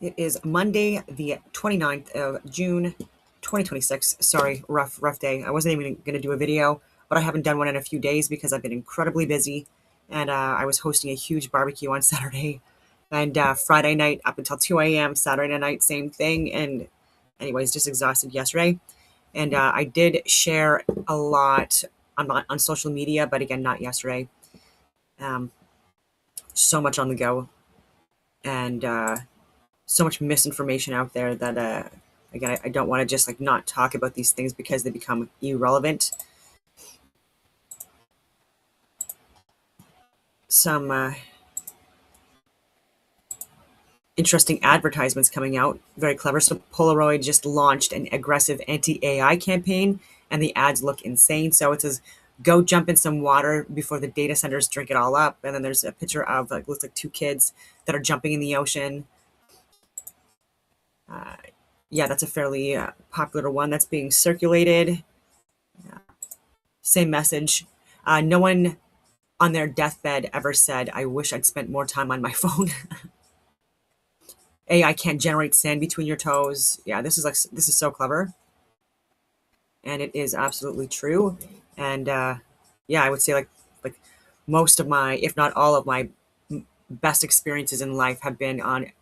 It is Monday, the 29th of June, 2026. Sorry, rough day. I wasn't even going to do a video, but I haven't done one in a few days because I've been incredibly busy. And I was hosting a huge barbecue on Saturday and Friday night up until 2 a.m. Saturday night, same thing. And anyways, just exhausted yesterday. And I did share a lot on social media, but again, not yesterday. Um, so much on the go. And so much misinformation out there that again I don't want to just like not talk about these things because they become irrelevant. Some interesting advertisements coming out, very clever. So Polaroid just launched an aggressive anti-AI campaign and the ads look insane. So it says go jump in some water before the data centers drink it all up, and then there's a picture of like looks like two kids that are jumping in the ocean. uh, yeah, that's a fairly popular one that's being circulated. Same message. No one on their deathbed ever said, I wish I'd spent more time on my phone. AI can't generate sand between your toes. Yeah, this is so clever. And it is absolutely true. And yeah, I would say like most of my, if not all of my best experiences in life have been on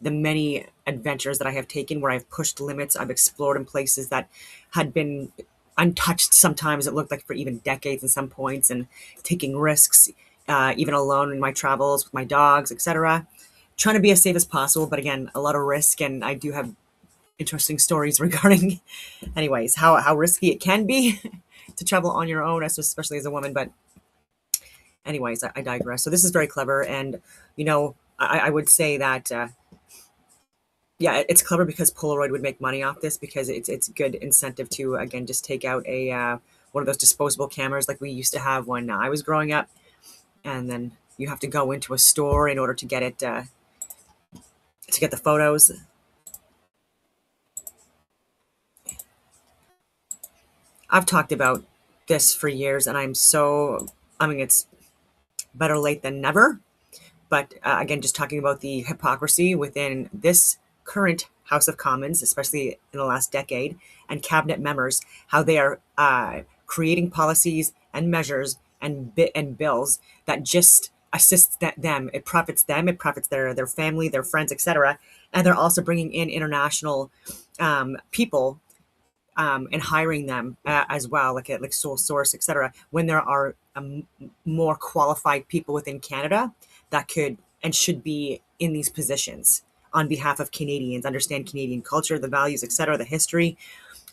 the many adventures that I have taken where I've pushed limits. I've explored in places that had been untouched sometimes, it looked like, for even decades in some points, and taking risks, even alone in my travels with my dogs, etc. Trying to be as safe as possible, but again, a lot of risk. And I do have interesting stories regarding, anyways, how risky it can be to travel on your own, especially as a woman. But anyways, I digress. So this is very clever. And, I would say that yeah, it's clever because Polaroid would make money off this because it's good incentive to again just take out a one of those disposable cameras like we used to have when I was growing up, and then you have to go into a store in order to get it to get the photos. I've talked about this for years, and I mean, it's better late than never. But again, just talking about the hypocrisy within this current House of Commons, especially in the last decade, and cabinet members, how they are creating policies and measures and bills that just assist them. It profits them. It profits their family, their friends, etc. And they're also bringing in international people and hiring them as well, like sole source, etc. When there are more qualified people within Canada that could and should be in these positions on behalf of Canadians, understand Canadian culture, the values, etc., the history,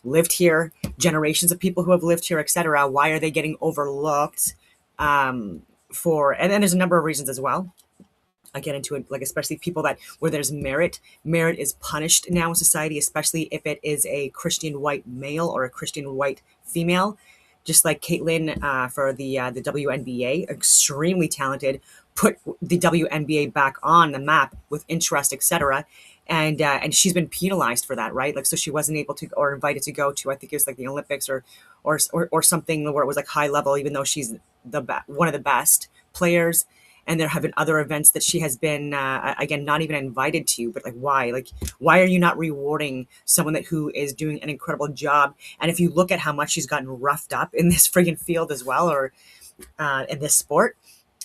lived here, generations of people who have lived here, etc. Why are they getting overlooked? And then there's a number of reasons as well. I get into it, like especially people that where there's merit. Merit is punished now in society, especially if it is a Christian white male or a Christian white female. Just like Caitlyn for the WNBA, extremely talented, put the WNBA back on the map with interest, etc. And she's been penalized for that, right? Like, so she wasn't able to or invited to go to, I think it was like the Olympics or something where it was like high level, even though she's one of the best players. And there have been other events that she has been again not even invited to. But why are you not rewarding someone who is doing an incredible job? And if you look at how much she's gotten roughed up in this friggin' field as well, or in this sport,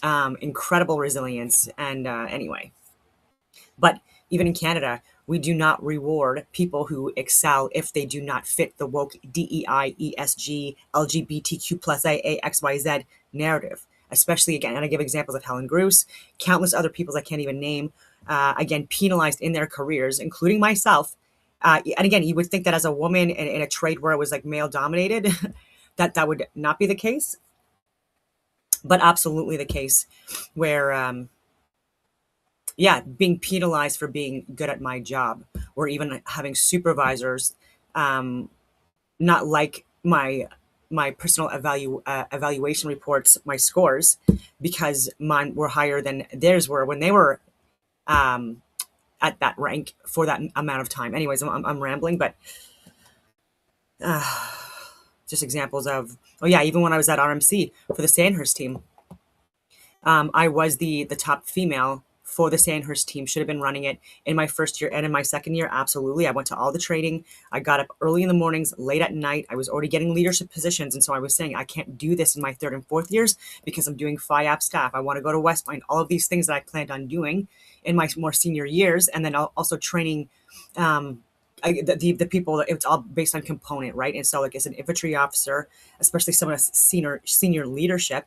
incredible resilience. And anyway, but even in Canada, we do not reward people who excel if they do not fit the woke DEI, ESG, LGBTQ plus AA, XYZ narrative. Especially, again, and I give examples of Helen Bruce, countless other people I can't even name, again, penalized in their careers, including myself. And again, you would think that as a woman in a trade where it was like male dominated, that would not be the case, but absolutely the case where yeah, being penalized for being good at my job, or even having supervisors um, not like my personal evaluation reports, my scores, because mine were higher than theirs were when they were um, at that rank for that amount of time. Anyways, I'm rambling, but uh, just examples of, oh yeah, even when I was at RMC for the Sandhurst team, I was the top female for the Sandhurst team, should have been running it in my first year. And in my second year, absolutely. I went to all the training. I got up early in the mornings, late at night. I was already getting leadership positions. And so I was saying, I can't do this in my third and fourth years because I'm doing FIAP staff. I want to go to West Point, all of these things that I planned on doing in my more senior years. And then also training the people. It's all based on component, right? And so like as an infantry officer, especially someone as senior leadership,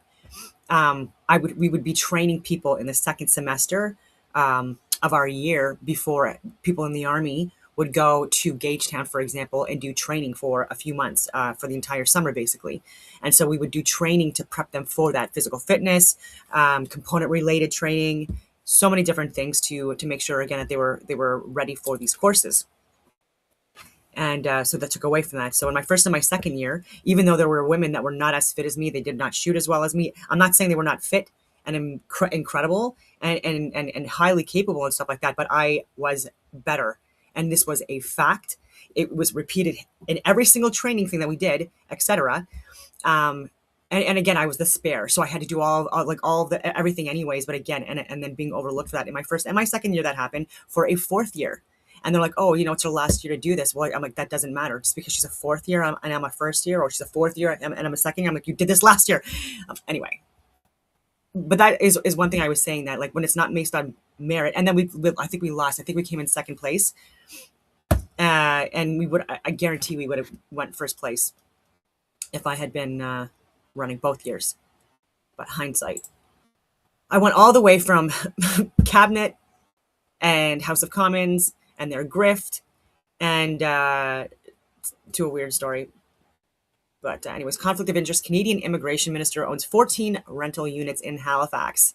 we would be training people in the second semester of our year before people in the Army would go to Gagetown, for example, and do training for a few months for the entire summer, basically. And so we would do training to prep them for that physical fitness, component related training, so many different things to make sure again that they were ready for these courses. And so that took away from that. So in my first and my second year, even though there were women that were not as fit as me, they did not shoot as well as me. I'm not saying they were not fit and incredible and highly capable and stuff like that, but I was better. And this was a fact. It was repeated in every single training thing that we did, etc. And again, I was the spare, so I had to do all of the everything anyways. But again, and then being overlooked for that in my first and my second year, that happened for a fourth year. And they're like, oh, it's her last year to do this. Well, I'm like, that doesn't matter. Just because she's a fourth year and I'm a first year, or she's a fourth year and I'm a second year, I'm like, you did this last year. Anyway, but that is one thing I was saying, that like when it's not based on merit, and then I think we lost. I think we came in second place, and I guarantee we would have went first place if I had been running both years. But hindsight, I went all the way from cabinet and House of Commons and their grift, and to a weird story. But anyways, conflict of interest. Canadian immigration minister owns 14 rental units in Halifax.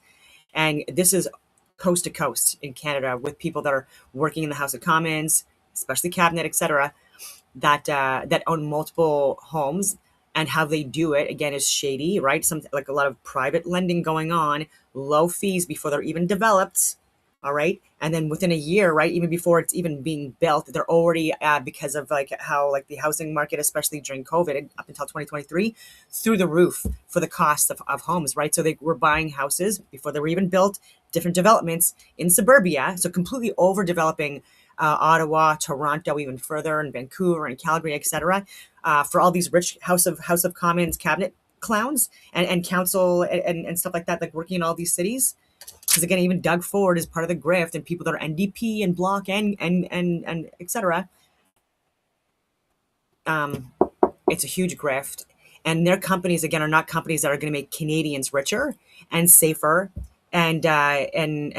And this is coast to coast in Canada, with people that are working in the House of Commons, especially cabinet, etc., that own multiple homes. And how they do it, again, is shady, right? Like a lot of private lending going on, low fees before they're even developed. All right. And then within a year, right, even before it's even being built, they're already, because of like how like the housing market, especially during COVID up until 2023, through the roof for the cost of homes, right? So they were buying houses before they were even built, different developments in suburbia. So completely overdeveloping Ottawa, Toronto, even further, and Vancouver and Calgary, etc. For all these rich House of Commons cabinet clowns and council and stuff like that, like working in all these cities. Because again, even Doug Ford is part of the grift, and people that are NDP and Bloc and etc. It's a huge grift, and their companies again are not companies that are going to make Canadians richer and safer and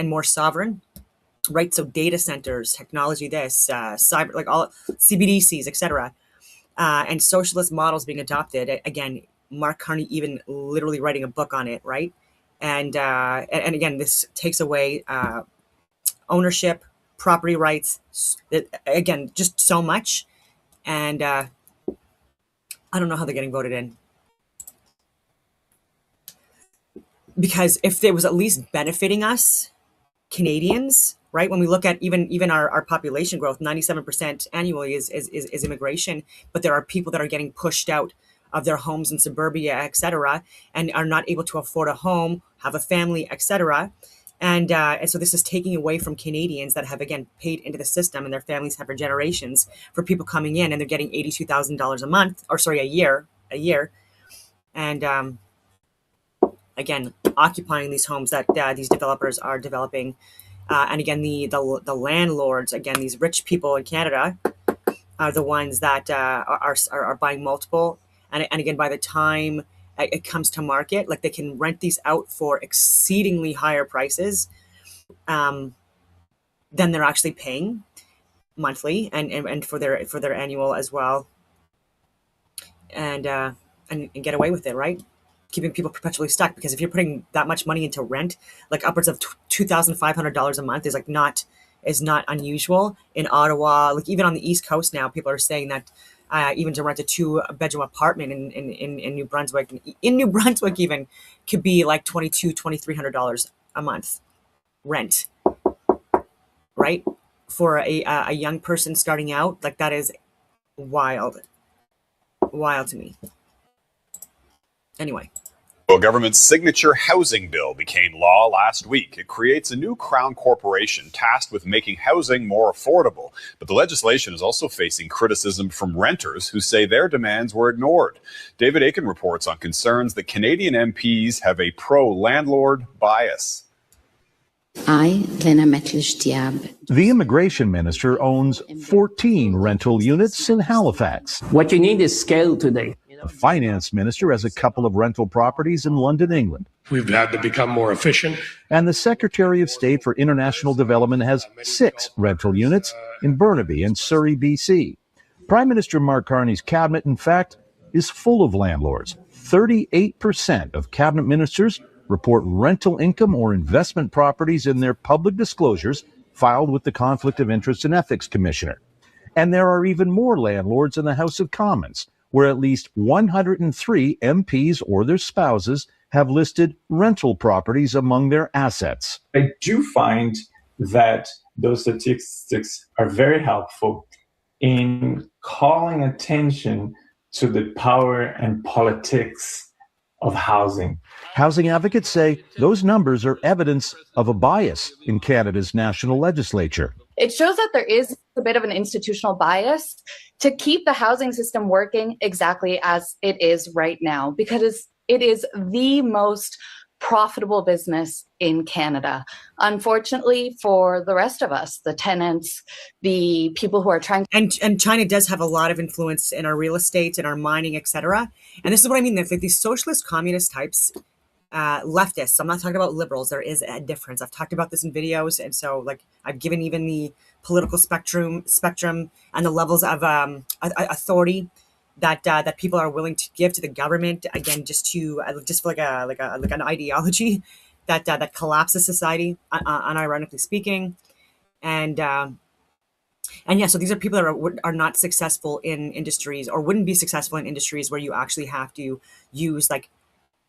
more sovereign, right? So data centers, technology, cyber, like all CBDCs, etc. And socialist models being adopted. Again, Mark Carney even literally writing a book on it, right? And again, this takes away ownership, property rights, again, just so much. And I don't know how they're getting voted in. Because if it was at least benefiting us, Canadians, right? When we look at even our population growth, 97% annually is immigration, but there are people that are getting pushed out of their homes in suburbia, etc., and are not able to afford a home, have a family, etc. And so this is taking away from Canadians that have, again, paid into the system, and their families have for generations, for people coming in, and they're getting $82,000 a month, or sorry, a year, and again, occupying these homes that these developers are developing. And again, the landlords, again, these rich people in Canada are the ones that are buying multiple. And again, by the time it comes to market, like they can rent these out for exceedingly higher prices than they're actually paying monthly and for their annual as well, and get away with it, right? Keeping people perpetually stuck, because if you're putting that much money into rent, like upwards of $2,500 a month, is not unusual in Ottawa. Like even on the East Coast now, people are saying that even to rent a 2-bedroom apartment in New Brunswick, even could be like $2,200-$2,300 a month rent, right? For a young person starting out, like that is wild to me. Anyway, The government's signature housing bill became law last week. It creates a new Crown corporation tasked with making housing more affordable. But the legislation is also facing criticism from renters who say their demands were ignored. David Aiken reports on concerns that Canadian MPs have a pro-landlord bias. The immigration minister owns 14 rental units in Halifax. What you need is scale today. The finance minister has a couple of rental properties in London, England. We've had to become more efficient. And the Secretary of State for International Development has 6 rental units in Burnaby and Surrey, BC. Prime Minister Mark Carney's cabinet, in fact, is full of landlords. 38% of cabinet ministers report rental income or investment properties in their public disclosures filed with the Conflict of Interest and Ethics Commissioner. And there are even more landlords in the House of Commons, where at least 103 MPs or their spouses have listed rental properties among their assets. I do find that those statistics are very helpful in calling attention to the power and politics of housing. Housing advocates say those numbers are evidence of a bias in Canada's national legislature. It shows that there is a bit of an institutional bias to keep the housing system working exactly as it is right now, because it is the most profitable business in Canada. Unfortunately, for the rest of us, the tenants, the people who are trying to... And China does have a lot of influence in our real estate, in our mining, etc. And this is what I mean, like these socialist communist types, leftists, I'm not talking about liberals, there is a difference. I've talked about this in videos, and so like I've given even the political spectrum and the levels of authority that people are willing to give to the government, again, just for like an ideology that collapses society, unironically speaking, and yeah, so these are people that are not successful in industries, or wouldn't be successful in industries where you actually have to use like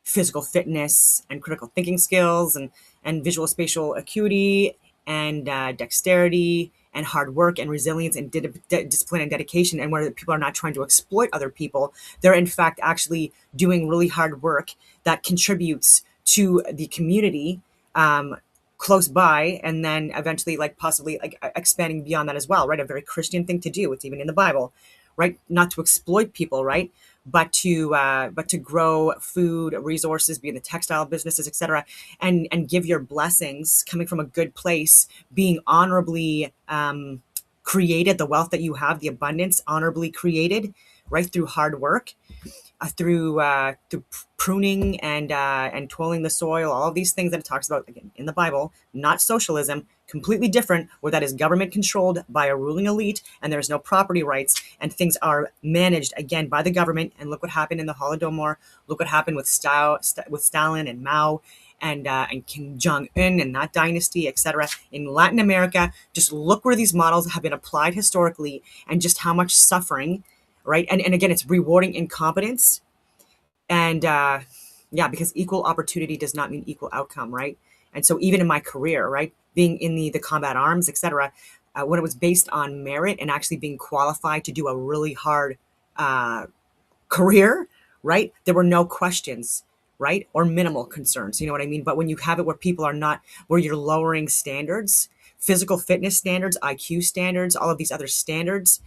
physical fitness and critical thinking skills and visual spatial acuity and dexterity and hard work and resilience and discipline and dedication, and where people are not trying to exploit other people. They're in fact actually doing really hard work that contributes to the community close by, and then eventually like possibly like expanding beyond that as well, right? A very Christian thing to do. It's even in the Bible, right? Not to exploit people, right? But to grow food, resources, be in the textile businesses, etc., and give your blessings coming from a good place, being honorably created, the wealth that you have, the abundance honorably created, right, through hard work, through pruning and toiling the soil, all of these things that it talks about again in the Bible, not socialism, completely different, where that is government controlled by a ruling elite and there's no property rights and things are managed again by the government. And look what happened in the Holodomor. Look what happened with Stalin and Mao and Kim Jong-un and that dynasty, etc. In Latin America. Just look where these models have been applied historically and just how much suffering, right? And again, it's rewarding incompetence. And yeah, because equal opportunity does not mean equal outcome, right? And so even in my career, right, being in the combat arms, etc., when it was based on merit and actually being qualified to do a really hard career, right, there were no questions, right, or minimal concerns, you know what I mean? But when you have it where people are not, where you're lowering standards, physical fitness standards, IQ standards, all of these other standards,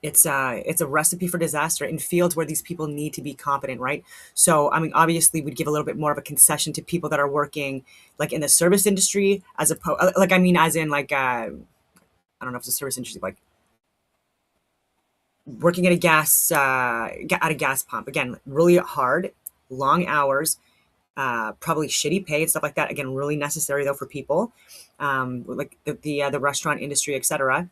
it's a recipe for disaster in fields where these people need to be competent, right? So, I mean, obviously we'd give a little bit more of a concession to people that are working like in the service industry, as opposed, like, I mean, as in like, I don't know if it's a service industry, like working at a gas pump, again, really hard, long hours, probably shitty pay and stuff like that. Again, really necessary though for people, like the restaurant industry, etc.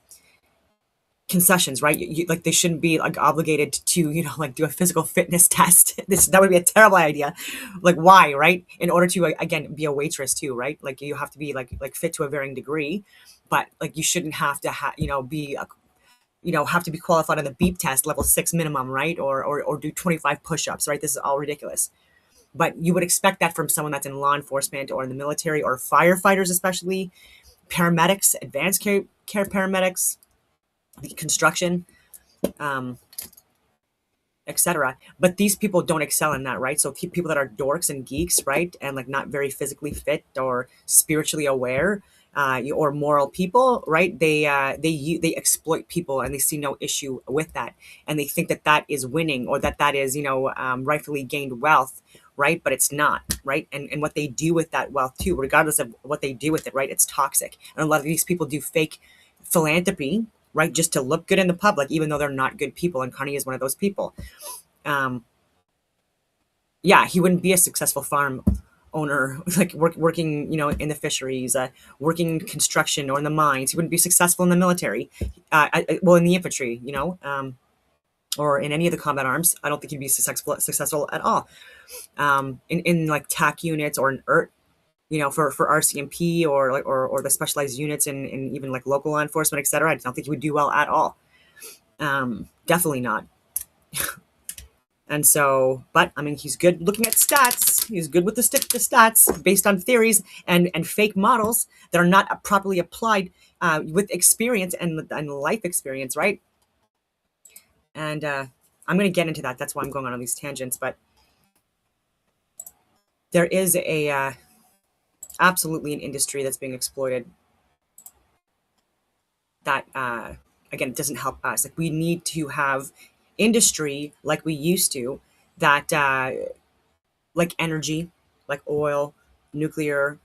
Concessions, right? Like they shouldn't be like obligated to, you know, like do a physical fitness test. That would be a terrible idea. Like why, right? In order to again be a waitress too, right? Like you have to be like fit to a varying degree, but like you shouldn't have to be have to be qualified on the beep test level 6 minimum, right? Or do 25 push-ups, right? This is all ridiculous. But you would expect that from someone that's in law enforcement or in the military or firefighters, especially paramedics, advanced care paramedics, the construction. etc. But these people don't excel in that, right? So people that are dorks and geeks, right, and like not very physically fit or spiritually aware, or moral people, right? They exploit people, and they see no issue with that, and they think that that is winning, or that that is, rightfully gained wealth, right? But it's not, right? And what they do with that wealth too, regardless of what they do with it, right? It's toxic, and a lot of these people do fake philanthropy, right, just to look good in the public, even though they're not good people. And Carney is one of those people. um, yeah, he wouldn't be a successful farm owner, like working, in the fisheries, working in construction or in the mines. He wouldn't be successful in the military, well, in the infantry, or in any of the combat arms. I don't think he'd be successful at all. In like TAC units or in ERT, for RCMP, or like or the specialized units in even like local law enforcement, etc. I don't think he would do well at all. Definitely not. And so, but I mean, he's good looking at stats. He's good with the stats based on theories and fake models that are not properly applied, with experience and life experience, right? And I'm going to get into that. That's why I'm going on these tangents. But there is absolutely an industry that's being exploited that, again, it doesn't help us. Like, we need to have industry like we used to, that, like energy, like oil, nuclear,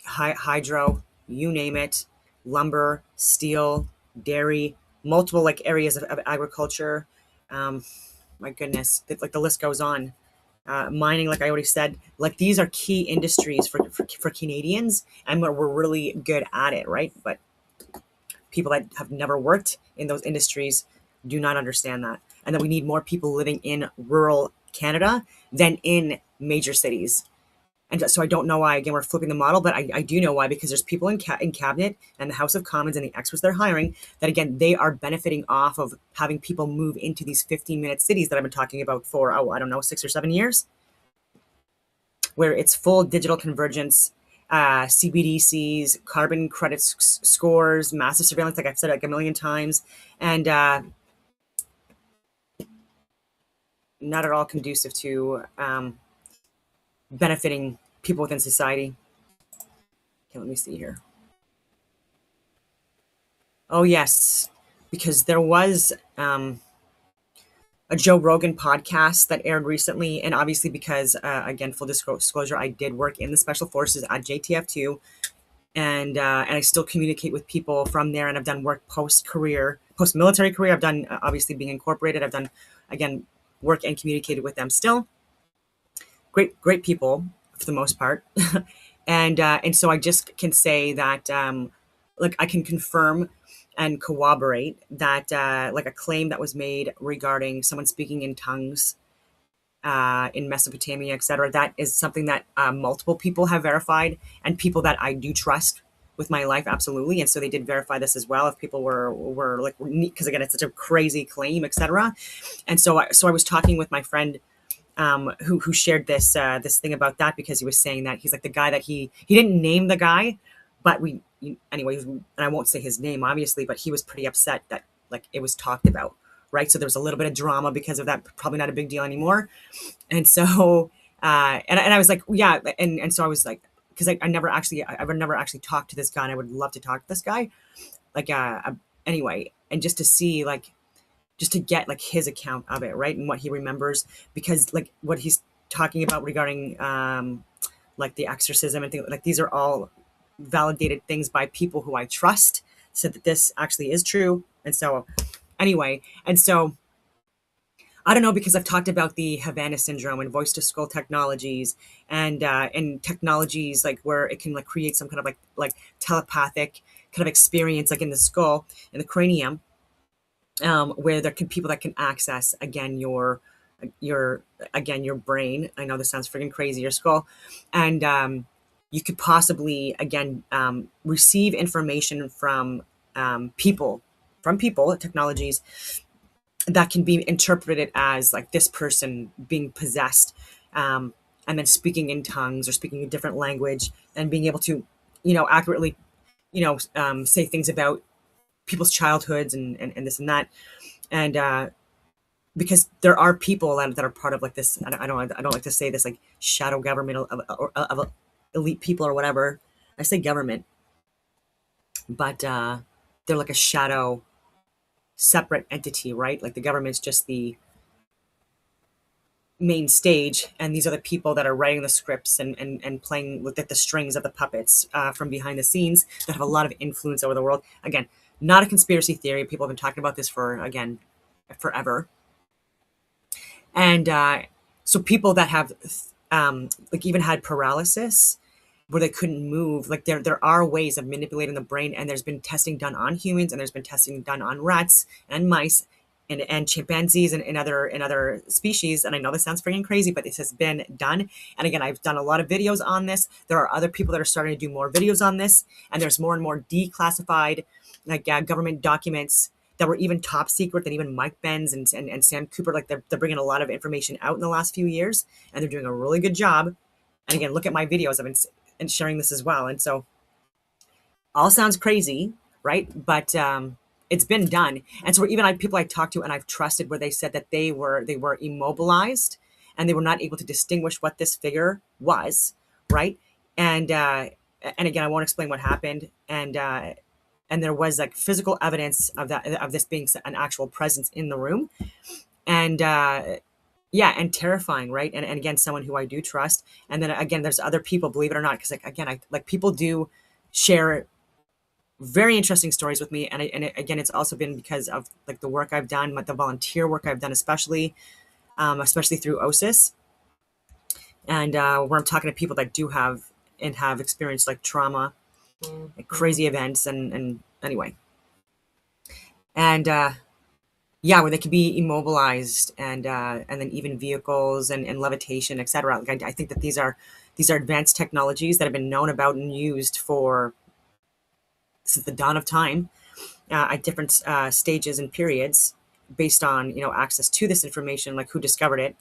hydro, you name it, lumber, steel, dairy, multiple like areas of agriculture. Um, my goodness, like the list goes on. Mining, like I already said, like these are key industries for Canadians, and we're really good at it, right? But people that have never worked in those industries do not understand that, and that we need more people living in rural Canada than in major cities. And so I don't know why, again, we're flipping the model, but I do know why, because there's people in cabinet and the House of Commons and the experts they're hiring that, again, they are benefiting off of having people move into these 15-minute cities that I've been talking about for, I don't know, 6 or 7 years, where it's full digital convergence, CBDCs, carbon credit scores, massive surveillance, like I've said like a million times, and not at all conducive to benefiting people within society. Okay, let me see here. Oh, yes, because there was a Joe Rogan podcast that aired recently. And obviously, because, again, full disclosure, I did work in the special forces at JTF2. And I still communicate with people from there. And I've done work post military career. I've done, obviously, being incorporated. I've done, again, work and communicated with them still. Great people for the most part. And so I just can say that, like, I can confirm and corroborate that, like, a claim that was made regarding someone speaking in tongues, in Mesopotamia, etc. That is something that, multiple people have verified, and people that I do trust with my life, absolutely. And so they did verify this as well. If people were like, because again, it's such a crazy claim, etc. And so I was talking with my friend, who shared this thing about that, because he was saying that he's like the guy that he didn't name the guy, but anyways, and I won't say his name obviously, but he was pretty upset that like it was talked about, right? So there was a little bit of drama because of that. Probably not a big deal anymore. And so and I was like, yeah, and so I was like, because I've never actually talked to this guy, and I would love to talk to this guy, like, anyway, and just to see, like, just to get like his account of it, right, and what he remembers, because like what he's talking about regarding, like the exorcism and things like, these are all validated things by people who I trust, said that this actually is true. And so anyway, and so I don't know, because I've talked about the Havana syndrome and voice to skull technologies, and technologies like where it can like create some kind of like telepathic kind of experience, like in the skull, in the cranium, where there can people that can access, again, your brain. I know this sounds freaking crazy, your skull, and you could possibly, again, receive information from, technologies that can be interpreted as like this person being possessed, and then speaking in tongues or speaking a different language, and being able to, accurately, say things about people's childhoods and this and that. And because there are people that are part of like this. I don't like to say this, like shadow government of elite people or whatever. I say government, but they're like a shadow separate entity, right? Like the government's just the main stage, and these are the people that are writing the scripts and playing with the strings of the puppets from behind the scenes that have a lot of influence over the world. Again, not a conspiracy theory. People have been talking about this for, again, forever. And so people that have like even had paralysis where they couldn't move, like there are ways of manipulating the brain, and there's been testing done on humans, and there's been testing done on rats and mice and chimpanzees and other species. And I know this sounds freaking crazy, but this has been done. And again, I've done a lot of videos on this. There are other people that are starting to do more videos on this, and there's more and more declassified like government documents that were even top secret than even Mike Benz and Sam Cooper. Like they're bringing a lot of information out in the last few years, and they're doing a really good job. And again, look at my videos. I've been and sharing this as well. And so all sounds crazy, right? But it's been done. And so even people I talked to and I've trusted where they said that they were immobilized and they were not able to distinguish what this figure was, right? And again, I won't explain what happened. And there was like physical evidence of this being an actual presence in the room. And yeah, and terrifying, right? And again, someone who I do trust. And then again, there's other people, believe it or not, because like again, I like people do share very interesting stories with me, and again, it's also been because of like the work I've done, the volunteer work I've done, especially through OSIS, and where I'm talking to people that do have experienced like trauma, like crazy events, and anyway, and yeah, where they could be immobilized and then even vehicles and levitation, etc. Like I think that these are advanced technologies that have been known about and used for since the dawn of time at different stages and periods based on access to this information, like who discovered it,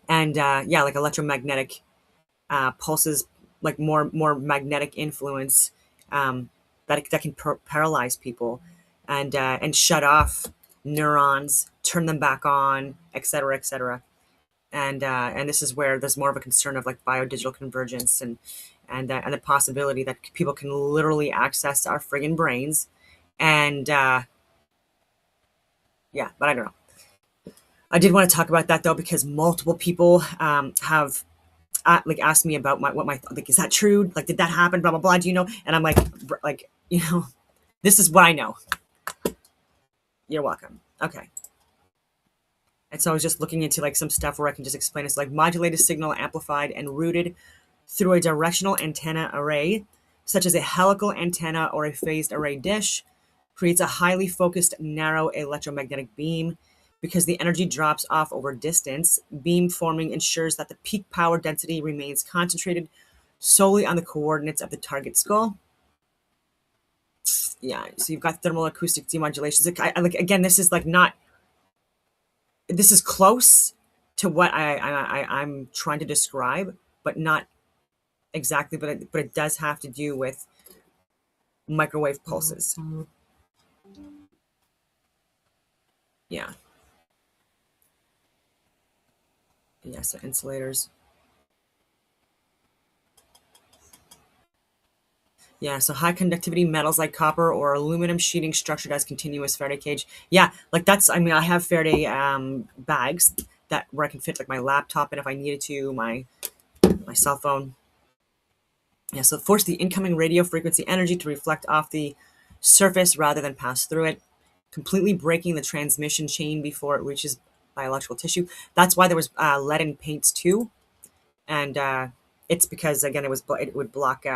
and yeah, like electromagnetic pulses, like more magnetic influence that can paralyze people and shut off neurons, turn them back on, etc., etc. And this is where there's more of a concern of like biodigital convergence and the possibility that people can literally access our friggin' brains. And yeah, but I don't know. I did want to talk about that though, because multiple people have like asked me about what my like, is that true? Like, did that happen? Blah blah blah. Do you know? And I'm like this is what I know. You're welcome. Okay. And so I was just looking into like some stuff where I can just explain it's like modulated signal amplified and routed through a directional antenna array, such as a helical antenna or a phased array dish, creates a highly focused, narrow electromagnetic beam. Because the energy drops off over distance, beam forming ensures that the peak power density remains concentrated solely on the coordinates of the target skull. Yeah, so you've got thermal acoustic demodulations. Like again, this is like not. This is close to what I'm trying to describe, but not exactly. But it does have to do with microwave pulses. Yeah. Yeah, so insulators. Yeah, so high conductivity metals like copper or aluminum sheeting structured as continuous Faraday cage. Yeah, like that's, I mean, I have Faraday bags that where I can fit like my laptop and if I needed to, my cell phone. Yeah, so force the incoming radio frequency energy to reflect off the surface rather than pass through it, completely breaking the transmission chain before it reaches biological tissue. That's why there was lead in paints too, and it's because again it would block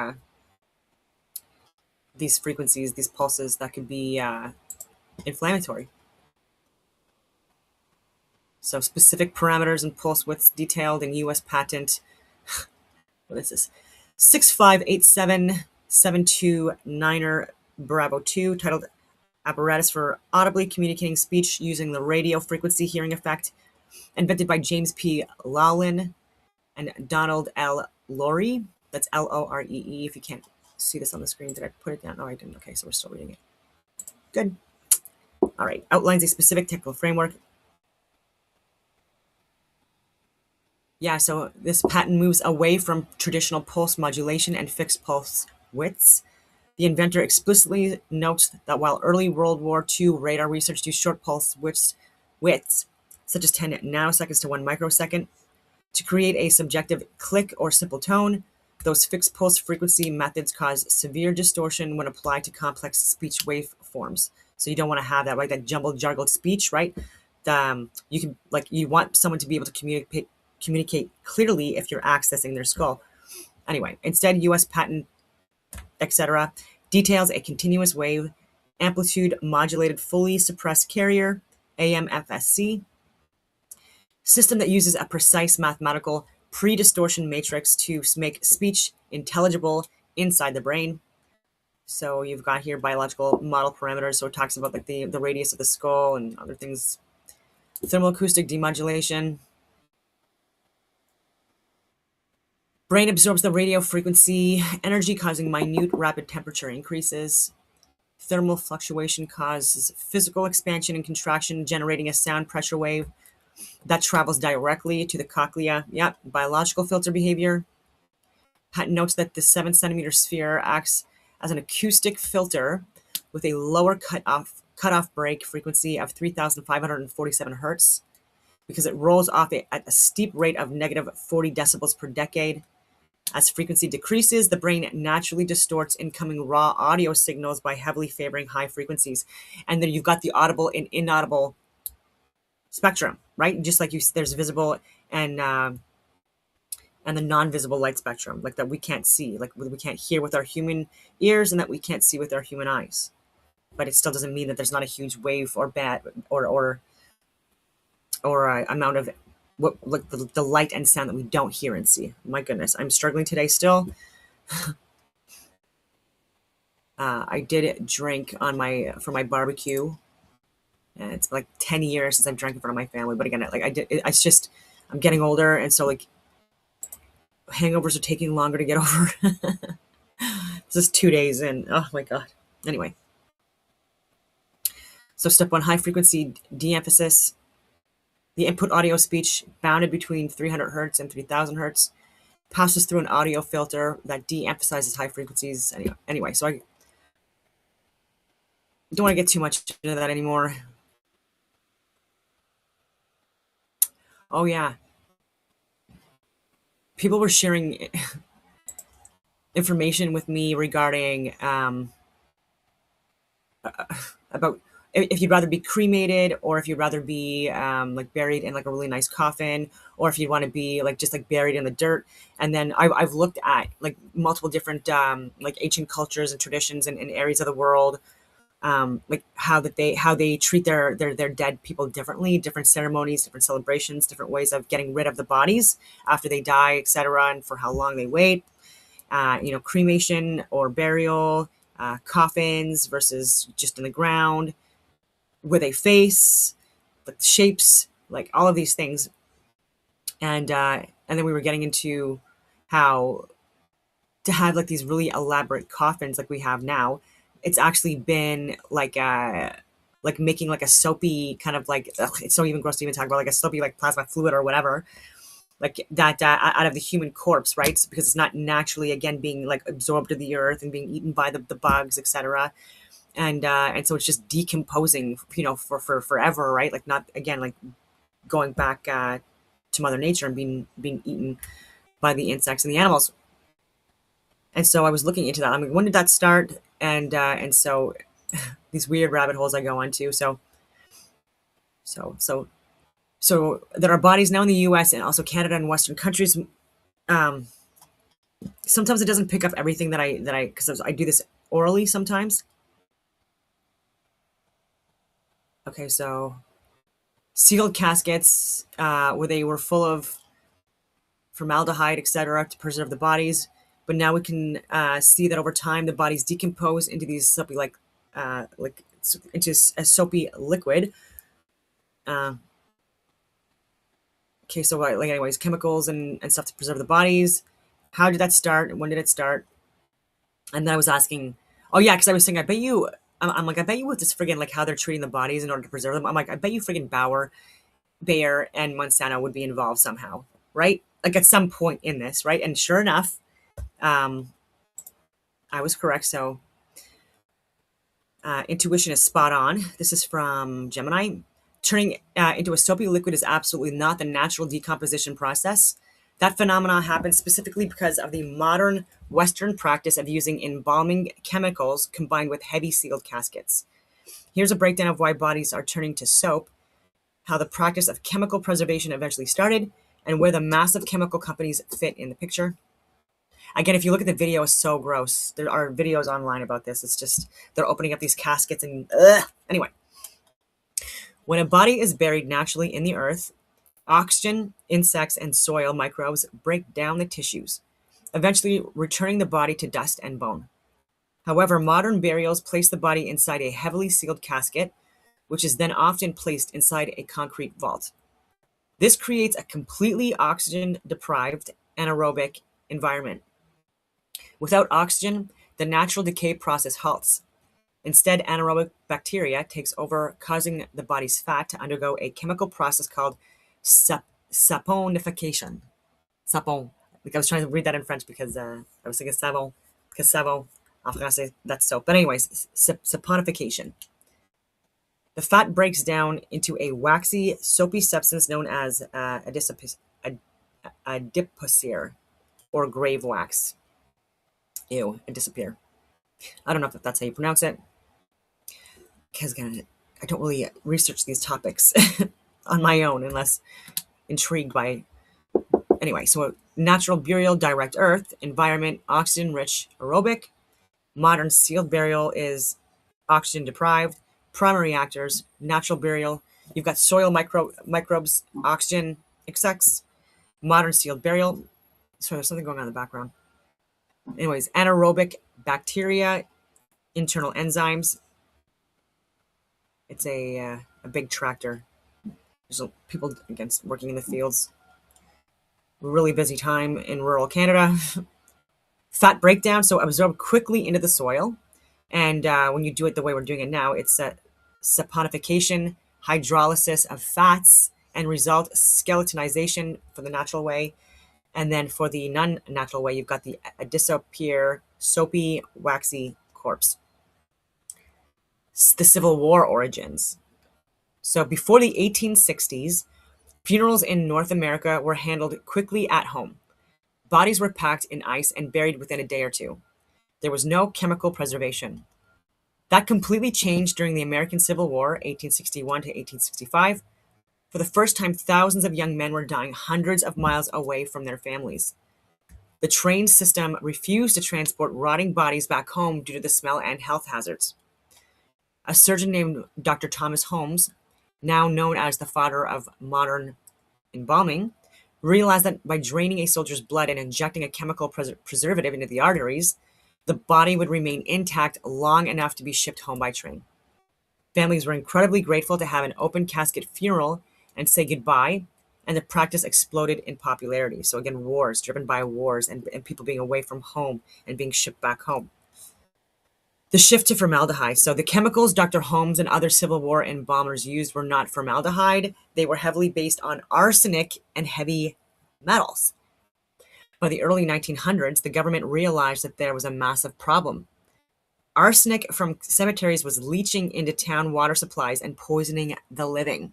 these frequencies, these pulses that could be inflammatory. So specific parameters and pulse widths detailed in U.S. patent. What is this? 6587729er Bravo 2, titled Apparatus for Audibly Communicating Speech Using the Radio Frequency Hearing Effect, invented by James P. Lowlin and Donald L. Loree. That's Loree. If you can't see this on the screen, did I put it down? No, I didn't. Okay, so we're still reading it. Good. All right. Outlines a specific technical framework Yeah, so this patent moves away from traditional pulse modulation and fixed pulse widths. The inventor explicitly notes that while early World War II radar research used short pulse widths, such as 10 nanoseconds to 1 microsecond, to create a subjective click or simple tone, those fixed pulse frequency methods cause severe distortion when applied to complex speech waveforms. So you don't want to have that, like that jumbled, jargled speech, right? You can you want someone to be able to communicate clearly if you're accessing their skull. Anyway, instead, U.S. patent, etc., details a continuous wave, amplitude modulated, fully suppressed carrier, AMFSC, system that uses a precise mathematical pre-distortion matrix to make speech intelligible inside the brain. So you've got here biological model parameters. So it talks about like the radius of the skull and other things. Thermoacoustic demodulation. Brain absorbs the radio frequency energy, causing minute rapid temperature increases. Thermal fluctuation causes physical expansion and contraction, generating a sound pressure wave that travels directly to the cochlea. Yep, biological filter behavior. Patent notes that the 7-centimeter sphere acts as an acoustic filter with a lower cutoff break frequency of 3,547 hertz because it rolls off at a steep rate of negative 40 decibels per decade. As frequency decreases, the brain naturally distorts incoming raw audio signals by heavily favoring high frequencies. And then you've got the audible and inaudible spectrum, right? Just like there's visible and the non-visible light spectrum, like that we can't see, like we can't hear with our human ears and that we can't see with our human eyes. But it still doesn't mean that there's not a huge wave or bad or amount of what like the light and sound that we don't hear and see. My goodness, I'm struggling today still. I did drink for my barbecue. And it's like 10 years since I've drank in front of my family. But again, it's just, I'm getting older. And so like hangovers are taking longer to get over. This is 2 days in. Oh my God. Anyway. So step 1, high frequency de-emphasis. The input audio speech bounded between 300 hertz and 3000 hertz passes through an audio filter that de-emphasizes high frequencies. Anyway, so I don't want to get too much into that anymore. Oh yeah. People were sharing information with me regarding about if you'd rather be cremated or if you'd rather be like buried in like a really nice coffin, or if you'd want to be like just like buried in the dirt. And then I've looked at like multiple different like ancient cultures and traditions and areas of the world, like how they treat their dead people differently, different ceremonies, different celebrations, different ways of getting rid of the bodies after they die, etc., and for how long they wait. Cremation or burial, coffins versus just in the ground, with a face, like shapes, like all of these things. And then we were getting into how to have like these really elaborate coffins like we have now. It's actually been like making like a soapy kind of like, it's so even gross to even talk about, like a soapy like plasma fluid or whatever, like that out of the human corpse, right? Because it's not naturally again being like absorbed to the earth and being eaten by the bugs, etc. And so it's just decomposing, for forever, right? Like not again like going back to Mother Nature and being eaten by the insects and the animals. And so I was looking into that. I mean, when did that start? And so these weird rabbit holes I go into. So there are bodies now in the U.S. and also Canada and Western countries. Sometimes it doesn't pick up everything that I because I do this orally sometimes. Okay, so sealed caskets where they were full of formaldehyde, etc., to preserve the bodies. But now we can see that over time the bodies decompose into these soapy into a soapy liquid. Okay, so anyways, chemicals and stuff to preserve the bodies. How did that start? When did it start? And then I was asking, oh yeah, because I was saying, I bet you, I'm like, I bet you with this friggin' like how they're treating the bodies in order to preserve them. I'm like, I bet you friggin' Bayer and Monsanto would be involved somehow, right? like at some point in this, right? And sure enough, I was correct. So intuition is spot on. This is from Gemini. Turning into a soapy liquid is absolutely not the natural decomposition process. That phenomenon happens specifically because of the modern Western practice of using embalming chemicals combined with heavy sealed caskets. Here's a breakdown of why bodies are turning to soap, how the practice of chemical preservation eventually started, and where the massive chemical companies fit in the picture. Again, if you look at the video, it's so gross. There are videos online about this. It's just, they're opening up these caskets and, ugh. Anyway, when a body is buried naturally in the earth, oxygen, insects, and soil microbes break down the tissues, eventually returning the body to dust and bone. However, modern burials place the body inside a heavily sealed casket, which is then often placed inside a concrete vault. This creates a completely oxygen-deprived anaerobic environment. Without oxygen, the natural decay process halts. Instead, anaerobic bacteria takes over, causing the body's fat to undergo a chemical process called saponification. Sapon. Like I was trying to read that in French because I was thinking savon, because savon, en français, that's soap. But anyways, saponification. The fat breaks down into a waxy, soapy substance known as adipocere, or grave wax. Ew, it disappear. I don't know if that's how you pronounce it, because again, I don't really research these topics on my own unless intrigued by. Anyway, so natural burial, direct earth, environment, oxygen-rich, aerobic. Modern sealed burial is oxygen deprived. Primary reactors, natural burial. You've got soil microbes, oxygen, insects. Modern sealed burial. Sorry, there's something going on in the background. Anyways, anaerobic bacteria, internal enzymes. It's a big tractor. There's people against working in the fields. Really busy time in rural Canada. Fat breakdown, so absorb quickly into the soil. And when you do it the way we're doing it now, it's a saponification, hydrolysis of fats, and result skeletonization for the natural way. And then for the non-natural way, you've got the disappear, soapy, waxy corpse. The Civil War origins. So before the 1860s, funerals in North America were handled quickly at home. Bodies were packed in ice and buried within a day or two. There was no chemical preservation. That completely changed during the American Civil War, 1861 to 1865. For the first time, thousands of young men were dying hundreds of miles away from their families. The train system refused to transport rotting bodies back home due to the smell and health hazards. A surgeon named Dr. Thomas Holmes, now known as the father of modern embalming, realized that by draining a soldier's blood and injecting a chemical preservative into the arteries, the body would remain intact long enough to be shipped home by train. Families were incredibly grateful to have an open casket funeral and say goodbye, and the practice exploded in popularity. So again, wars, driven by wars and people being away from home and being shipped back home. The shift to formaldehyde. So the chemicals Dr. Holmes and other Civil War embalmers used were not formaldehyde. They were heavily based on arsenic and heavy metals. By the early 1900s, the government realized that there was a massive problem. Arsenic from cemeteries was leaching into town water supplies and poisoning the living,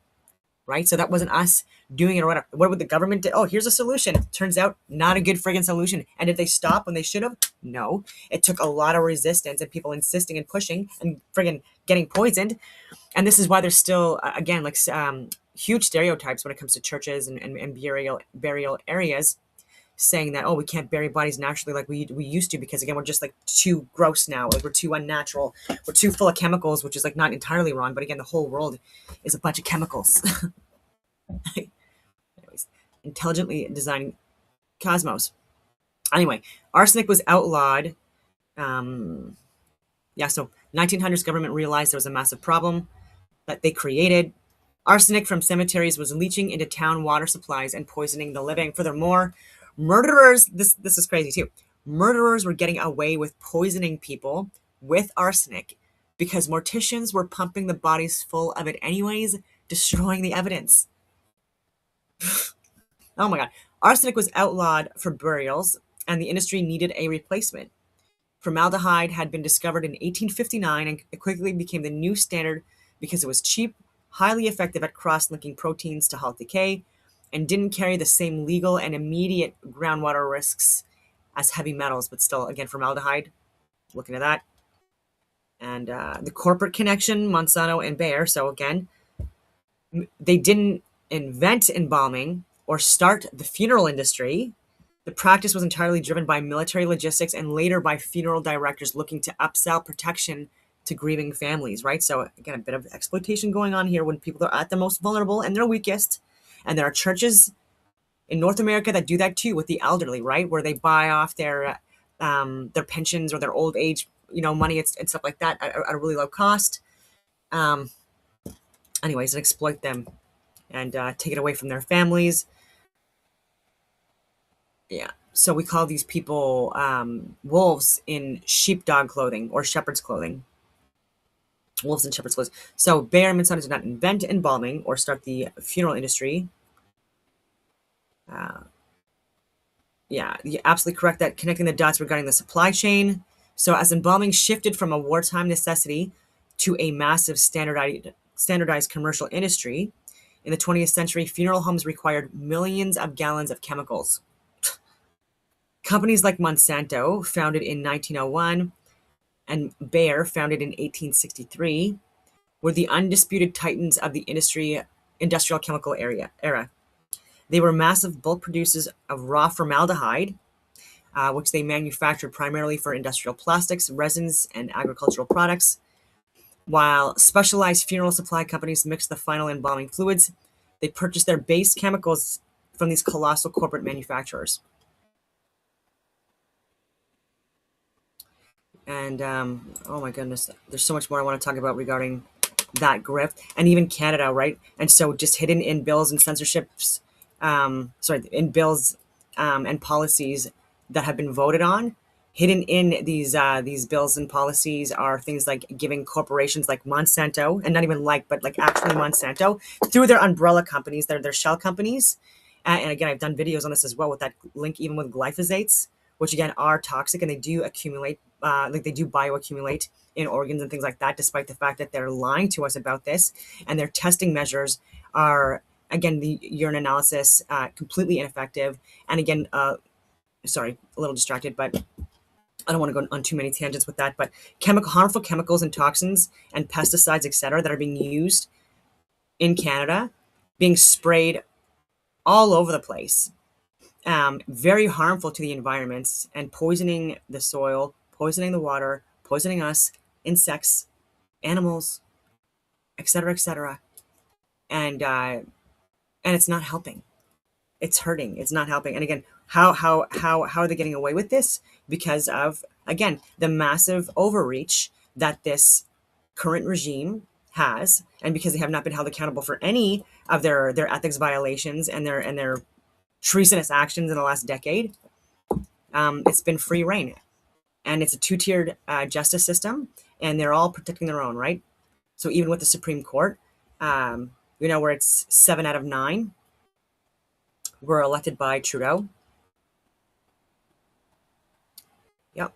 right? So that wasn't us doing it or whatever. What would the government do? Oh, here's a solution. Turns out not a good friggin' solution. And did they stop when they should have? No. It took a lot of resistance and people insisting and pushing and friggin' getting poisoned. And this is why there's still, again, like huge stereotypes when it comes to churches and burial areas, saying that, oh, we can't bury bodies naturally like we used to because, again, we're just like too gross now. Like we're too unnatural. We're too full of chemicals, which is like not entirely wrong. But again, the whole world is a bunch of chemicals. Anyways, intelligently designing cosmos. Anyway, arsenic was outlawed. So 1900s government realized there was a massive problem that they created. Arsenic from cemeteries was leaching into town water supplies and poisoning the living. Furthermore, murderers, this is crazy too. Murderers were getting away with poisoning people with arsenic because morticians were pumping the bodies full of it anyways, destroying the evidence. Oh my God. Arsenic was outlawed for burials, and the industry needed a replacement. Formaldehyde had been discovered in 1859 and it quickly became the new standard because it was cheap, highly effective at cross-linking proteins to halt decay, and didn't carry the same legal and immediate groundwater risks as heavy metals. But still, again, formaldehyde, looking at that. And the corporate connection, Monsanto and Bayer. So again, they didn't invent embalming or start the funeral industry. The practice was entirely driven by military logistics and later by funeral directors looking to upsell protection to grieving families, right? So again, a bit of exploitation going on here when people are at their most vulnerable and their weakest. And there are churches in North America that do that too with the elderly, right? Where they buy off their pensions or their old age, money and stuff like that at a really low cost. Anyways, and exploit them and take it away from their families. Yeah. So we call these people wolves in sheepdog clothing or shepherd's clothing. Wolves in shepherd's clothes. So Bayer and Monsanto did not invent embalming or start the funeral industry. Yeah, you're absolutely correct that connecting the dots regarding the supply chain. So as embalming shifted from a wartime necessity to a massive standardized commercial industry, in the 20th century, funeral homes required millions of gallons of chemicals. Companies like Monsanto, founded in 1901, and Bayer, founded in 1863, were the undisputed titans of the industrial chemical era. They were massive bulk producers of raw formaldehyde, which they manufactured primarily for industrial plastics, resins, and agricultural products. While specialized funeral supply companies mixed the final embalming fluids, they purchased their base chemicals from these colossal corporate manufacturers. And oh my goodness, there's so much more I want to talk about regarding that grift, and even Canada, right? And so just hidden in bills and censorships, in bills and policies that have been voted on, hidden in these bills and policies are things like giving corporations like Monsanto, and not even but actually Monsanto, through their umbrella companies, their shell companies. And again, I've done videos on this as well with that link, even with glyphosates, which again are toxic and they do accumulate, they do bioaccumulate in organs and things like that, despite the fact that they're lying to us about this. And their testing measures are, again, the urine analysis, completely ineffective. And again, sorry, a little distracted, but I don't want to go on too many tangents with that, but harmful chemicals and toxins and pesticides, etc., that are being used in Canada, being sprayed all over the place, very harmful to the environments and poisoning the soil, poisoning the water, poisoning us, insects, animals, etc., etc. And it's not helping. It's hurting. It's not helping. And again, how are they getting away with this? Because of, again, the massive overreach that this current regime has, and because they have not been held accountable for any of their ethics violations and their treasonous actions in the last decade. It's been free reign, and it's a two-tiered justice system, and they're all protecting their own, right? So even with the Supreme Court, where it's 7 out of 9 were elected by Trudeau. Yep.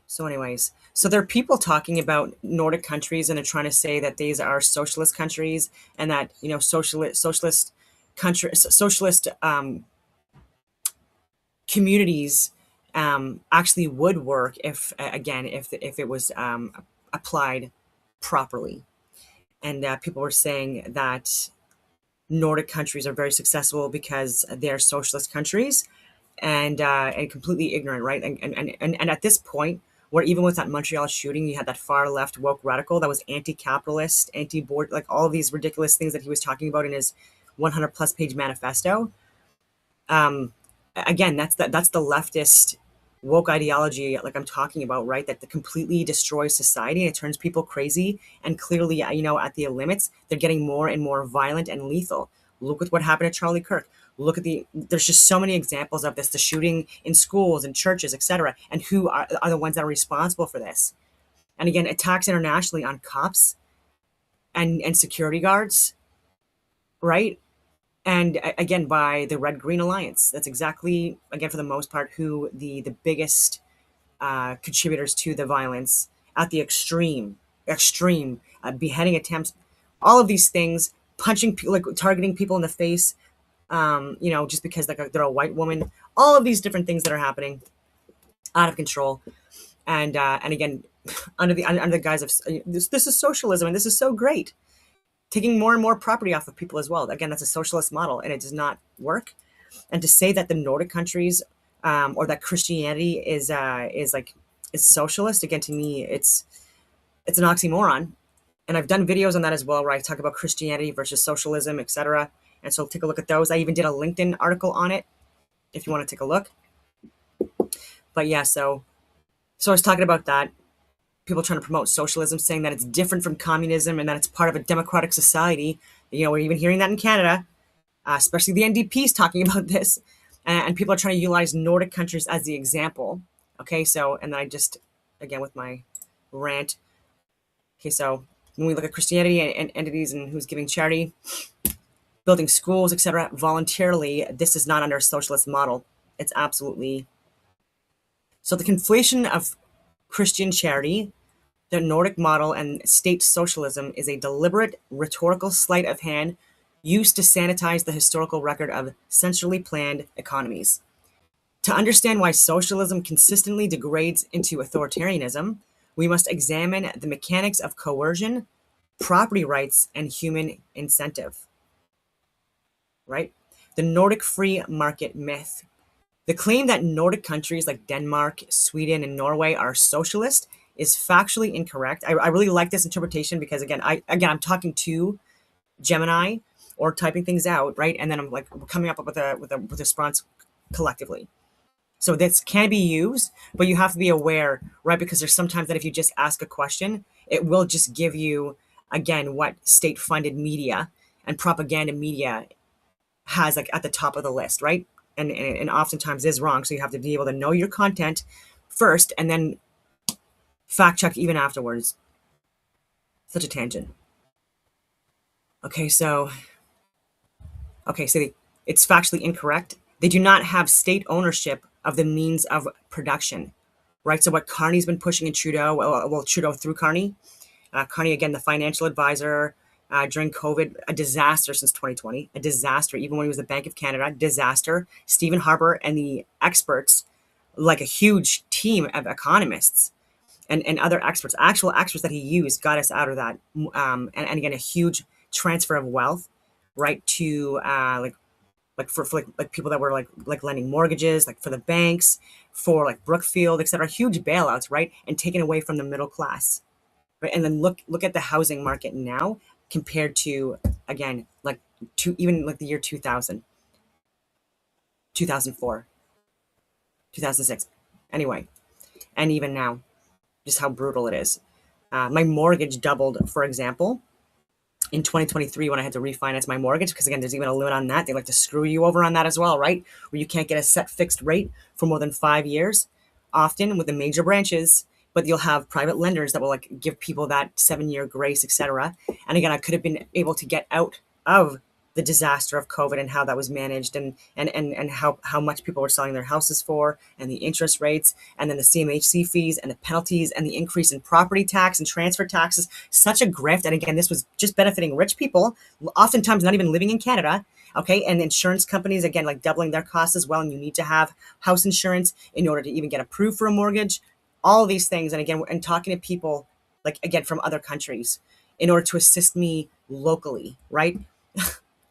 So anyways, so there are people talking about Nordic countries, and they're trying to say that these are socialist countries, and that socialist communities actually would work if it was applied properly. And people were saying that Nordic countries are very successful because they're socialist countries, and completely ignorant, right? And at this point, where even with that Montreal shooting, you had that far left woke radical that was anti-capitalist, anti-board, like all of these ridiculous things that he was talking about in his 100 plus page manifesto. Again, that's the leftist woke ideology, like I'm talking about, right? That completely destroys society and it turns people crazy. And clearly, at the limits, they're getting more and more violent and lethal. Look at what happened to Charlie Kirk. Look at there's just so many examples of this, the shooting in schools and churches, etc. And who are the ones that are responsible for this? And again, attacks internationally on cops and security guards, right? And again, by the Red Green Alliance. That's exactly, again, for the most part, who the biggest contributors to the violence at the extreme beheading attempts, all of these things, punching, like targeting people in the face, just because like they're a white woman, all of these different things that are happening out of control. And again, under the guise of this is socialism and this is so great, taking more and more property off of people as well. Again, that's a socialist model and it does not work. And to say that the Nordic countries or that Christianity is socialist, again, to me, it's an oxymoron. And I've done videos on that as well, where I talk about Christianity versus socialism, etc. And so take a look at those. I even did a LinkedIn article on it if you want to take a look. But yeah, so I was talking about that. People trying to promote socialism, saying that it's different from communism and that it's part of a democratic society. We're even hearing that in Canada, especially the NDP is talking about this. And people are trying to utilize Nordic countries as the example. Okay, so, and then I just, again, with my rant. Okay, so when we look at Christianity and entities and who's giving charity, building schools, etc., voluntarily, this is not under a socialist model. It's absolutely. So the conflation of Christian charity, the Nordic model, and state socialism is a deliberate rhetorical sleight of hand used to sanitize the historical record of centrally planned economies. To understand why socialism consistently degrades into authoritarianism, we must examine the mechanics of coercion, property rights, and human incentive. Right? The Nordic free market myth. The claim that Nordic countries like Denmark, Sweden, and Norway are socialist is factually incorrect. I really like this interpretation because I'm talking to Gemini or typing things out, right? And then I'm like coming up with a response collectively. So this can be used, but you have to be aware, right? Because there's sometimes that if you just ask a question, it will just give you, again, what state-funded media and propaganda media has like at the top of the list, right? And oftentimes is wrong. So you have to be able to know your content first and then fact check even afterwards. Such a tangent. Okay, so it's factually incorrect. They do not have state ownership of the means of production, right? So what Carney's been pushing in Trudeau, well, Trudeau through Carney, Carney, again, the financial advisor during COVID, a disaster since 2020, a disaster, even when he was the Bank of Canada, disaster. Stephen Harper and the experts, like a huge team of economists and other experts, actual experts that he used, got us out of that. And again, a huge transfer of wealth, right, to for people that were like lending mortgages, like for the banks, for like Brookfield, etc. Huge bailouts, right, and taken away from the middle class, right? And then look at the housing market now compared to, again, like even like the year 2000, 2004, 2006. Anyway, and even now, just how brutal it is. My mortgage doubled, for example, in 2023 when I had to refinance my mortgage, because again, there's even a limit on that. They like to screw you over on that as well, right? Where you can't get a set fixed rate for more than 5 years, often with the major branches, but you'll have private lenders that will like give people that 7-year grace, etc. And again, I could have been able to get out of the disaster of COVID and how that was managed and how much people were selling their houses for and the interest rates and then the CMHC fees and the penalties and the increase in property tax and transfer taxes. Such a grift. And again, this was just benefiting rich people, oftentimes not even living in Canada. Okay. And insurance companies, again, like doubling their costs as well. And you need to have house insurance in order to even get approved for a mortgage. All of these things. And again, and talking to people like, again, from other countries in order to assist me locally, right?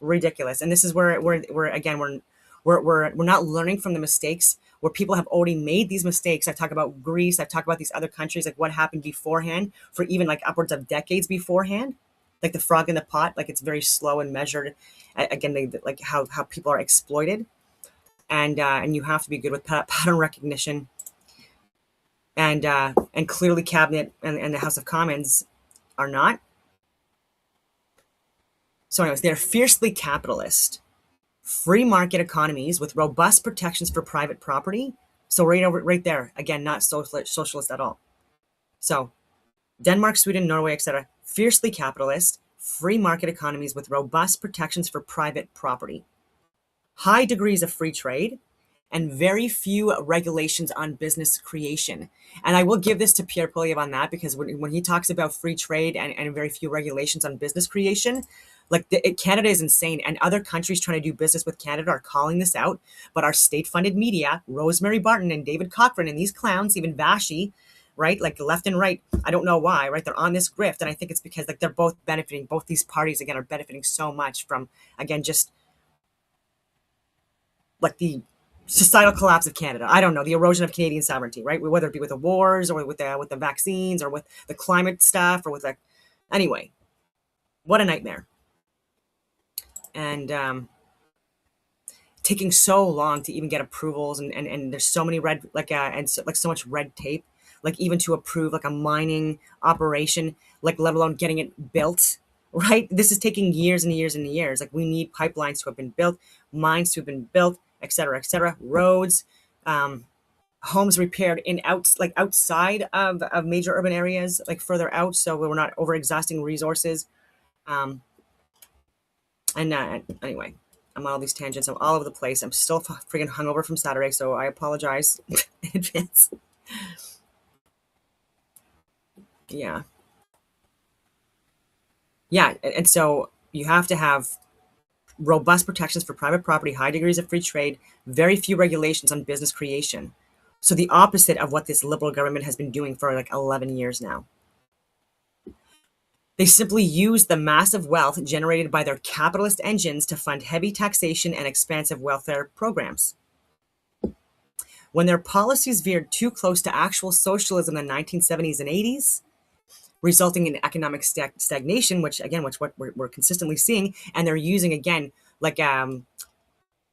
Ridiculous. And this is where we're not learning from the mistakes where people have already made these mistakes. I've talked about Greece. I've talked about these other countries, like what happened beforehand for even like upwards of decades beforehand, like the frog in the pot. Like it's very slow and measured. Again, like how people are exploited, and you have to be good with pattern recognition. And clearly, Cabinet and the House of Commons are not. So anyways, they're fiercely capitalist, free market economies with robust protections for private property. So right there, again, not socialist at all. So Denmark, Sweden, Norway, etc., fiercely capitalist, free market economies with robust protections for private property, high degrees of free trade, and very few regulations on business creation. And I will give this to Pierre Poilievre on that, because when he talks about free trade and very few regulations on business creation, like Canada is insane, and other countries trying to do business with Canada are calling this out. But our state-funded media, Rosemary Barton and David Cochrane, and these clowns, even Vashi, right, like left and right, I don't know why, right? They're on this grift, and I think it's because like they're both benefiting. Both these parties again are benefiting so much from, again, just like the societal collapse of Canada. I don't know, the erosion of Canadian sovereignty, right? Whether it be with the wars or with the vaccines or with the climate stuff or with like, anyway, what a nightmare. And taking so long to even get approvals, and there's so many so much red tape, like even to approve like a mining operation, like let alone getting it built, right? This is taking years and years and years. Like we need pipelines to have been built, mines to have been built, et cetera, roads, homes repaired outside of major urban areas, like further out, so we're not over exhausting resources. Anyway, I'm on all these tangents. I'm all over the place. I'm still freaking hungover from Saturday, so I apologize in advance. Yeah. Yeah, and so you have to have robust protections for private property, high degrees of free trade, very few regulations on business creation. So the opposite of what this Liberal government has been doing for like 11 years now. They simply use the massive wealth generated by their capitalist engines to fund heavy taxation and expansive welfare programs. When their policies veered too close to actual socialism in the 1970s and 80s, resulting in economic stagnation, which what we're consistently seeing, and they're using again like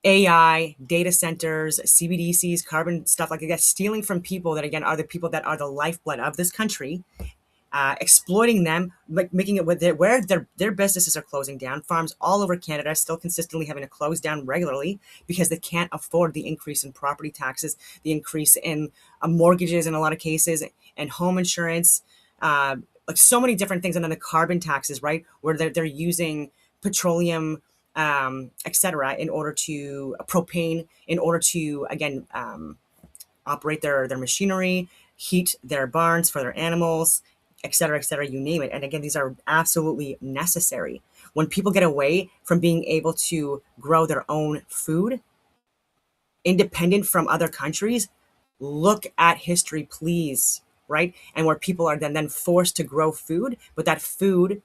AI, data centers, CBDCs, carbon stuff like that, stealing from people that again are the people that are the lifeblood of this country, exploiting them, like making it where their businesses are closing down. Farms all over Canada still consistently having to close down regularly because they can't afford the increase in property taxes, the increase in mortgages in a lot of cases, and home insurance, like so many different things. And then the carbon taxes, right, where they're using petroleum, etc., in order to propane, in order to again operate their machinery, heat their barns for their animals, et cetera, you name it. And again, these are absolutely necessary. When people get away from being able to grow their own food, independent from other countries, look at history, please, right? And where people are then forced to grow food, but that food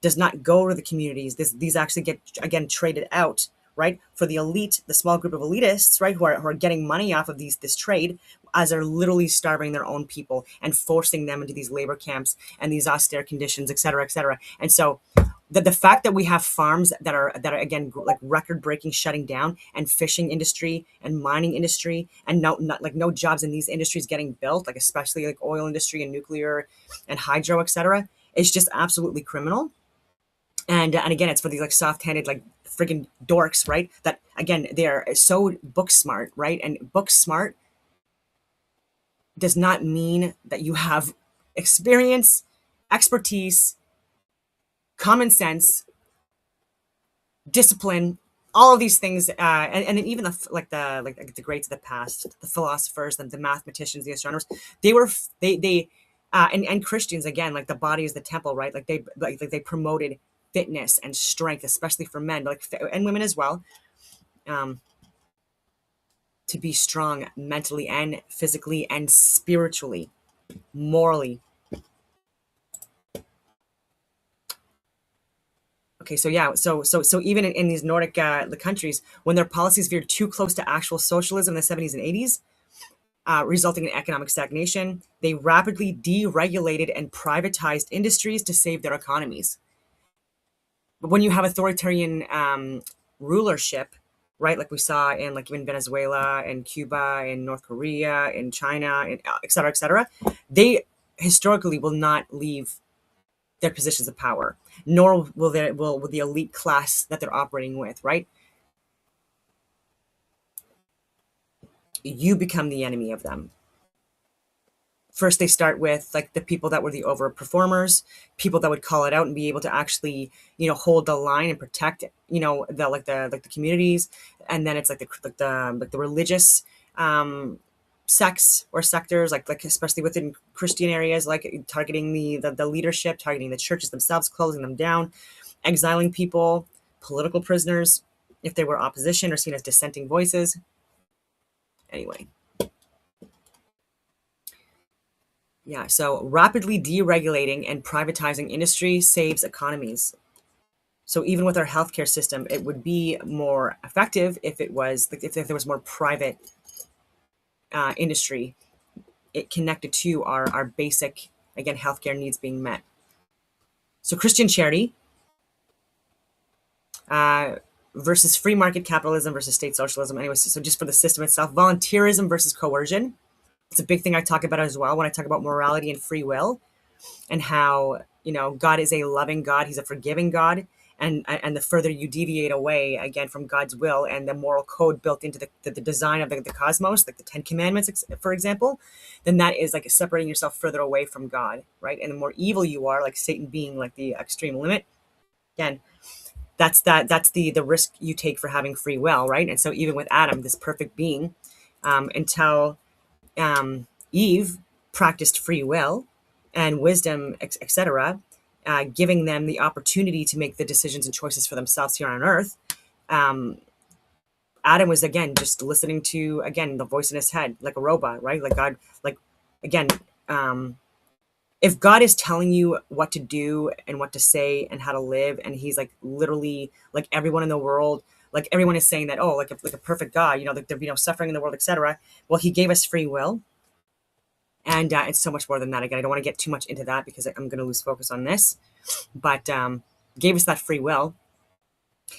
does not go to the communities. These actually get, again, traded out, right? For the elite, the small group of elitists, right, who are getting money off of this trade, as they're literally starving their own people and forcing them into these labor camps and these austere conditions, et cetera, et cetera. And so the fact that we have farms that are again like record breaking shutting down, and fishing industry and mining industry, and no jobs in these industries getting built, like especially like oil industry and nuclear and hydro, et cetera, is just absolutely criminal. And again, it's for these like soft-handed like friggin' dorks, right? That again, they are so book smart, right? And book smart does not mean that you have experience, expertise, common sense, discipline, all of these things, and then even the greats of the past, the philosophers, the mathematicians, the astronomers, they and Christians, again, like the body is the temple, right? Like they promoted fitness and strength, especially for men, and women as well, to be strong mentally and physically and spiritually, morally. Okay, so yeah, so even in these Nordic the countries, when their policies veered too close to actual socialism in the 70s and 80s, resulting in economic stagnation, they rapidly deregulated and privatized industries to save their economies. But when you have authoritarian rulership, right, like we saw in like even Venezuela and Cuba and North Korea and China and et cetera, they historically will not leave their positions of power, nor will the elite class that they're operating with, right? You become the enemy of them. First, they start with like the people that were the overperformers, people that would call it out and be able to actually, hold the line and protect, the communities. And then it's like the religious sects or sectors, like especially within Christian areas, like targeting the leadership, targeting the churches themselves, closing them down, exiling people, political prisoners, if they were opposition or seen as dissenting voices. Anyway. Yeah, so rapidly deregulating and privatizing industry saves economies. So even with our healthcare system, it would be more effective if it was if there was more private industry it connected to our basic, again, healthcare needs being met. So Christian charity versus free market capitalism versus state socialism. Anyway, so just for the system itself, volunteerism versus coercion. It's a big thing I talk about as well when I talk about morality and free will, and how God is a loving God, he's a forgiving God, and the further you deviate away again from God's will and the moral code built into the design of the cosmos, like the 10 commandments for example, then that is like separating yourself further away from God, right? And the more evil you are, like Satan being like the extreme limit, again, that's the risk you take for having free will, right? And so even with Adam, this perfect being, until Eve practiced free will and wisdom, etc., giving them the opportunity to make the decisions and choices for themselves here on earth. Adam was, again, just listening to, again, the voice in his head, like a robot, right? Like God, like, again, if God is telling you what to do and what to say and how to live, and he's like literally like everyone in the world, like everyone is saying that, oh, like a perfect God, like there'd be no suffering in the world, etc. Well, he gave us free will. And it's so much more than that. Again, I don't want to get too much into that because I'm going to lose focus on this. But gave us that free will.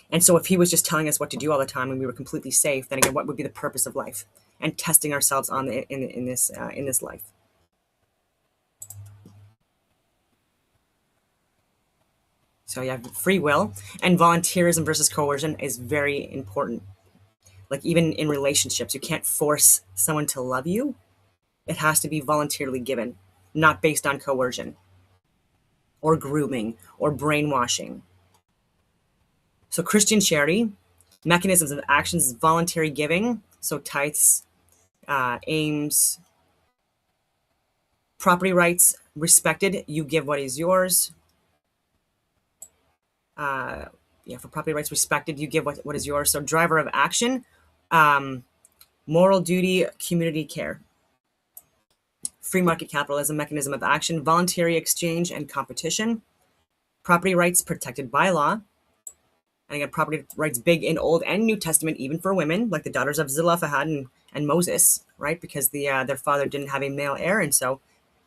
And so if he was just telling us what to do all the time and we were completely safe, then again, what would be the purpose of life and testing ourselves on in this life? So yeah, free will and volunteerism versus coercion is very important. Like even in relationships, you can't force someone to love you. It has to be voluntarily given, not based on coercion or grooming or brainwashing. So Christian charity, mechanisms of actions, voluntary giving, so tithes, aims, property rights respected, you give what is yours. For property rights respected, you give what is yours. So driver of action, moral duty, community care. Free market capitalism, mechanism of action, voluntary exchange and competition. Property rights protected by law. And again, property rights big in Old and New Testament, even for women, like the daughters of Zelophehad and Moses, right? Because their father didn't have a male heir, and so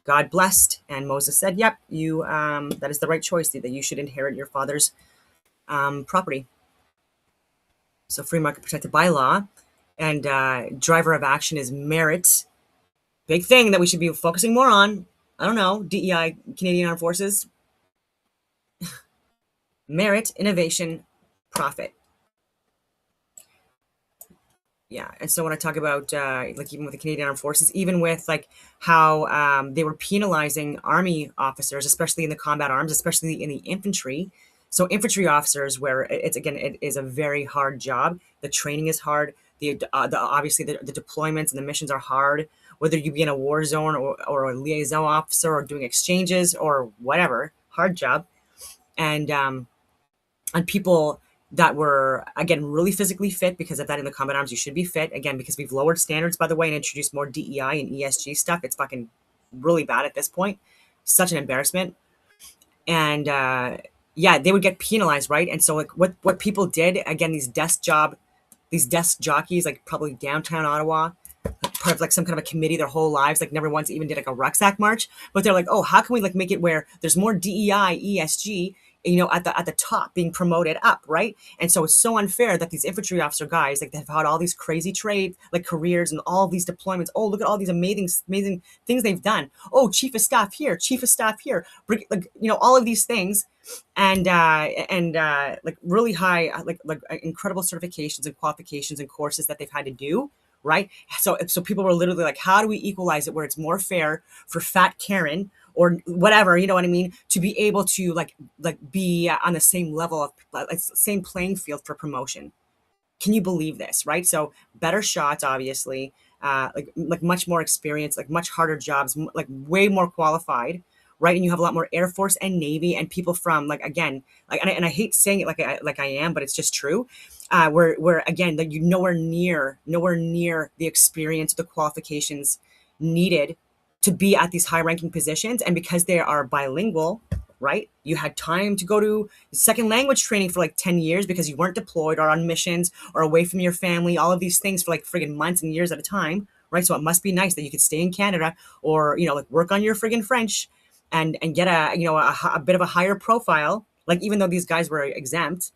God blessed, and Moses said, "Yep, you that is the right choice, that you should inherit your father's property." So free market protected by law, and driver of action is merit. Big thing that we should be focusing more on. I don't know, DEI, Canadian Armed Forces. Merit, innovation, profit. Yeah, and so when I talk about like even with the Canadian Armed Forces, even with like how they were penalizing army officers, especially in the combat arms, especially in the infantry. So infantry officers, where it is a very hard job. The training is hard. Obviously the deployments and the missions are hard. Whether you be in a war zone or a liaison officer or doing exchanges or whatever, hard job. And people that were, again, really physically fit, because of that in the combat arms, you should be fit, again, because we've lowered standards, by the way, and introduced more DEI and ESG stuff. It's fucking really bad at this point. Such an embarrassment. And they would get penalized, right? And so like what people did, again, these desk jockeys, like probably downtown Ottawa, part of like some kind of a committee their whole lives, like never once even did like a rucksack march, but they're like, oh, how can we like make it where there's more DEI, ESG, at the top being promoted up, right? And so it's so unfair that these infantry officer guys, like, they've had all these crazy trade like careers and all these deployments. Oh, look at all these amazing things they've done. Oh, chief of staff here, like, all of these things, and like really high, like incredible certifications and qualifications and courses that they've had to do, right? So people were literally like, how do we equalize it where it's more fair for fat Karen or whatever, you know what I mean, to be able to be on the same level of same playing field for promotion. Can you believe this, right? So better shots, obviously, like much more experience, like much harder jobs, like way more qualified, right? And you have a lot more Air Force and Navy and people from like again, like and I hate saying it like I am, but it's just true. Where again, that you nowhere near the experience, the qualifications needed to be at these high ranking positions, and because they are bilingual, right? You had time to go to second language training for like 10 years because you weren't deployed or on missions or away from your family, all of these things for like friggin' months and years at a time, right? So it must be nice that you could stay in Canada or, like work on your friggin' French and get a bit of a higher profile. Like even though these guys were exempt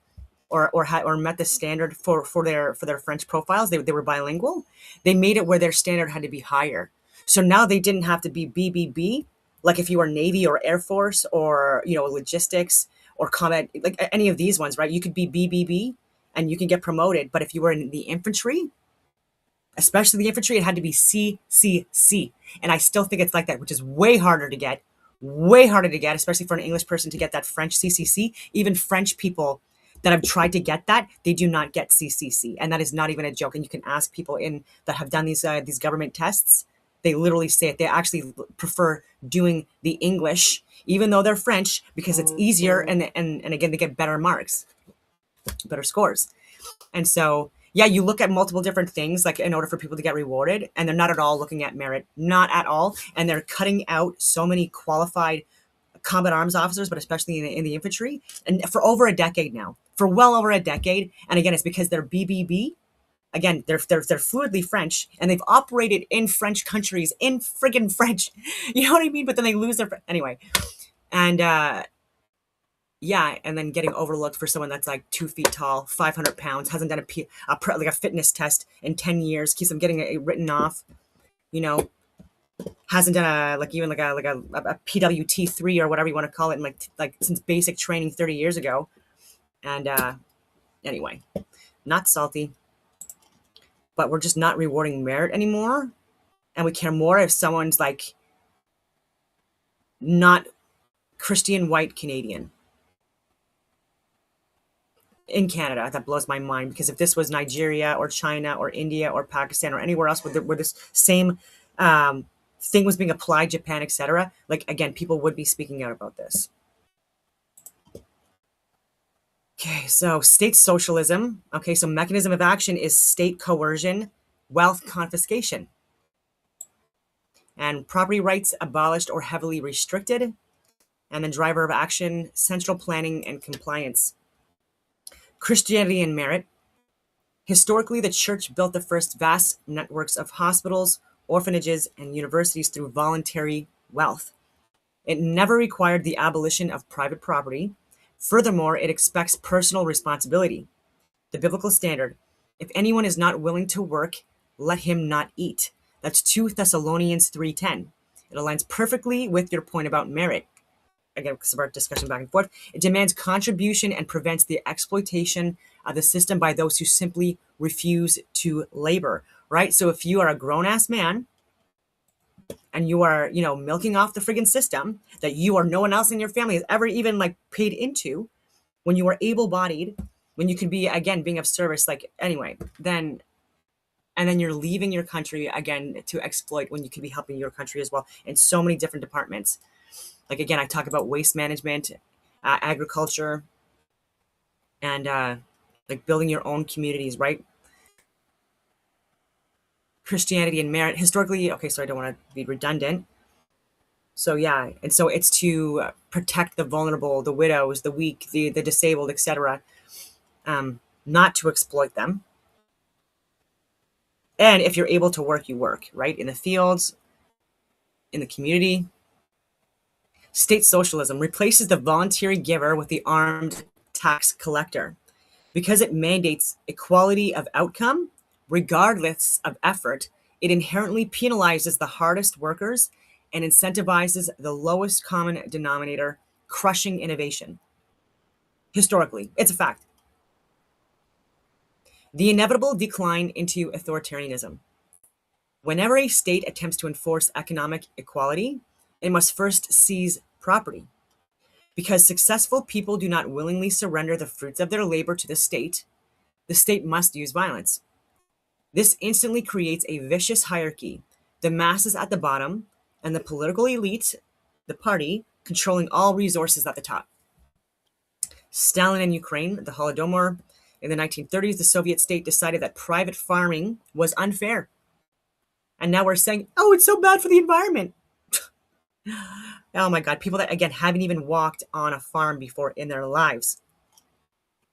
or met the standard for their French profiles, they were bilingual. They made it where their standard had to be higher. So now they didn't have to be BBB, like if you were Navy or Air Force or logistics or combat, like any of these ones, right? You could be BBB and you can get promoted. But if you were in the infantry, especially the infantry, it had to be CCC. And I still think it's like that, which is way harder to get, especially for an English person to get that French CCC. Even French people that have tried to get that, they do not get CCC. And that is not even a joke. And you can ask people that have done these government tests. They literally say it. They actually prefer doing the English, even though they're French, because it's easier. And again, they get better marks, better scores. And so, yeah, you look at multiple different things, like in order for people to get rewarded, and they're not at all looking at merit, not at all. And they're cutting out so many qualified combat arms officers, but especially in the infantry, and for over a decade now, for well over a decade. And again, it's because they're BBB. Again, they're fluidly French, and they've operated in French countries in friggin' French. You know what I mean? But then they lose their anyway, and yeah, and then getting overlooked for someone that's like 2 feet tall, 500 pounds, hasn't done like a fitness test in 10 years, keeps them getting it written off. Hasn't done a PWT3 or whatever you want to call it, in like since basic training 30 years ago. And anyway, not salty, but we're just not rewarding merit anymore. And we care more if someone's like not Christian white Canadian in Canada. That blows my mind, because if this was Nigeria or China or India or Pakistan or anywhere else where this same thing was being applied, Japan, etc., like again, people would be speaking out about this. Okay, so state socialism. Okay, so mechanism of action is state coercion, wealth confiscation, and property rights abolished or heavily restricted. And then driver of action, central planning and compliance. Christianity and merit. Historically, the church built the first vast networks of hospitals, orphanages, and universities through voluntary wealth. It never required the abolition of private property. Furthermore, it expects personal responsibility. The biblical standard: if anyone is not willing to work, let him not eat. That's 2 Thessalonians 3:10. It aligns perfectly with your point about merit. Again, because of our discussion back and forth, it demands contribution and prevents the exploitation of the system by those who simply refuse to labor, right? So if you are a grown-ass man and you are, milking off the friggin' system that you or no one else in your family has ever even like paid into, when you are able-bodied, when you can be, again, being of service, like anyway, then you're leaving your country again to exploit when you could be helping your country as well in so many different departments. Like again, I talk about waste management, agriculture, and like building your own communities, right? Christianity and merit. Historically, okay, so I don't want to be redundant. So yeah, and so it's to protect the vulnerable, the widows, the weak, the disabled, etc. Not to exploit them. And if you're able to work, you work, right? In the fields, in the community. State socialism replaces the voluntary giver with the armed tax collector. Because it mandates equality of outcome, regardless of effort, it inherently penalizes the hardest workers and incentivizes the lowest common denominator, crushing innovation. Historically, it's a fact. The inevitable decline into authoritarianism. Whenever a state attempts to enforce economic equality, it must first seize property. Because successful people do not willingly surrender the fruits of their labor to the state must use violence. This instantly creates a vicious hierarchy, the masses at the bottom, and the political elite, the party, controlling all resources at the top. Stalin in Ukraine, the Holodomor. In the 1930s, the Soviet state decided that private farming was unfair. And now we're saying, oh, it's so bad for the environment. Oh my God, people that, again, haven't even walked on a farm before in their lives.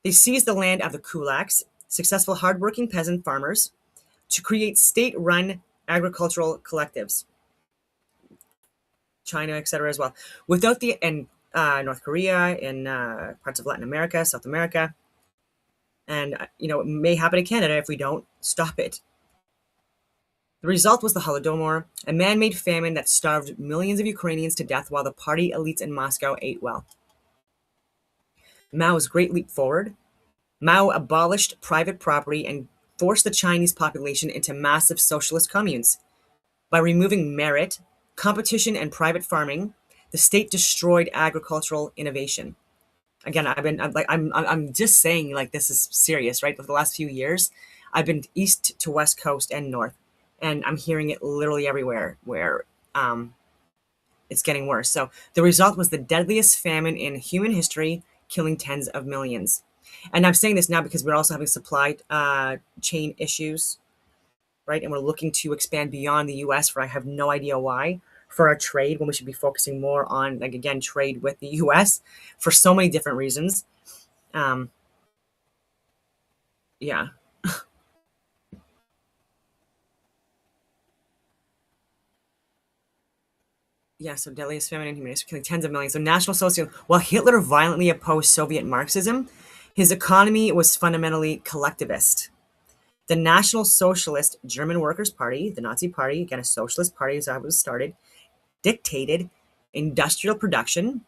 They seized the land of the kulaks, successful hardworking peasant farmers, to create state-run agricultural collectives. China, etc. as well. Without the, and North Korea, in parts of Latin America, South America, and it may happen in Canada if we don't stop it. The result was the Holodomor, a man-made famine that starved millions of Ukrainians to death while the party elites in Moscow ate well. Mao's Great Leap Forward. Mao abolished private property and forced the Chinese population into massive socialist communes. By removing merit, competition, and private farming, the state destroyed agricultural innovation. Again, I'm just saying, like, this is serious, right? For the last few years, I've been east to west coast and north, and I'm hearing it literally everywhere where it's getting worse. So the result was the deadliest famine in human history, killing tens of millions. And I'm saying this now because we're also having supply chain issues, right? And we're looking to expand beyond the US for I have no idea why, for our trade, when we should be focusing more on, like, again, trade with the US for so many different reasons. Yeah. Yeah, so deadliest famine in human history, killing tens of millions. So National Socialism, while Hitler violently opposed Soviet Marxism, his economy was fundamentally collectivist. The National Socialist German Workers' Party, the Nazi Party, again, a socialist party as I was started, dictated industrial production,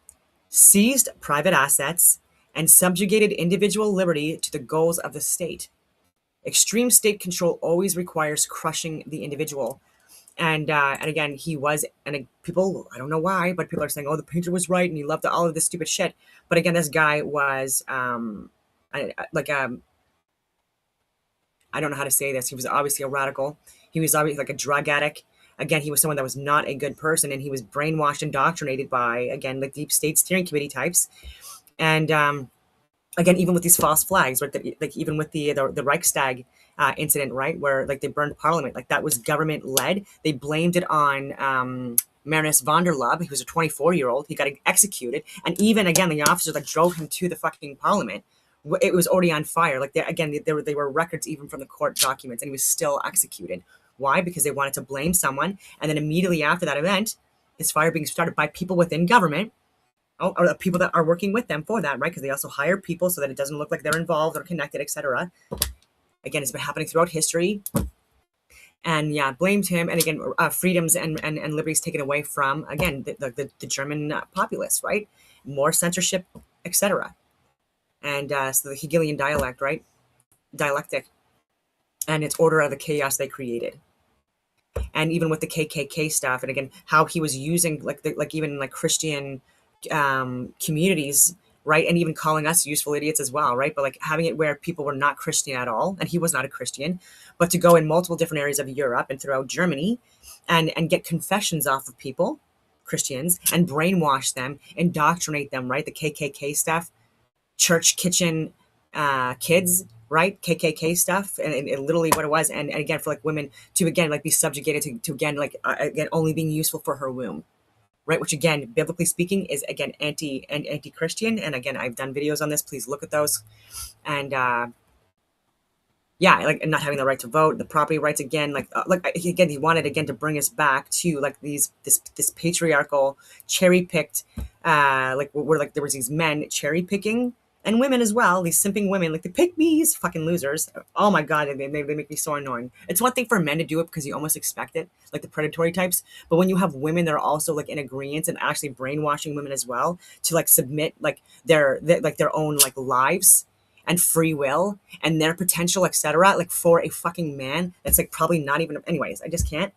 seized private assets, and subjugated individual liberty to the goals of the state. Extreme state control always requires crushing the individual. And again, he was, and people, I don't know why, but people are saying, oh, the painter was right, and he loved all of this stupid shit. But again, this guy was, I don't know how to say this. He was obviously a radical. He was obviously like a drug addict. Again, he was someone that was not a good person, and he was brainwashed, indoctrinated by, again, like deep state steering committee types. And again, even with these false flags, right? Like even with the Reichstag incident, right, where like they burned Parliament, like that was government led. They blamed it on Marinus von der Lubbe. He was a 24-year-old. He got executed, and even again, the officers that drove him to the fucking Parliament, it was already on fire. Like they were records even from the court documents, and he was still executed. Why? Because they wanted to blame someone, and then immediately after that event, his fire being started by people within government. Or the people that are working with them for that, right? Because they also hire people so that it doesn't look like they're involved or connected, etc. Again, it's been happening throughout history. And yeah, blamed him. And again, freedoms and liberties taken away from, again, the German populace, right? More censorship, etc. And so the Hegelian dialect, right? Dialectic. And it's order out of the chaos they created. And even with the KKK stuff, and again, how he was using like even like Christian communities, right, and even calling us useful idiots as well, right, but like having it where people were not Christian at all, and he was not a Christian, but to go in multiple different areas of Europe and throughout Germany and get confessions off of people, Christians, and brainwash them, indoctrinate them, right, the KKK stuff, church kitchen kids, right, KKK stuff, and literally what it was, and again for like women to again like be subjugated to again like again only being useful for her womb. Right, which again, biblically speaking, is again anti-Christian. And again, I've done videos on this. Please look at those. And yeah, like not having the right to vote, the property rights again, like again, he wanted again to bring us back to like this patriarchal, cherry-picked, like where like there was these men cherry picking. And women as well, these simping women, like the pick-me's, fucking losers. Oh my God, they make me so annoying. It's one thing for men to do it because you almost expect it, like the predatory types. But when you have women that are also like in agreement and actually brainwashing women as well to like submit like their own like lives and free will and their potential, etc., like for a fucking man that's like probably not even, anyways, I just can't.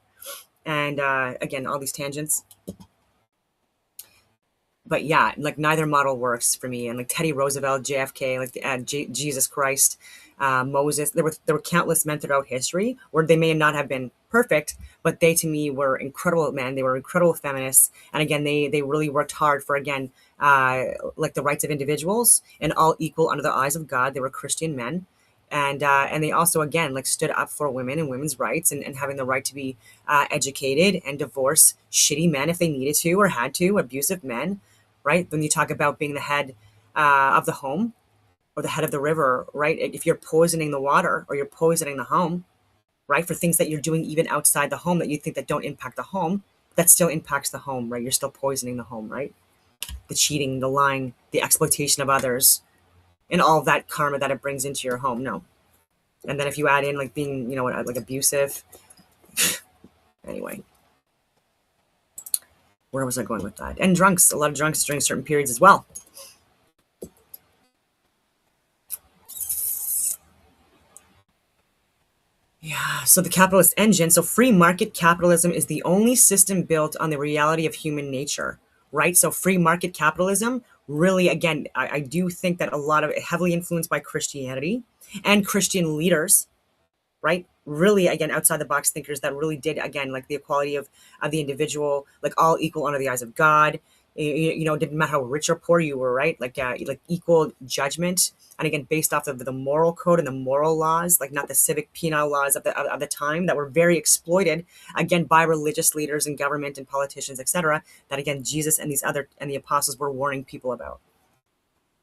And again, all these tangents. But yeah, like neither model works for me. And like Teddy Roosevelt, JFK, like Jesus Christ, Moses, there were countless men throughout history where they may not have been perfect, but they to me were incredible men. They were incredible feminists, and again, they really worked hard for, again, like the rights of individuals and all equal under the eyes of God. They were Christian men. And they also, again, like stood up for women and women's rights, and having the right to be educated and divorce shitty men if they needed to or had to, abusive men, right? When you talk about being the head of the home or the head of the river, right? If you're poisoning the water or you're poisoning the home, right? For things that you're doing even outside the home that you think that don't impact the home, that still impacts the home, right? You're still poisoning the home, right? The cheating, the lying, the exploitation of others, and all of that karma that it brings into your home. No. And then if you add in like being, like abusive, anyway. Where was I going with that? And drunks, a lot of drunks during certain periods as well. Yeah, so the capitalist engine, so free market capitalism is the only system built on the reality of human nature, right? So free market capitalism, really, again, I do think that a lot of it heavily influenced by Christianity and Christian leaders, right? Really, again, outside the box thinkers that really did, again, like the equality of the individual, like all equal under the eyes of God. It didn't matter how rich or poor you were, right? Like equal judgment, and again, based off of the moral code and the moral laws, like not the civic penal laws of the time that were very exploited, again, by religious leaders and government and politicians, etc. That again, Jesus and the apostles were warning people about.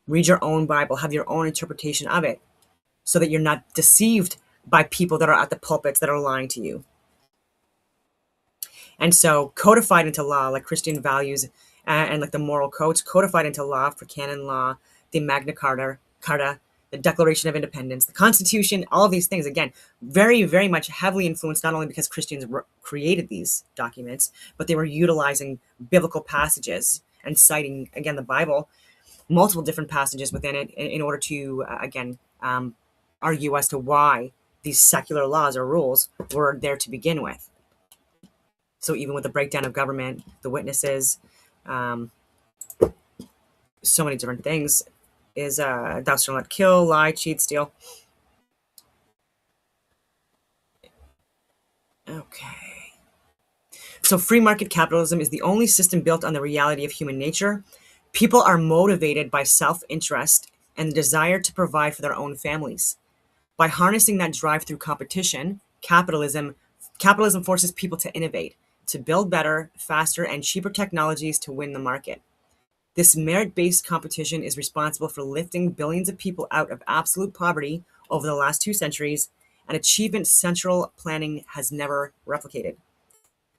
Read your own Bible, have your own interpretation of it, so that you're not deceived by people that are at the pulpits that are lying to you. And so codified into law, like Christian values and like the moral codes, codified into law for canon law, the Magna Carta, the Declaration of Independence, the Constitution, all of these things, again, very, very much heavily influenced, not only because Christians created these documents, but they were utilizing biblical passages and citing, again, the Bible, multiple different passages within it in order to, again, argue as to why these secular laws or rules were there to begin with. So even with the breakdown of government, the witnesses, so many different things, is thou shalt not kill, lie, cheat, steal. Okay. So free market capitalism is the only system built on the reality of human nature. People are motivated by self-interest and the desire to provide for their own families. By harnessing that drive through competition, capitalism forces people to innovate, to build better, faster, and cheaper technologies to win the market. This merit-based competition is responsible for lifting billions of people out of absolute poverty over the last 2 centuries, an achievement central planning has never replicated.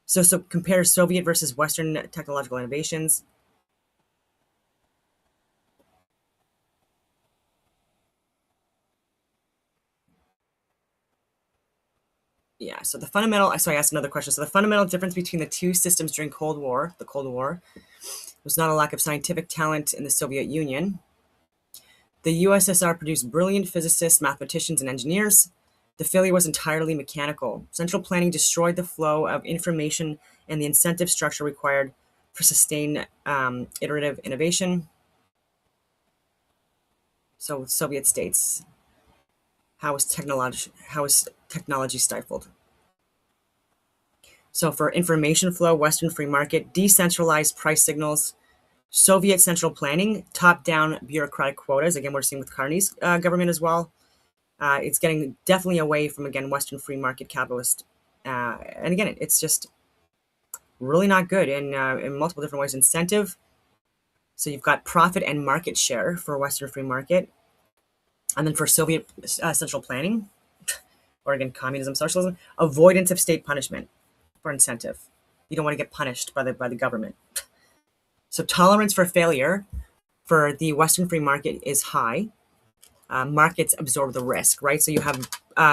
So compare Soviet versus Western technological innovations. Yeah, so I asked another question. So the fundamental difference between the two systems during the Cold War, was not a lack of scientific talent in the Soviet Union. The USSR produced brilliant physicists, mathematicians, and engineers. The failure was entirely mechanical. Central planning destroyed the flow of information and the incentive structure required for sustained iterative innovation. So with Soviet states, how was technology stifled? So for information flow, Western free market, decentralized price signals, Soviet central planning, top-down bureaucratic quotas. Again, we're seeing with Carney's government as well. It's getting definitely away from, again, Western free market capitalist. And again, it's just really not good in multiple different ways. Incentive. So you've got profit and market share for Western free market. And then for Soviet central planning, or again, communism, socialism, avoidance of state punishment for incentive. You don't want to get punished by the government. So tolerance for failure for the Western free market is high. Markets absorb the risk, right? So you have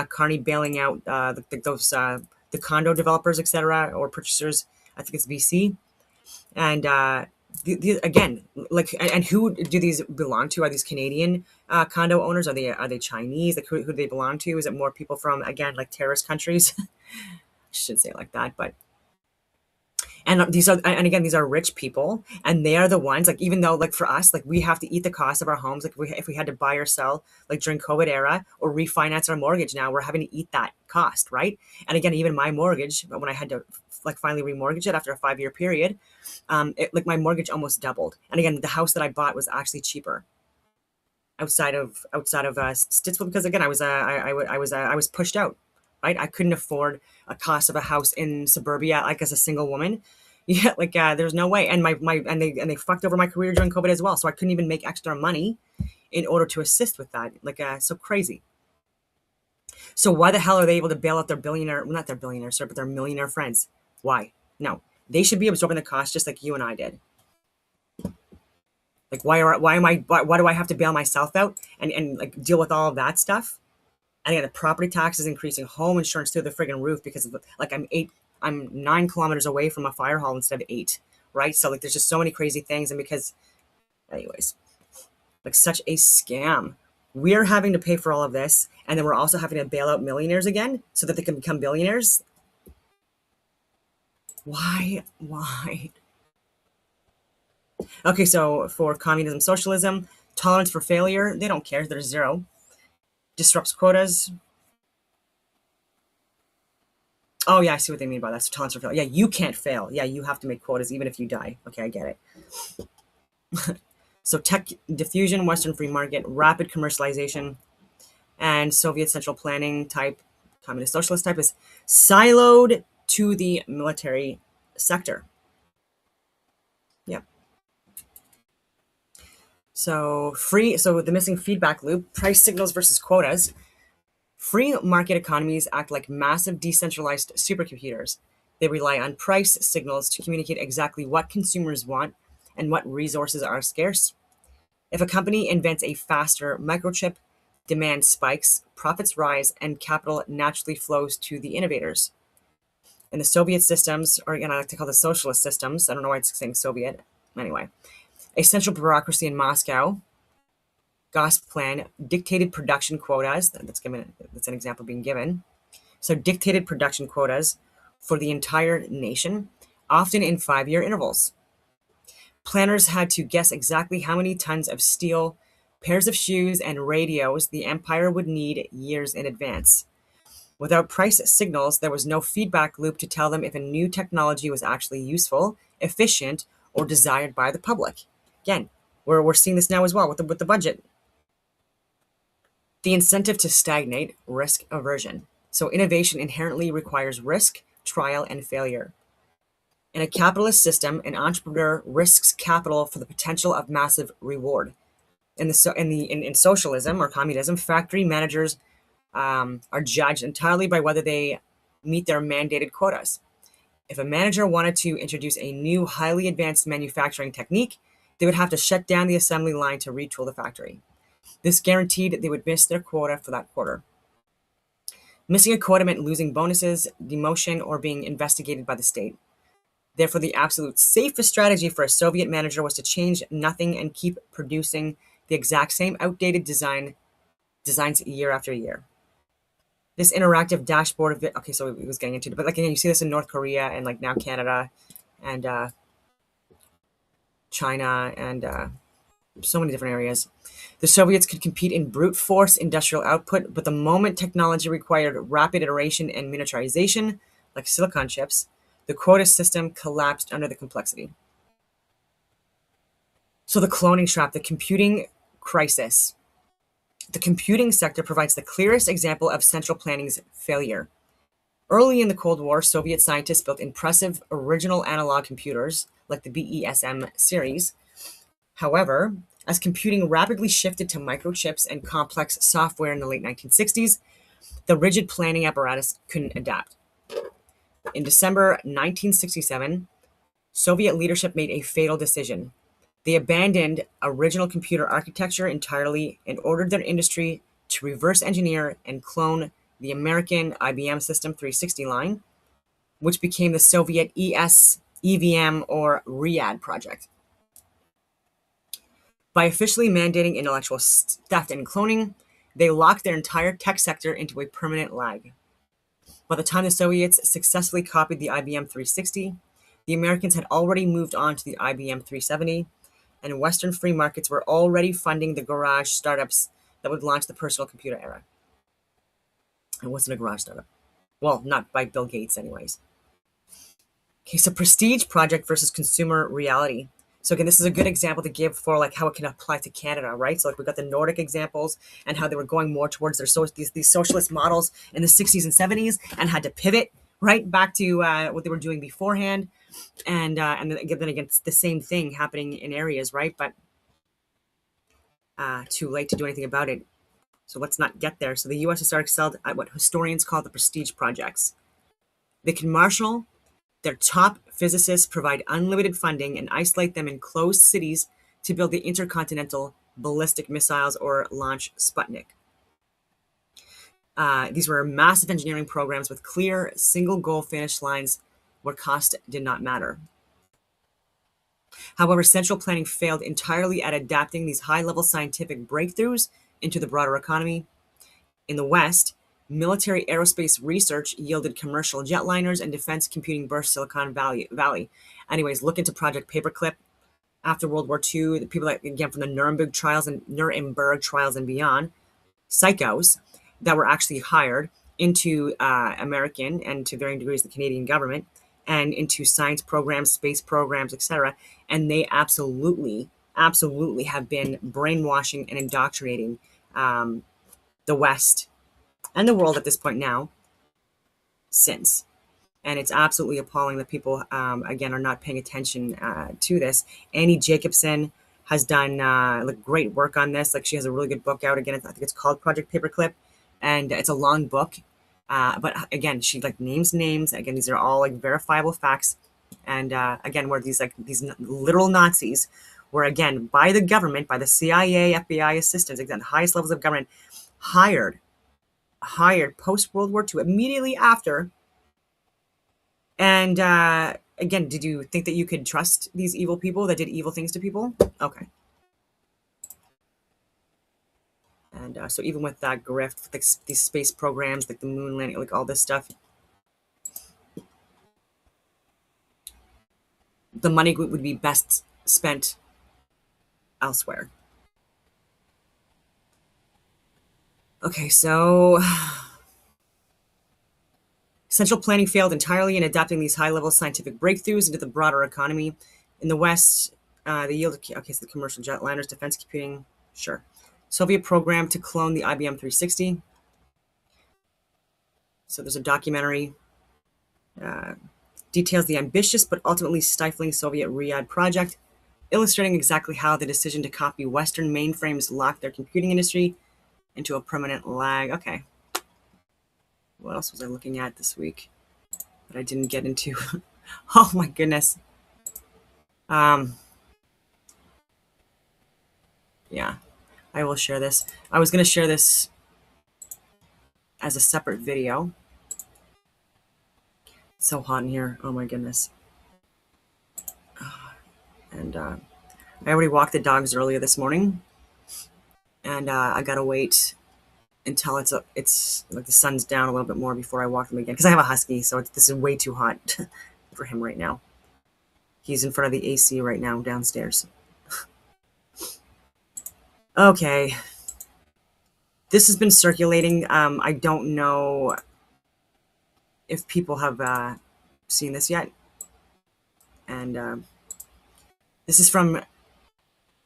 Carney bailing out the condo developers, etc., or purchasers. I think it's VC, and Again, like, and who do these belong to? Are these Canadian condo owners? Are they Chinese? Like, who do they belong to? Is it more people from, again, like terrorist countries? I shouldn't say it like that, but and again, these are rich people, and they are the ones, like, even though, like, for us, like, we have to eat the cost of our homes. Like, if we had to buy or sell, like, during COVID era, or refinance our mortgage, now we're having to eat that cost, right? And again, even my mortgage, but when I had to, like, finally remortgage it after a 5-year period, like, my mortgage almost doubled. And again, the house that I bought was actually cheaper outside of Stittsville, because again, I was pushed out, right? I couldn't afford a cost of a house in suburbia, like, as a single woman. Yeah, like, there's no way. And they fucked over my career during COVID as well, so I couldn't even make extra money in order to assist with that. Like, so crazy. So why the hell are they able to bail out their billionaire, well, not their billionaire, sir, but their millionaire friends? Why? No, they should be absorbing the cost just like you and I did. Like, why do I have to bail myself out and like deal with all of that stuff? And again, the property tax is increasing, home insurance through the friggin' roof, because of like, I'm 9 kilometers away from a fire hall instead of 8, right? So, like, there's just so many crazy things, and because, anyways, like, such a scam. We're having to pay for all of this, and then we're also having to bail out millionaires again so that they can become billionaires. Why? Why? Okay, so for communism, socialism, tolerance for failure, they don't care. There's zero. Disrupts quotas. Oh, yeah, I see what they mean by that. So tolerance for failure. Yeah, you can't fail. Yeah, you have to make quotas even if you die. Okay, I get it. So tech diffusion, Western free market, rapid commercialization, and Soviet central planning type, communist socialist type, is siloed to the military sector. Yeah. So the missing feedback loop, price signals versus quotas. Free market economies act like massive decentralized supercomputers. They rely on price signals to communicate exactly what consumers want and what resources are scarce. If a company invents a faster microchip, demand spikes, profits rise, and capital naturally flows to the innovators. In the Soviet systems, or again, I like to call the socialist systems, I don't know why it's saying Soviet. Anyway, a central bureaucracy in Moscow, Gosplan, dictated production quotas. That's an example being given. So dictated production quotas for the entire nation, often in 5-year intervals. Planners had to guess exactly how many tons of steel, pairs of shoes, and radios the empire would need years in advance. Without price signals, there was no feedback loop to tell them if a new technology was actually useful, efficient, or desired by the public. Again, we're seeing this now as well with the budget. The incentive to stagnate, risk aversion. So innovation inherently requires risk, trial, and failure. In a capitalist system, an entrepreneur risks capital for the potential of massive reward. In socialism or communism, factory managers are judged entirely by whether they meet their mandated quotas. If a manager wanted to introduce a new, highly advanced manufacturing technique, they would have to shut down the assembly line to retool the factory. This guaranteed they would miss their quota for that quarter. Missing a quota meant losing bonuses, demotion, or being investigated by the state. Therefore, the absolute safest strategy for a Soviet manager was to change nothing and keep producing the exact same outdated designs year after year. This interactive dashboard of it, okay, so it was getting into it, but like, again, you see this in North Korea and like now Canada and China and so many different areas. The Soviets could compete in brute force industrial output, but the moment technology required rapid iteration and miniaturization, like silicon chips, the quota system collapsed under the complexity. So the cloning trap, the computing crisis. The computing sector provides the clearest example of central planning's failure. Early in the Cold War, Soviet scientists built impressive original analog computers, like the BESM series. However, as computing rapidly shifted to microchips and complex software in the late 1960s, the rigid planning apparatus couldn't adapt. In December 1967, Soviet leadership made a fatal decision. They abandoned original computer architecture entirely and ordered their industry to reverse engineer and clone the American IBM System 360 line, which became the Soviet EVM or RIAD project. By officially mandating intellectual theft and cloning, they locked their entire tech sector into a permanent lag. By the time the Soviets successfully copied the IBM 360, the Americans had already moved on to the IBM 370, and Western free markets were already funding the garage startups that would launch the personal computer era. It wasn't a garage startup. Well, not by Bill Gates anyways. Okay, so prestige project versus consumer reality. So again, this is a good example to give for like how it can apply to Canada, right? So like we've got the Nordic examples and how they were going more towards their these socialist models in the 60s and 70s and had to pivot right back to what they were doing beforehand. And then again, it's the same thing happening in areas, right? But too late to do anything about it. So let's not get there. So the USSR excelled at what historians call the prestige projects. They can marshal their top physicists, provide unlimited funding, and isolate them in closed cities to build the intercontinental ballistic missiles or launch Sputnik. These were massive engineering programs with clear single-goal finish lines where cost did not matter. However, central planning failed entirely at adapting these high-level scientific breakthroughs into the broader economy. In the West, military aerospace research yielded commercial jetliners and defense computing burst Silicon Valley. Anyways, look into Project Paperclip. After World War II, the people that, again, from the Nuremberg trials and beyond, psychos that were actually hired into American and to varying degrees the Canadian government and into science programs, space programs, etc. And they absolutely have been brainwashing and indoctrinating the West and the world at this point now since. And it's absolutely appalling that people, again, are not paying attention to this. Annie Jacobson has done great work on this. Like, she has a really good book out. Again, I think it's called Project Paperclip, and it's a long book. But again, she names names. Again, these are all verifiable facts. And again, where these literal Nazis were, again, by the government, by the CIA, FBI assistants, again, the highest levels of government, hired post World War II, immediately after. And again, did you think that you could trust these evil people that did evil things to people? Okay. And so even with that grift, these space programs, like the moon landing, all this stuff, the money would be best spent elsewhere. Okay, so central planning failed entirely in adapting these high-level scientific breakthroughs into the broader economy. In the West, they yielded, okay, so the commercial jetliners, defense computing, sure. Soviet program to clone the IBM 360. So there's a documentary, details the ambitious but ultimately stifling Soviet Riyadh project, illustrating exactly how the decision to copy Western mainframes locked their computing industry into a permanent lag. Okay. What else was I looking at this week that I didn't get into? Oh my goodness. Yeah, I will share this. I was going to share this as a separate video. It's so hot in here. Oh my goodness. And I already walked the dogs earlier this morning, and I gotta wait until it's like the sun's down a little bit more before I walk them again, because I have a husky, so this is way too hot for him right now. He's in front of the AC right now downstairs. Okay, this has been circulating. I don't know if people have seen this yet, and this is from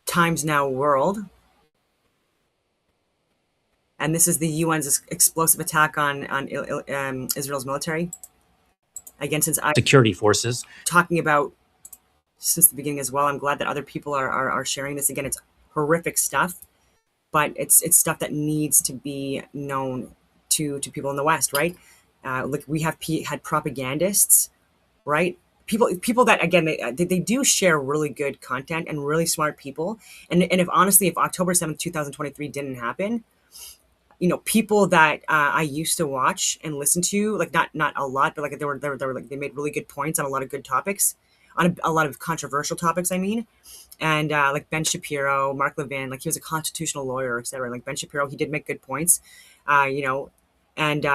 Times Now World. And this is the UN's explosive attack on Israel's military. Again, since I security forces talking about since the beginning as well, I'm glad that other people are sharing this. Again, it's horrific stuff, but it's stuff that needs to be known to people in the West, right? Like we have had propagandists, right? People that, again, they do share really good content and really smart people. And if honestly, if October 7th, 2023 didn't happen, people that I used to watch and listen to, like not a lot, but like they made really good points on a lot of good topics, on a lot of controversial topics. I mean, and like Ben Shapiro, Mark Levin, like he was a constitutional lawyer, etc. Like Ben Shapiro, he did make good points, you know, and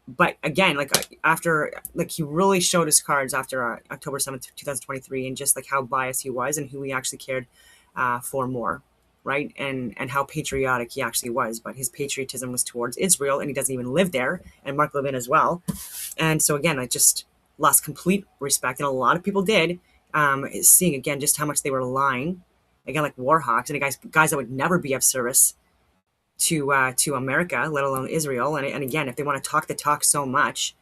but again, like after, like he really showed his cards after October 7th, 2023, and just like how biased he was and who he actually cared for more, right? And how patriotic he actually was, but his patriotism was towards Israel, and he doesn't even live there, and Mark Levin as well. And so again, I just lost complete respect, and a lot of people did, seeing again just how much they were lying, again like war hawks, and guys that would never be of service to America, let alone Israel. And again, if they want to talk the talk so much,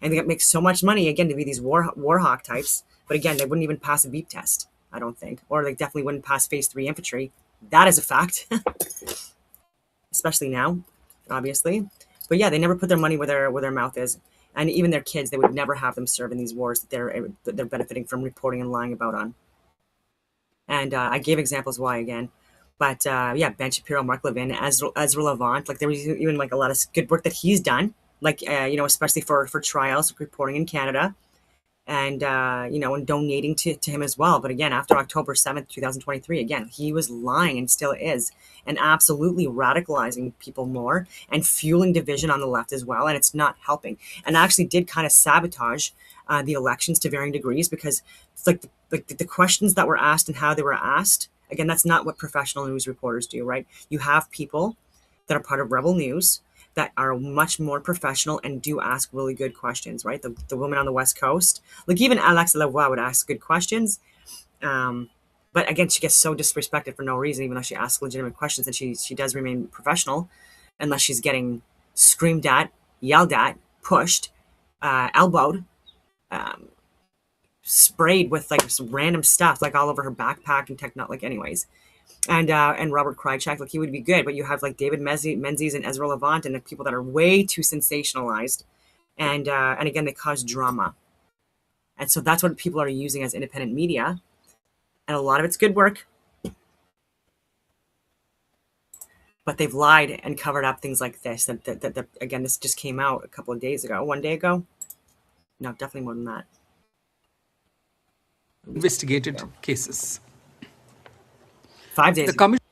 and they make so much money again to be these war hawk types, but again, they wouldn't even pass a beep test, I don't think, or they definitely wouldn't pass phase 3 infantry. That is a fact, especially now, obviously. But yeah, they never put their money where their mouth is, and even their kids, they would never have them serve in these wars that they're benefiting from reporting and lying about on. And I gave examples why again, but yeah, Ben Shapiro, Mark Levin, Ezra Levant, like there was even like a lot of good work that he's done, like you know, especially for trials reporting in Canada, and you know, and donating to him as well. But again, after October 7th, 2023, again, he was lying and still is, and absolutely radicalizing people more and fueling division on the left as well. And it's not helping, and actually did kind of sabotage the elections to varying degrees, because it's like the questions that were asked and how they were asked. Again, that's not what professional news reporters do, right? You have people that are part of Rebel News that are much more professional and do ask really good questions, right? The woman on the West Coast, like even Alexa Lavoie would ask good questions. But again, she gets so disrespected for no reason, even though she asks legitimate questions, and she does remain professional, unless she's getting screamed at, yelled at, pushed, elbowed, sprayed with like some random stuff, like all over her backpack and like anyways. And Robert Krychak, like he would be good, but you have like David Menzies and Ezra Levant, and the people that are way too sensationalized, and again they cause drama, and so that's what people are using as independent media, and a lot of it's good work, but they've lied and covered up things like this. That again, this just came out a couple of days ago, one day ago, no, definitely more than that. Investigated cases. 5 days The ago. commission.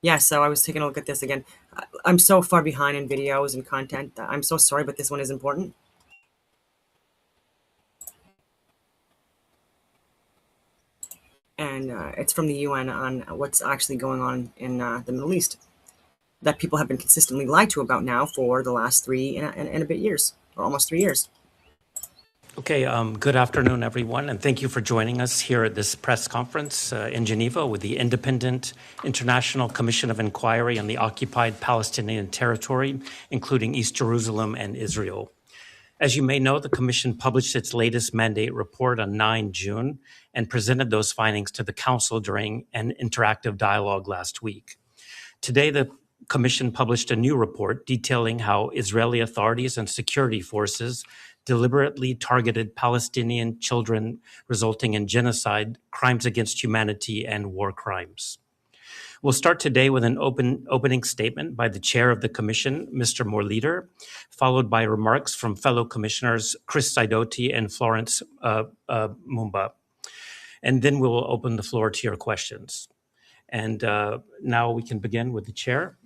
Yeah, so I was taking a look at this again. I'm so far behind in videos and content. I'm so sorry, but this one is important. And it's from the UN on what's actually going on in the Middle East that people have been consistently lied to about now for the last 3 and a bit years, or almost 3 years. Okay, good afternoon, everyone, and thank you for joining us here at this press conference in Geneva with the Independent International Commission of Inquiry on the Occupied Palestinian Territory, including East Jerusalem and Israel. As you may know, the Commission published its latest mandate report on 9 June and presented those findings to the Council during an interactive dialogue last week. Today, the Commission published a new report detailing how Israeli authorities and security forces deliberately targeted Palestinian children, resulting in genocide, crimes against humanity, and war crimes. We'll start today with an opening statement by the chair of the commission, Mr. Morleader, followed by remarks from fellow commissioners Chris Sidoti and Florence Mumba. And then we will open the floor to your questions. And now we can begin with the chair.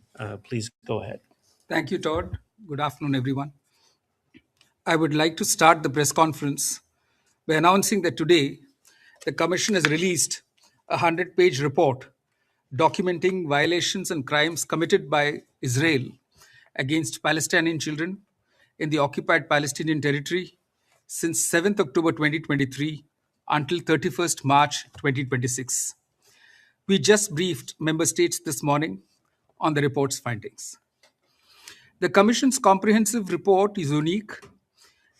Please go ahead. Thank you, Todd. Good afternoon, everyone. I would like to start the press conference by announcing that today the Commission has released a 100-page report documenting violations and crimes committed by Israel against Palestinian children in the occupied Palestinian territory since 7th October 2023 until 31st March 2026. We just briefed member states this morning on the report's findings. The Commission's comprehensive report is unique,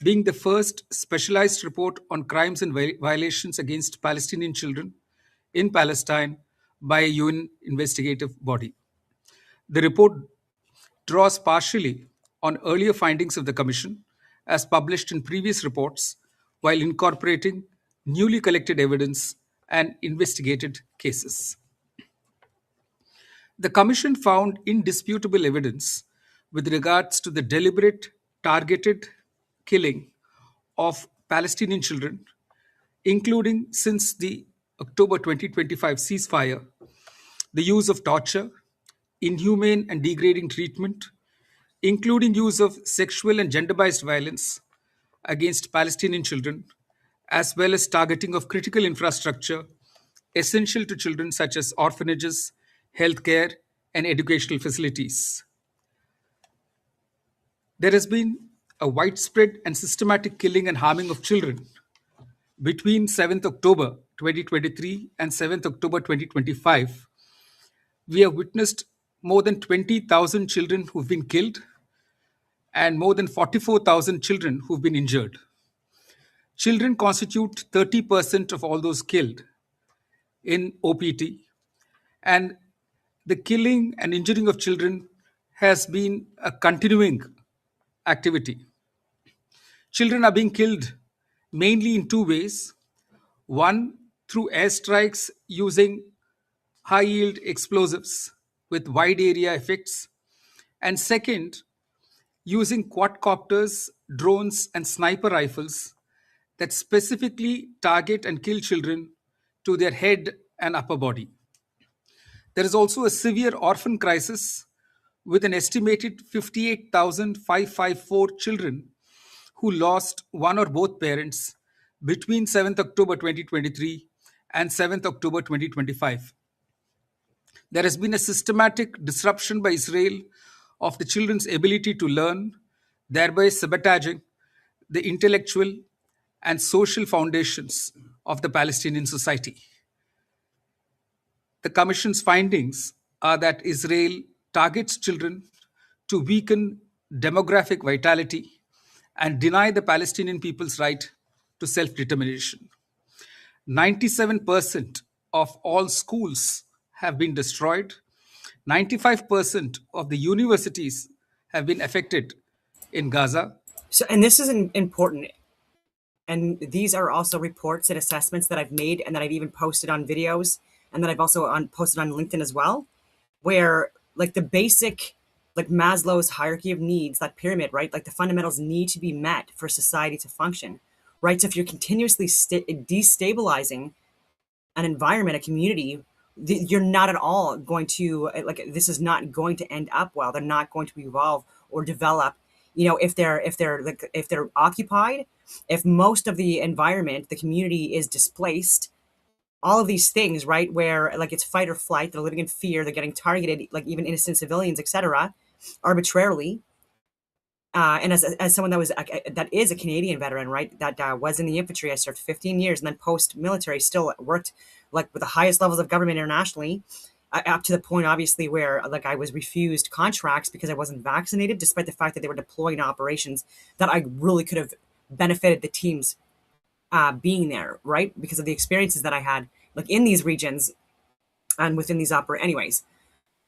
being the first specialized report on crimes and violations against Palestinian children in Palestine by a UN investigative body. The report draws partially on earlier findings of the Commission, as published in previous reports, while incorporating newly collected evidence and investigated cases. The Commission found indisputable evidence with regards to the deliberate, targeted killing of Palestinian children including since the October 2025 ceasefire, the use of torture, inhumane and degrading treatment, including use of sexual and gender-based violence against Palestinian children, as well as targeting of critical infrastructure essential to children such as orphanages, healthcare, and educational facilities. There has been a widespread and systematic killing and harming of children between 7th October 2023 and 7th October 2025. We have witnessed more than 20,000 children who've been killed and more than 44,000 children who've been injured. Children constitute 30% of all those killed in OPT, and the killing and injuring of children has been a continuing activity. Children are being killed mainly in two ways. One, through airstrikes using high yield explosives with wide area effects. And second, using quadcopters, drones, and sniper rifles that specifically target and kill children to their head and upper body. There is also a severe orphan crisis with an estimated 58,554 children who lost one or both parents between 7th October 2023 and 7th October 2025. There has been a systematic disruption by Israel of the children's ability to learn, thereby sabotaging the intellectual and social foundations of the Palestinian society. The Commission's findings are that Israel targets children to weaken demographic vitality and deny the Palestinian people's right to self determination. 97% of all schools have been destroyed. 95% of the universities have been affected in Gaza. So, and this is important. And these are also reports and assessments that I've made and that I've even posted on videos and that I've also posted on LinkedIn as well, where like the basic, like Maslow's hierarchy of needs, that pyramid, right? Like the fundamentals need to be met for society to function, right? So if you're continuously destabilizing an environment, a community, you're not at all going to, like, this is not going to end up well. They're not going to evolve or develop, you know, if they're occupied, if most of the environment, the community is displaced, all of these things, right, where like it's fight or flight, they're living in fear, they're getting targeted, like even innocent civilians, etc., arbitrarily. And as someone that is a Canadian veteran, right, that was in the infantry, I served 15 years, and then post-military still worked like with the highest levels of government internationally, up to the point, obviously, where like I was refused contracts because I wasn't vaccinated, despite the fact that they were deploying operations that I really could have benefited the teams being there, right, because of the experiences that I had like in these regions and within these anyways,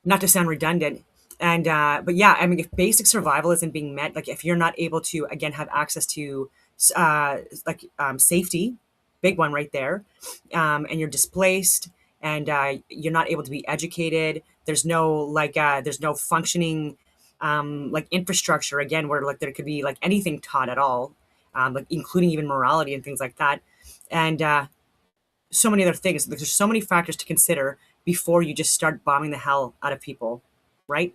not to sound redundant. And but yeah, I mean, if basic survival isn't being met, like if you're not able to again have access to safety, big one right there, and you're displaced and you're not able to be educated, there's no there's no functioning like infrastructure again where like there could be like anything taught at all, like including even morality and things like that, and so many other things. There's so many factors to consider before you just start bombing the hell out of people, right?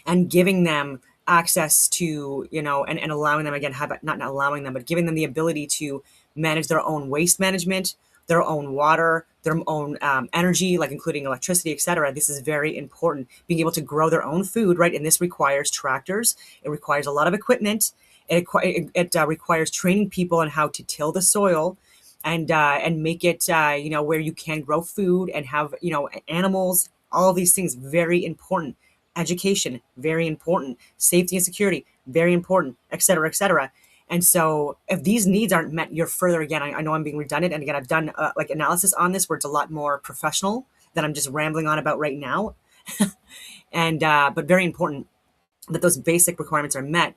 And giving them access to, you know, and allowing them again, not allowing them, but giving them the ability to manage their own waste management, their own water, their own energy, like including electricity, etc. This is very important. Being able to grow their own food, right? And this requires tractors. It requires a lot of equipment. It requires training people on how to till the soil and make it, you know, where you can grow food and have, you know, animals. All of these things, very important. Education, very important. Safety and security, very important, et cetera, et cetera. And so if these needs aren't met, you're further, again, I know I'm being redundant. And again, I've done like analysis on this where it's a lot more professional than I'm just rambling on about right now. And, but very important that those basic requirements are met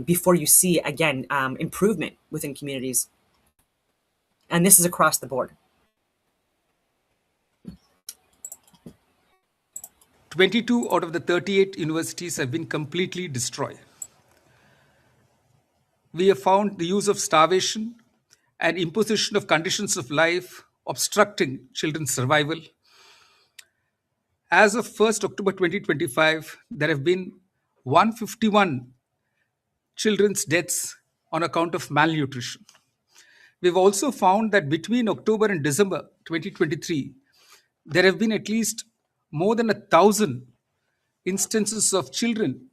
before you see, again, improvement within communities. And this is across the board. 22 out of the 38 universities have been completely destroyed. We have found the use of starvation and imposition of conditions of life obstructing children's survival. As of 1st October 2025, there have been 151 children's deaths on account of malnutrition. We've also found that between October and December 2023, there have been at least more than 1,000 instances of children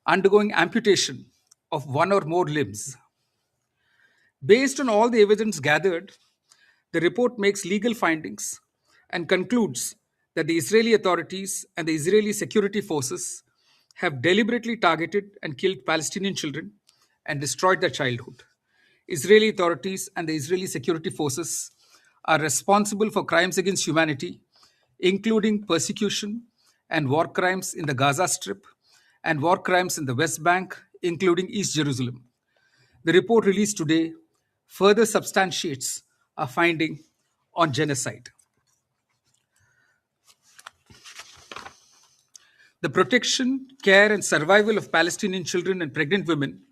undergoing amputation of one or more limbs. Based on all the evidence gathered, the report makes legal findings and concludes that the Israeli authorities and the Israeli security forces have deliberately targeted and killed Palestinian children and destroyed their childhood. Israeli authorities and the Israeli security forces are responsible for crimes against humanity, including persecution and war crimes in the Gaza Strip and war crimes in the West Bank, including East Jerusalem. The report released today further substantiates our finding on genocide. The protection, care, and survival of Palestinian children and pregnant women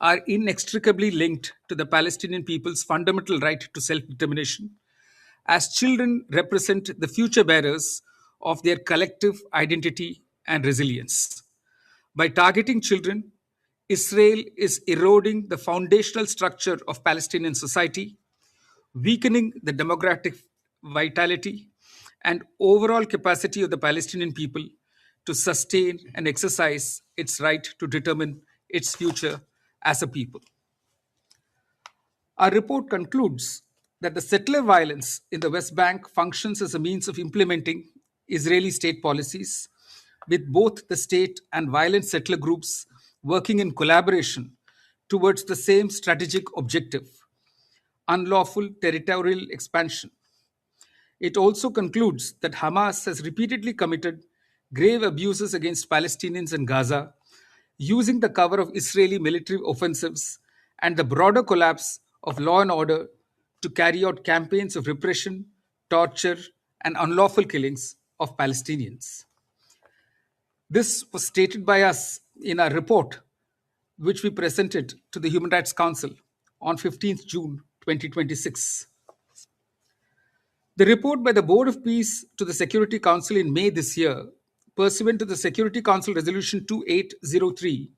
are inextricably linked to the Palestinian people's fundamental right to self-determination, as children represent the future bearers of their collective identity and resilience. By targeting children, Israel is eroding the foundational structure of Palestinian society, weakening the democratic vitality and overall capacity of the Palestinian people to sustain and exercise its right to determine its future as a people. Our report concludes that the settler violence in the West Bank functions as a means of implementing Israeli state policies, with both the state and violent settler groups working in collaboration towards the same strategic objective: unlawful territorial expansion. It also concludes that Hamas has repeatedly committed grave abuses against Palestinians in Gaza, using the cover of Israeli military offensives and the broader collapse of law and order to carry out campaigns of repression, torture, and unlawful killings of Palestinians. This was stated by us in our report, which we presented to the Human Rights Council on 15th June 2026. The report by the Board of Peace to the Security Council in May this year, pursuant to the Security Council Resolution 2803,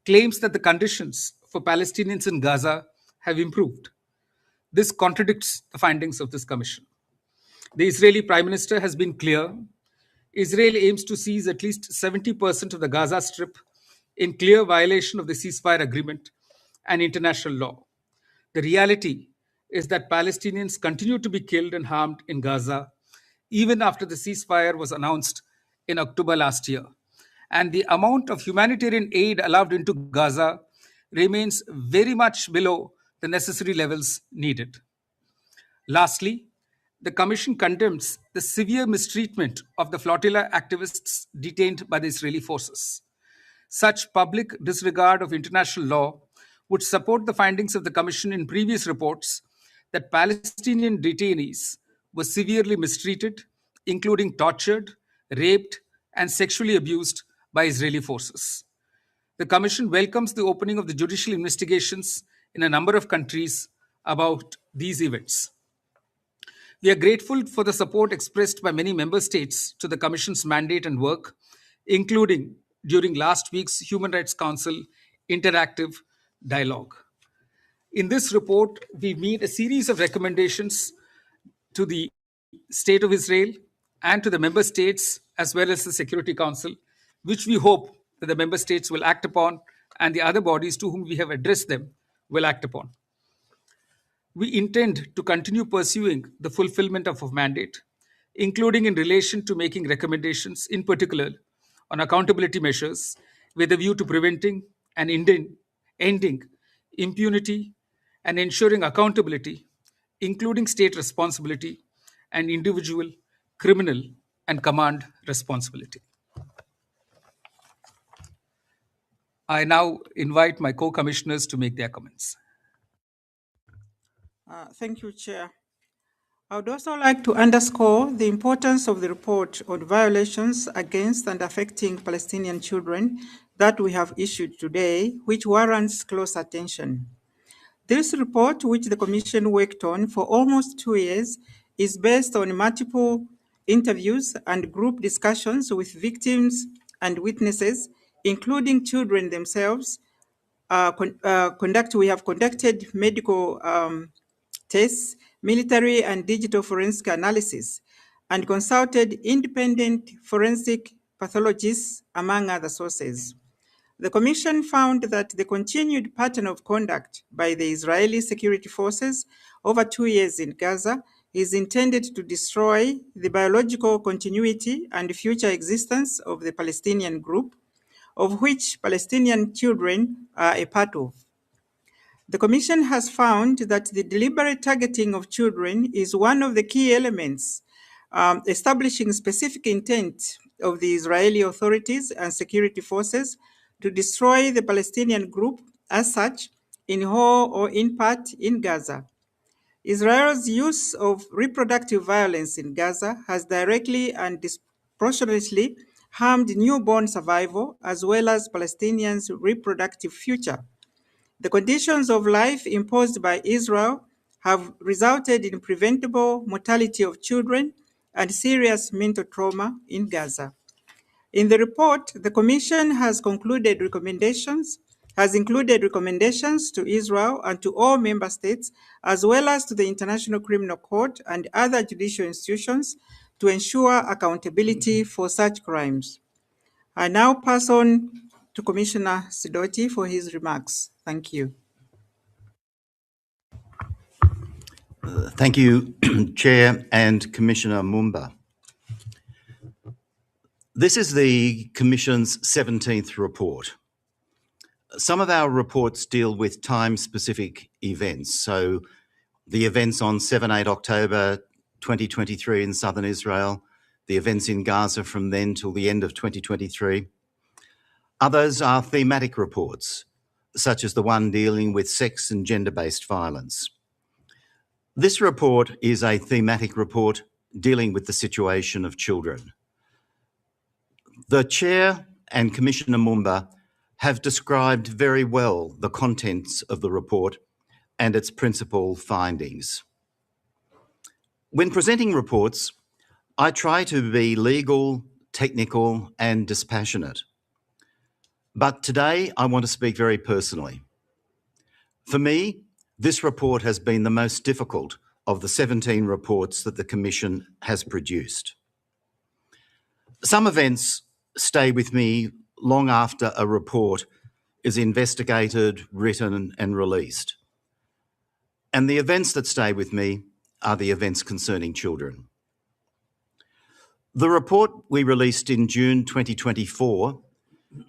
claims that the conditions for Palestinians in Gaza have improved. This contradicts the findings of this commission. The Israeli Prime Minister has been clear. Israel aims to seize at least 70% of the Gaza Strip in clear violation of the ceasefire agreement and international law. The reality is that Palestinians continue to be killed and harmed in Gaza, even after the ceasefire was announced in October last year. And the amount of humanitarian aid allowed into Gaza remains very much below the necessary levels needed. Lastly, the Commission condemns the severe mistreatment of the flotilla activists detained by the Israeli forces. Such public disregard of international law would support the findings of the Commission in previous reports that Palestinian detainees were severely mistreated, including tortured, raped, and sexually abused by Israeli forces. The Commission welcomes the opening of the judicial investigations in a number of countries about these events. We are grateful for the support expressed by many member states to the Commission's mandate and work, including during last week's Human Rights Council interactive dialogue. In this report, we made a series of recommendations to the State of Israel and to the member states, as well as the Security Council, which we hope that the member states will act upon and the other bodies to whom we have addressed them will act upon. We intend to continue pursuing the fulfillment of our mandate, including in relation to making recommendations, in particular on accountability measures, with a view to preventing and ending impunity and ensuring accountability, including state responsibility and individual, criminal, and command responsibility. I now invite my co-commissioners to make their comments. Thank you, Chair. I would also like to underscore the importance of the report on violations against and affecting Palestinian children that we have issued today, which warrants close attention. This report, which the Commission worked on for almost 2 years, is based on multiple interviews and group discussions with victims and witnesses, including children themselves. We have conducted medical tests, military and digital forensic analysis, and consulted independent forensic pathologists, among other sources. The Commission found that the continued pattern of conduct by the Israeli security forces over 2 years in Gaza is intended to destroy the biological continuity and future existence of the Palestinian group, of which Palestinian children are a part of. The Commission has found that the deliberate targeting of children is one of the key elements establishing specific intent of the Israeli authorities and security forces to destroy the Palestinian group as such, in whole or in part, in Gaza. Israel's use of reproductive violence in Gaza has directly and disproportionately harmed newborn survival as well as Palestinians' reproductive future. The conditions of life imposed by Israel have resulted in preventable mortality of children and serious mental trauma in Gaza. In the report, the Commission has included recommendations to Israel and to all member states, as well as to the International Criminal Court and other judicial institutions, to ensure accountability for such crimes. I now pass on to Commissioner Sidoti for his remarks. Thank you. Thank you, Chair and Commissioner Mumba. This is the Commission's 17th report. Some of our reports deal with time-specific events, so the events on 7-8 October 2023 in southern Israel, the events in Gaza from then till the end of 2023. Others are thematic reports, such as the one dealing with sex and gender-based violence. This report is a thematic report dealing with the situation of children. The Chair and Commissioner Mumba have described very well the contents of the report and its principal findings. When presenting reports, I try to be legal, technical, and dispassionate. But today, I want to speak very personally. For me, this report has been the most difficult of the 17 reports that the Commission has produced. Some events stay with me long after a report is investigated, written, and released. And the events that stay with me are the events concerning children. The report we released in June 2024,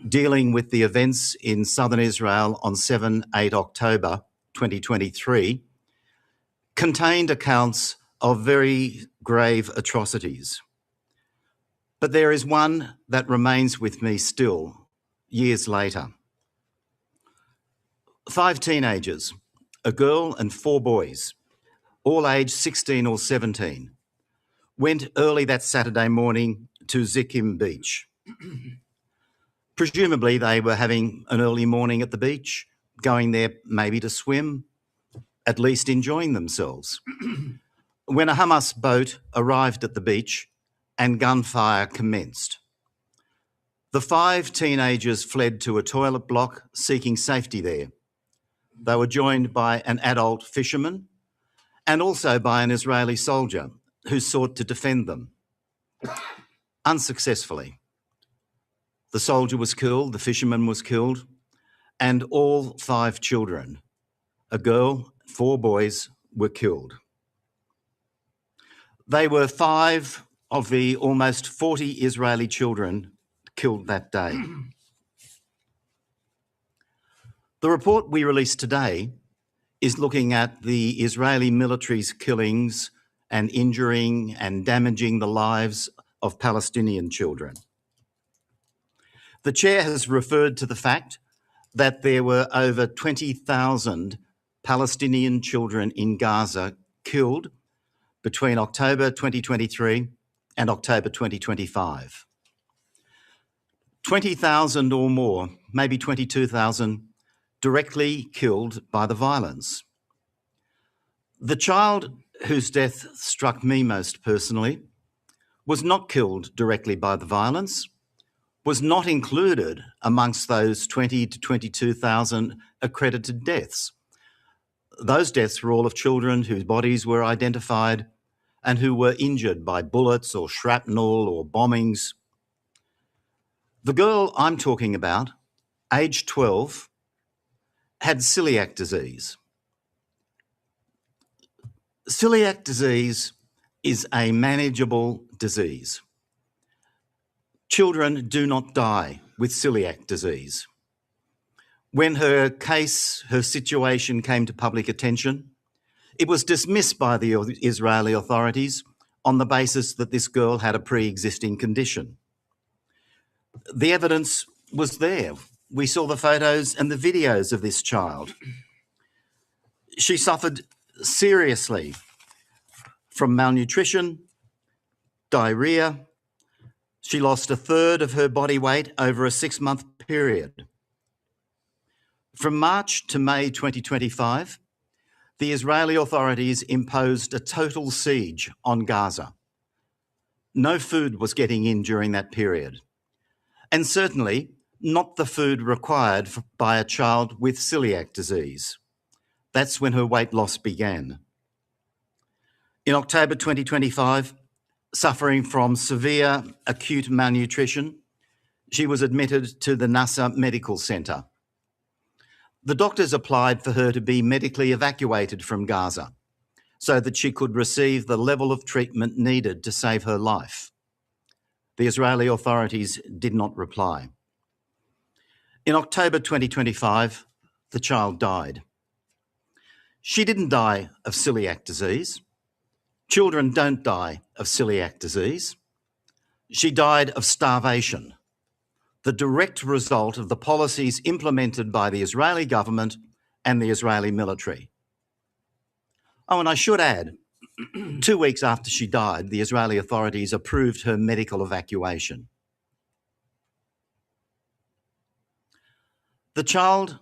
dealing with the events in southern Israel on 7-8 October 2023, contained accounts of very grave atrocities. But there is one that remains with me still, years later. 5 teenagers, a girl and 4 boys, all aged 16 or 17, went early that Saturday morning to Zikkim Beach. Presumably they were having an early morning at the beach, going there maybe to swim, at least enjoying themselves, when a Hamas boat arrived at the beach and gunfire commenced. The 5 teenagers fled to a toilet block seeking safety there. They were joined by an adult fisherman and also by an Israeli soldier who sought to defend them. Unsuccessfully. The soldier was killed, the fisherman was killed, and all 5 children, a girl, 4 boys, were killed. They were 5 of the almost 40 Israeli children killed that day. The report we released today is looking at the Israeli military's killings and injuring and damaging the lives of Palestinian children. The Chair has referred to the fact that there were over 20,000 Palestinian children in Gaza killed between October 2023 and October 2025. 20,000 or more, maybe 22,000, directly killed by the violence, The child whose death struck me most personally was not killed directly by the violence, was not included amongst those 20 to 22,000 accredited deaths. Those deaths were all of children whose bodies were identified and who were injured by bullets or shrapnel or bombings. The girl I'm talking about, aged 12, had celiac disease. Celiac disease is a manageable disease. Children do not die with celiac disease. When her case, her situation came to public attention, it was dismissed by the Israeli authorities on the basis that this girl had a pre-existing condition. The evidence was there. We saw the photos and the videos of this child. She suffered seriously from malnutrition, diarrhea. She lost a third of her body weight over a 6-month period. From March to May 2025, the Israeli authorities imposed a total siege on Gaza. No food was getting in during that period, and certainly not the food required by a child with celiac disease. That's when her weight loss began. In October 2025, suffering from severe acute malnutrition, she was admitted to the Nasser Medical Centre. The doctors applied for her to be medically evacuated from Gaza so that she could receive the level of treatment needed to save her life. The Israeli authorities did not reply. In October 2025, the child died. She didn't die of celiac disease. Children don't die of celiac disease. She died of starvation, the direct result of the policies implemented by the Israeli government and the Israeli military. Oh, and I should add, 2 weeks after she died, the Israeli authorities approved her medical evacuation. The child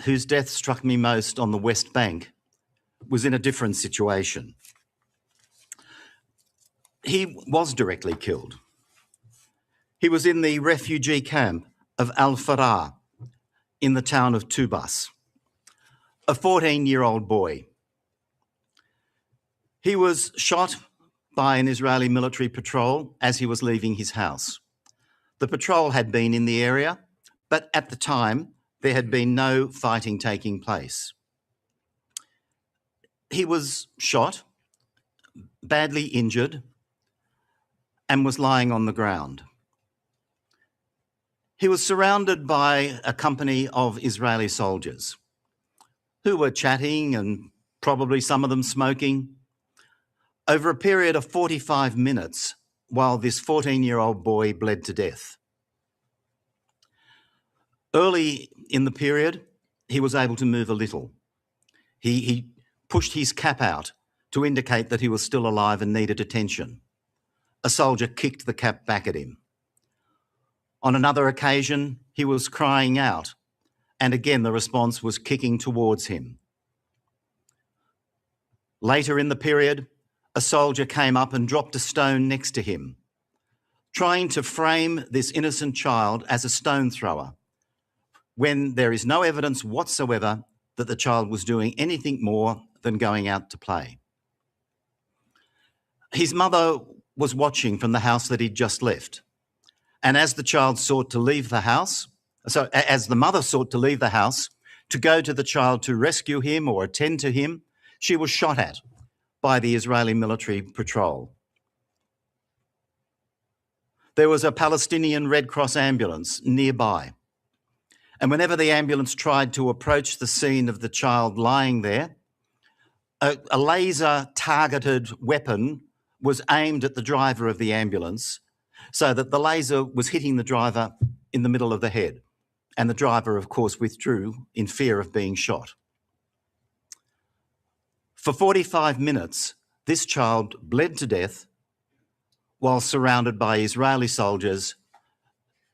whose death struck me most on the West Bank was in a different situation. He was directly killed. He was in the refugee camp of Al-Farah in the town of Tubas, a 14-year-old boy. He was shot by an Israeli military patrol as he was leaving his house. The patrol had been in the area, but at the time, there had been no fighting taking place. He was shot, badly injured, and was lying on the ground. He was surrounded by a company of Israeli soldiers who were chatting and probably some of them smoking over a period of 45 minutes while this 14-year-old boy bled to death. Early in the period, he was able to move a little. He pushed his cap out to indicate that he was still alive and needed attention. A soldier kicked the cap back at him. On another occasion, he was crying out, and again the response was kicking towards him. Later in the period, a soldier came up and dropped a stone next to him, trying to frame this innocent child as a stone thrower, when there is no evidence whatsoever that the child was doing anything more than going out to play. His mother was watching from the house that he'd just left. And as the child sought to leave the house, as the mother sought to leave the house to go to the child to rescue him or attend to him, she was shot at by the Israeli military patrol. There was a Palestinian Red Cross ambulance nearby. And whenever the ambulance tried to approach the scene of the child lying there, a laser-targeted weapon was aimed at the driver of the ambulance so that the laser was hitting the driver in the middle of the head. And the driver, of course, withdrew in fear of being shot. For 45 minutes, this child bled to death while surrounded by Israeli soldiers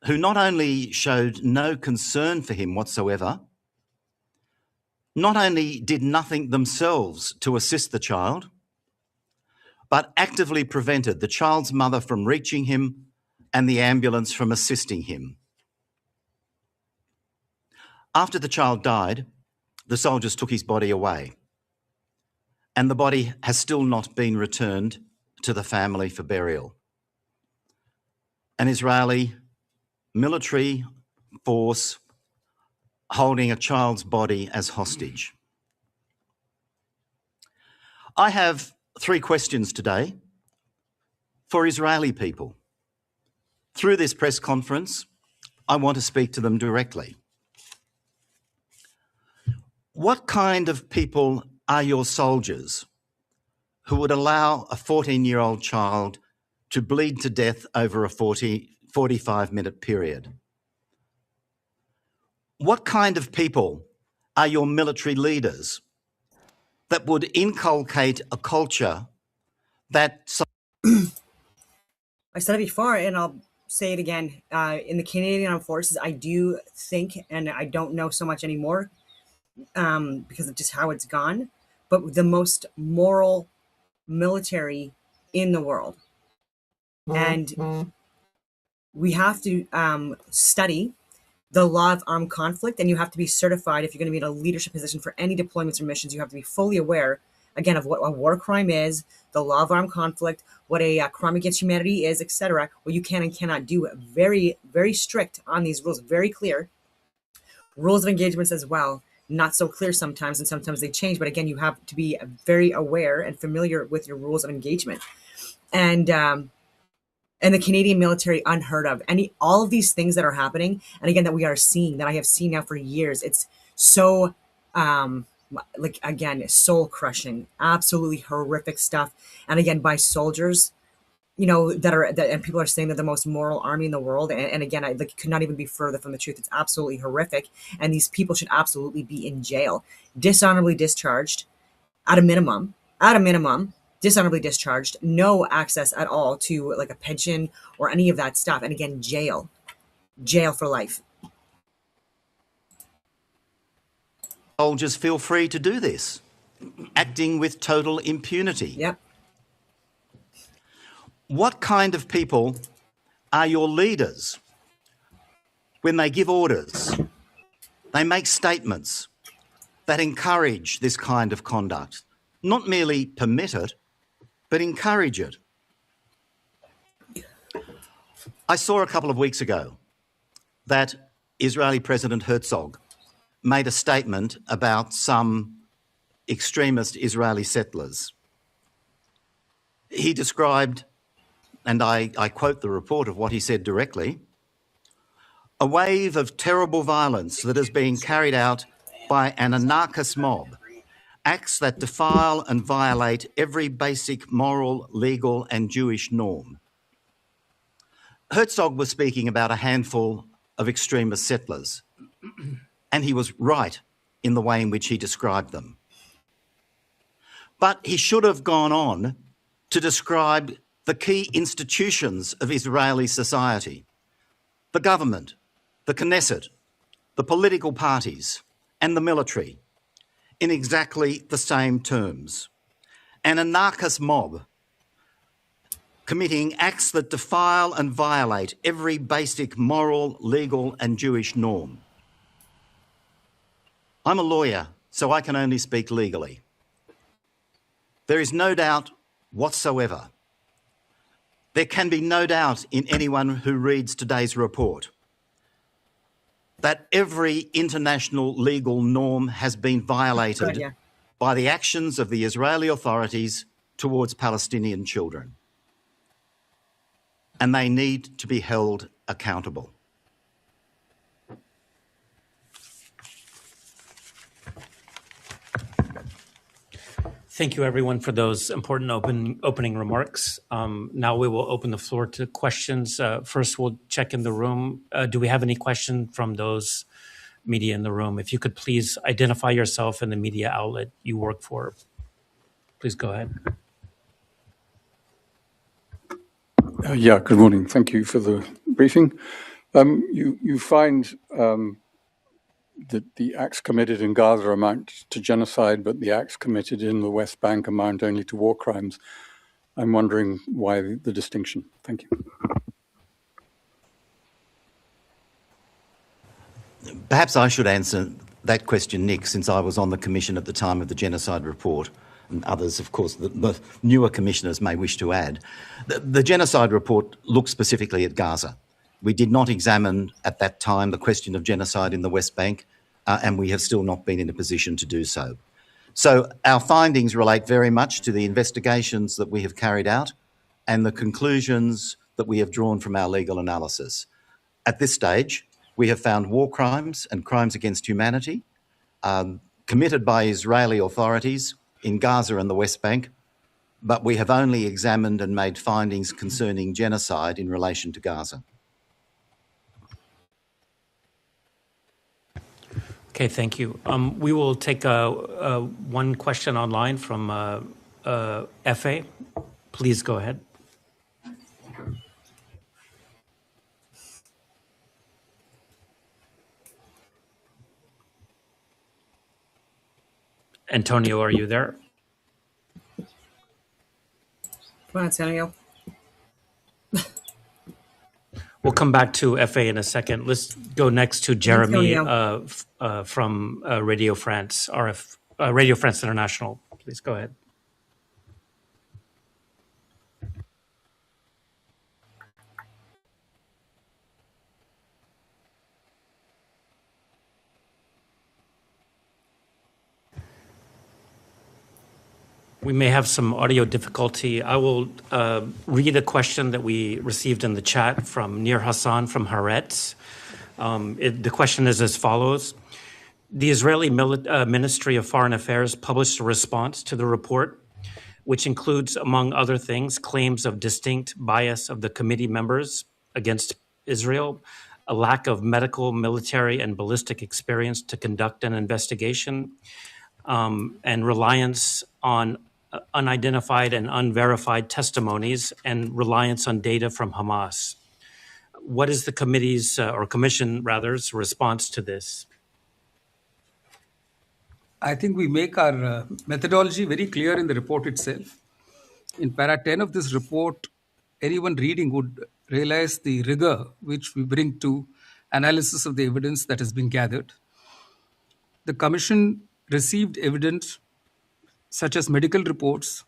who not only showed no concern for him whatsoever, not only did nothing themselves to assist the child, but actively prevented the child's mother from reaching him and the ambulance from assisting him. After the child died, the soldiers took his body away, and the body has still not been returned to the family for burial. An Israeli military force holding a child's body as hostage. I have 3 questions today for Israeli people. Through this press conference, I want to speak to them directly. What kind of people are your soldiers who would allow a 14-year-old child to bleed to death over a 45-minute period? What kind of people are your military leaders that would inculcate a culture that... I said it before, and I'll say it again. In the Canadian Armed Forces, I do think, and I don't know so much anymore because of just how it's gone, but the most moral military in the world. And we have to study the law of armed conflict, and you have to be certified if you're going to be in a leadership position for any deployments or missions. You have to be fully aware, again, of what a war crime is, the law of armed conflict, what a crime against humanity is, etc. What you can and cannot do. Very, very strict on these rules, very clear. Rules of engagements as well, not so clear sometimes, and sometimes they change. But again, you have to be very aware and familiar with your rules of engagement. And the Canadian military, unheard of. All of these things that are happening, and again, that we are seeing, that I have seen now for years, it's so, again, soul crushing, absolutely horrific stuff. And again, by soldiers, and people are saying they're the most moral army in the world. And again, I could not even be further from the truth. It's absolutely horrific. And these people should absolutely be in jail, dishonorably discharged at a minimum, dishonorably discharged, no access at all to like a pension or any of that stuff. And again, jail for life. Soldiers feel free to do this, acting with total impunity. Yep. What kind of people are your leaders when they give orders, they make statements that encourage this kind of conduct, not merely permit it, but encourage it? I saw a couple of weeks ago that Israeli President Herzog made a statement about some extremist Israeli settlers. He described, and I quote the report of what he said directly, a wave of terrible violence that is being carried out by an anarchist mob, acts that defile and violate every basic moral, legal and Jewish norm. Herzog was speaking about a handful of extremist settlers, and he was right in the way in which he described them. But he should have gone on to describe the key institutions of Israeli society, the government, the Knesset, the political parties, and the military, in exactly the same terms. An anarchist mob committing acts that defile and violate every basic moral, legal, and Jewish norm. I'm a lawyer, so I can only speak legally. There is no doubt whatsoever. There can be no doubt in anyone who reads today's report that every international legal norm has been violated by the actions of the Israeli authorities towards Palestinian children. And they need to be held accountable. Thank you, everyone, for those important opening remarks. Now we will open the floor to questions. First, we'll check in the room. Do we have any question from those media in the room? If you could please identify yourself and the media outlet you work for. Please go ahead. Good morning. Thank you for the briefing. You find the acts committed in Gaza amount to genocide, but the acts committed in the West Bank amount only to war crimes. I'm wondering why the distinction. Thank you. Perhaps I should answer that question, Nick, since I was on the Commission at the time of the genocide report, and others, of course, the newer commissioners may wish to add. The genocide report looked specifically at Gaza. We did not examine at that time the question of genocide in the West Bank, and we have still not been in a position to do so. So our findings relate very much to the investigations that we have carried out and the conclusions that we have drawn from our legal analysis. At this stage, we have found war crimes and crimes against humanity committed by Israeli authorities in Gaza and the West Bank, but we have only examined and made findings concerning genocide in relation to Gaza. Okay, thank you. We will take one question online from FA. Please go ahead. Antonio, are you there? Come on, Antonio. We'll come back to FA in a second. Let's go next to Jeremy from Radio France, Radio France International. Please go ahead. We may have some audio difficulty. I will read a question that we received in the chat from Nir Hassan from Haaretz. The question is as follows. The Israeli Ministry of Foreign Affairs published a response to the report, which includes, among other things, claims of distinct bias of the committee members against Israel, a lack of medical, military, and ballistic experience to conduct an investigation, and reliance on unidentified and unverified testimonies and reliance on data from Hamas. What is the committee's, or commission rather's, response to this? I think we make our methodology very clear in the report itself. In para 10 of this report, anyone reading would realize the rigor which we bring to analysis of the evidence that has been gathered. The commission received evidence such as medical reports,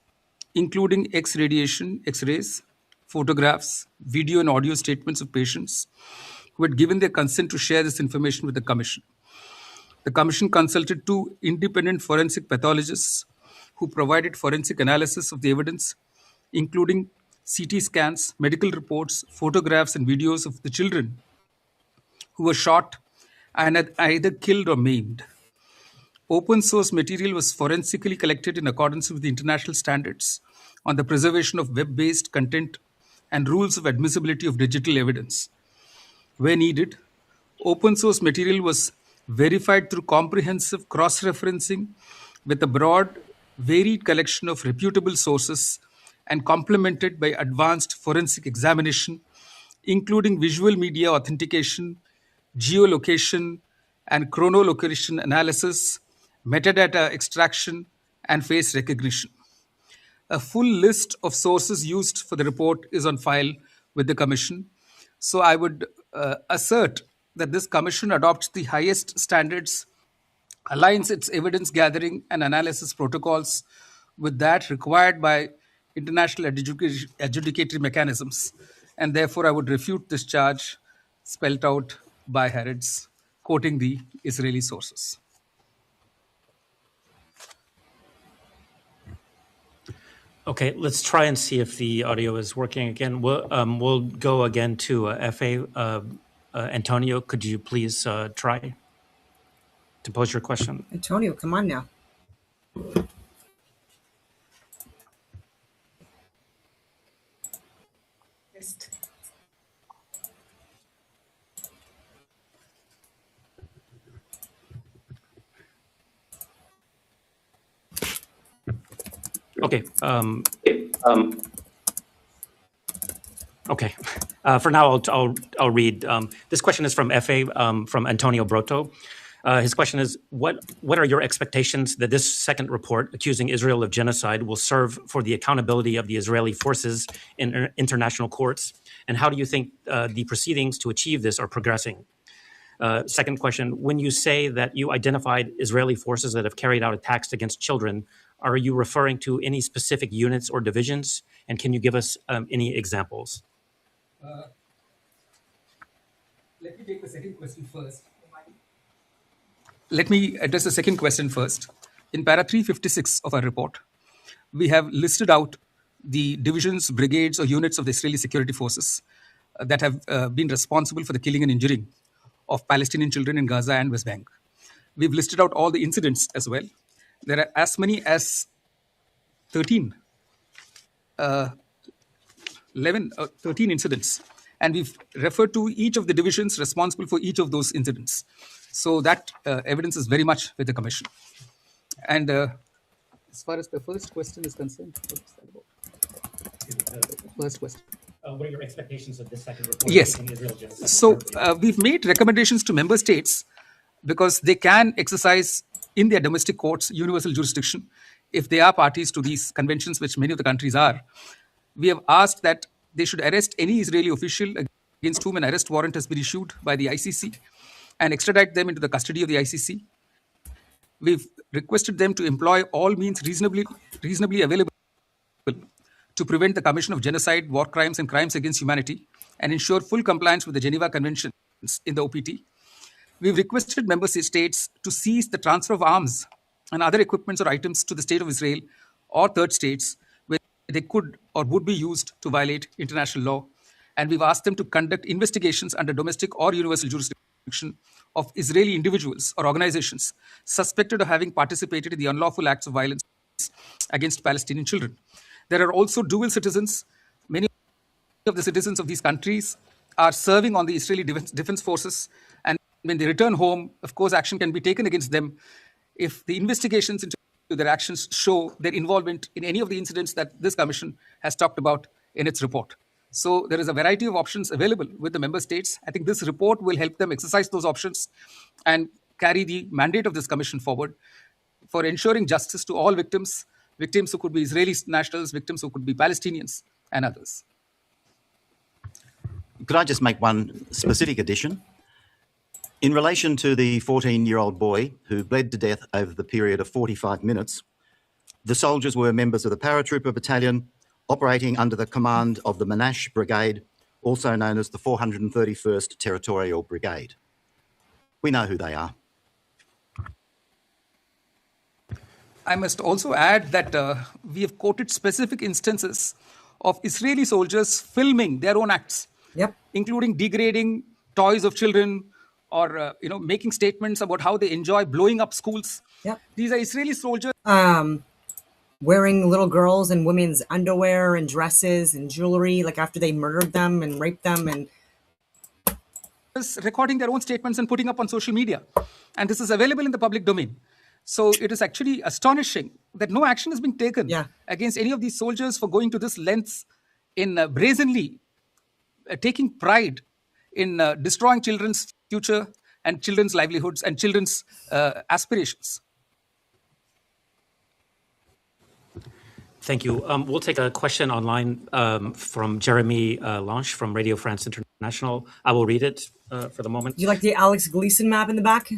including X-rays, photographs, video and audio statements of patients who had given their consent to share this information with the commission. The commission consulted 2 independent forensic pathologists who provided forensic analysis of the evidence, including CT scans, medical reports, photographs, and videos of the children who were shot and had either killed or maimed. Open source material was forensically collected in accordance with the international standards on the preservation of web-based content and rules of admissibility of digital evidence. Where needed, open source material was verified through comprehensive cross-referencing with a broad, varied collection of reputable sources and complemented by advanced forensic examination, including visual media authentication, geolocation, and chronolocation analysis, metadata extraction, and face recognition. A full list of sources used for the report is on file with the Commission. So I would assert that this Commission adopts the highest standards, aligns its evidence gathering and analysis protocols with that required by international adjudicatory mechanisms. And therefore, I would refute this charge spelled out by Haaretz, quoting the Israeli sources. Okay, let's try and see if the audio is working again. We'll go again to FA. Antonio, could you please try to pose your question? Antonio, come on now. Okay. Okay. For now, I'll read. This question is from FA, from Antonio Broto. His question is, what are your expectations that this second report accusing Israel of genocide will serve for the accountability of the Israeli forces in international courts? And how do you think the proceedings to achieve this are progressing? Second question, when you say that you identified Israeli forces that have carried out attacks against children, are you referring to any specific units or divisions? And can you give us any examples? Let me take the second question first. Let me address the second question first. In para 356 of our report, we have listed out the divisions, brigades, or units of the Israeli security forces that have been responsible for the killing and injuring of Palestinian children in Gaza and West Bank. We've listed out all the incidents as well. There are as many as 13 incidents. And we've referred to each of the divisions responsible for each of those incidents. So that evidence is very much with the Commission. And as far as the first question is concerned, what is that about? First question. What are your expectations of this second report? Yes. So we've made recommendations to member states because they can exercise in their domestic courts universal jurisdiction if they are parties to these conventions, which many of the countries are. We have asked that they should arrest any Israeli official against whom an arrest warrant has been issued by the ICC and extradite them into the custody of the ICC. We've requested them to employ all means reasonably available to prevent the commission of genocide, war crimes, and crimes against humanity, and ensure full compliance with the Geneva Conventions in the OPT. We've requested member states to cease the transfer of arms and other equipments or items to the State of Israel or third states where they could or would be used to violate international law. And we've asked them to conduct investigations under domestic or universal jurisdiction of Israeli individuals or organizations suspected of having participated in the unlawful acts of violence against Palestinian children. There are also dual citizens. Many of the citizens of these countries are serving on the Israeli defense forces. And when they return home, of course, action can be taken against them if the investigations into their actions show their involvement in any of the incidents that this commission has talked about in its report. So there is a variety of options available with the member states. I think this report will help them exercise those options and carry the mandate of this commission forward for ensuring justice to all victims who could be Israeli nationals, victims who could be Palestinians, and others. Could I just make one specific addition? In relation to the 14-year-old boy who bled to death over the period of 45 minutes, the soldiers were members of the paratrooper battalion operating under the command of the Monash Brigade, also known as the 431st Territorial Brigade. We know who they are. I must also add that we have quoted specific instances of Israeli soldiers filming their own acts, including degrading toys of children or making statements about how they enjoy blowing up schools. These are Israeli soldiers. Wearing little girls and women's underwear and dresses and jewelry, like after they murdered them and raped them, and recording their own statements and putting up on social media. And this is available in the public domain. So it is actually astonishing that no action is being taken against any of these soldiers for going to this lengths in brazenly taking pride in destroying children's future and children's livelihoods and children's aspirations. Thank you. We'll take a question online from Jeremy Lange from Radio France International. I will read it for the moment. Do you like the Alex Gleason map in the back?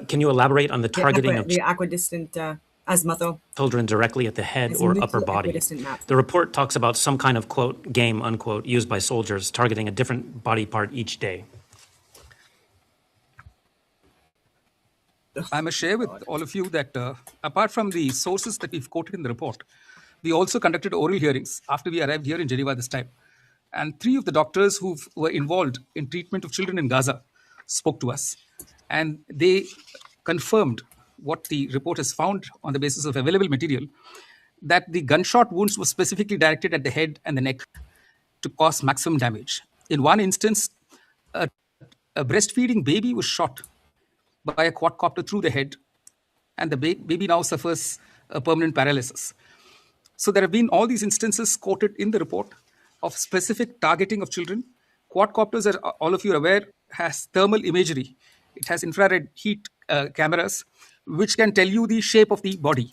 Can you elaborate on the targeting of the equidistant azimuth children directly at the head or upper body? The report talks about some kind of, quote, game, unquote, used by soldiers targeting a different body part each day. I must share with all of you that apart from the sources that we've quoted in the report, we also conducted oral hearings after we arrived here in Geneva this time. And 3 of the doctors who were involved in treatment of children in Gaza spoke to us. And they confirmed what the report has found on the basis of available material, that the gunshot wounds were specifically directed at the head and the neck to cause maximum damage. In one instance, a breastfeeding baby was shot by a quadcopter through the head, and the baby now suffers a permanent paralysis. So there have been all these instances quoted in the report of specific targeting of children. Quadcopters, as all of you are aware, has thermal imagery. It has infrared heat cameras, which can tell you the shape of the body.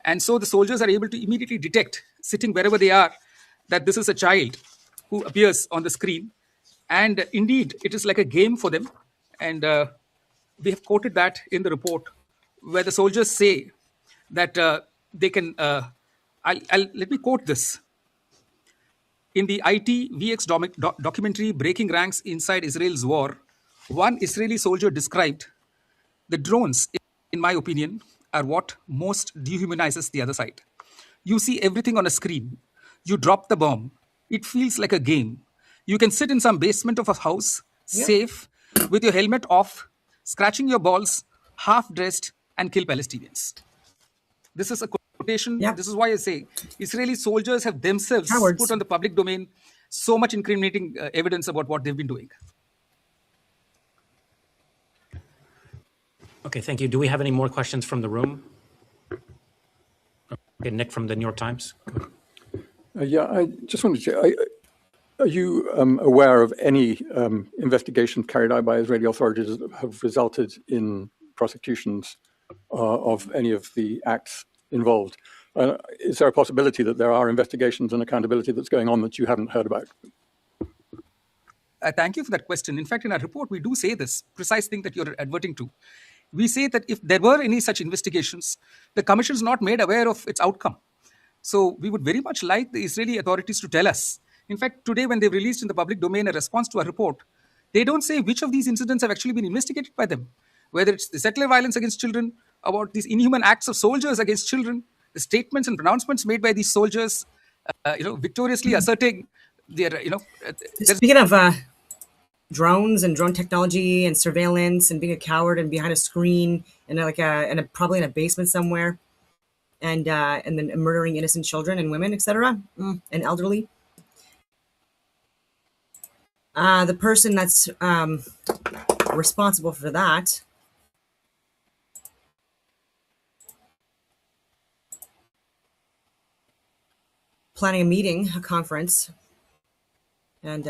And so the soldiers are able to immediately detect, sitting wherever they are, that this is a child who appears on the screen. And indeed, it is like a game for them. And we have quoted that in the report, where the soldiers say that they can. Let me quote this. In the IT VX documentary Breaking Ranks Inside Israel's War, one Israeli soldier described the drones, in my opinion, are what most dehumanizes the other side. You see everything on a screen. You drop the bomb. It feels like a game. You can sit in some basement of a house, safe, with your helmet off, scratching your balls, half dressed, and kill Palestinians. This is a quotation. Yep. This is why I say Israeli soldiers have themselves Cowards. put on the public domain so much incriminating evidence about what they've been doing. Okay, thank you. Do we have any more questions from the room? Okay, Nick from the New York Times. Yeah, I just wanted to check. Are you aware of any investigations carried out by Israeli authorities that have resulted in prosecutions of any of the acts involved? Is there a possibility that there are investigations and accountability that's going on that you haven't heard about? Thank you for that question. In fact, in our report, we do say this precise thing that you're adverting to. We say that if there were any such investigations, the commission is not made aware of its outcome. So we would very much like the Israeli authorities to tell us. In fact, today when they've released in the public domain a response to our report, they don't say which of these incidents have actually been investigated by them, whether it's the settler violence against children, about these inhuman acts of soldiers against children, the statements and pronouncements made by these soldiers, victoriously asserting their, Speaking of drones and drone technology and surveillance and being a coward and behind a screen and probably in a basement somewhere, and then murdering innocent children and women, etc., and elderly. The person that's responsible for that planning a meeting, a conference, and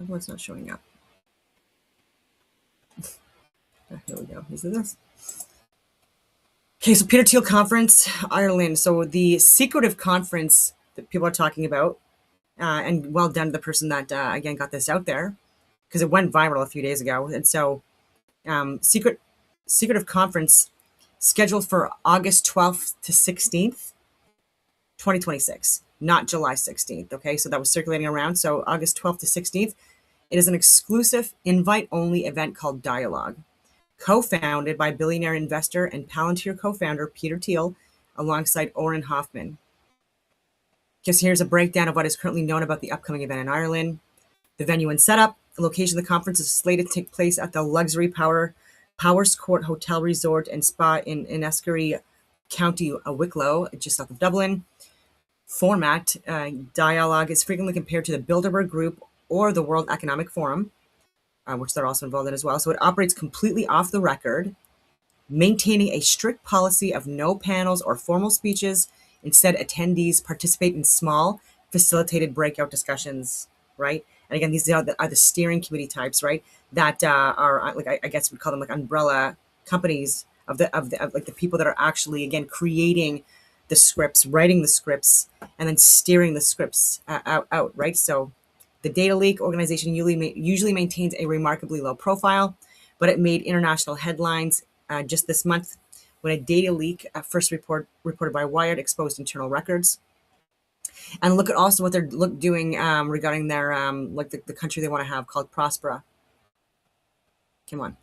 what's not showing up? Here we go. Is it this? Okay, so Peter Thiel Conference, Ireland. So the secretive conference that people are talking about, and well done to the person that, again, got this out there, because it went viral a few days ago. And so secretive conference scheduled for August 12th to 16th, 2026, not July 16th. Okay, so that was circulating around. So August 12th to 16th. It is an exclusive invite-only event called Dialogue, co-founded by billionaire investor and Palantir co-founder Peter Thiel, alongside Oren Hoffman. Just here's a breakdown of what is currently known about the upcoming event in Ireland. The venue and setup. The location of the conference is slated to take place at the luxury Powers Court Hotel Resort and Spa in Enniskerry, County Wicklow, just south of Dublin. Format. Dialogue is frequently compared to the Bilderberg Group or the World Economic Forum, which they're also involved in as well. So it operates completely off the record, maintaining a strict policy of no panels or formal speeches. Instead, attendees participate in small, facilitated breakout discussions, right? And again, these are the steering committee types, right? That are like, I guess we'd call them like umbrella companies of the people that are actually, again, creating the scripts, writing the scripts, and then steering the scripts out, right? So the data leak organization usually maintains a remarkably low profile, but it made international headlines just this month when a data leak first reported by Wired exposed internal records. And look at also what they're doing regarding their the country they want to have called Prospera. Come on.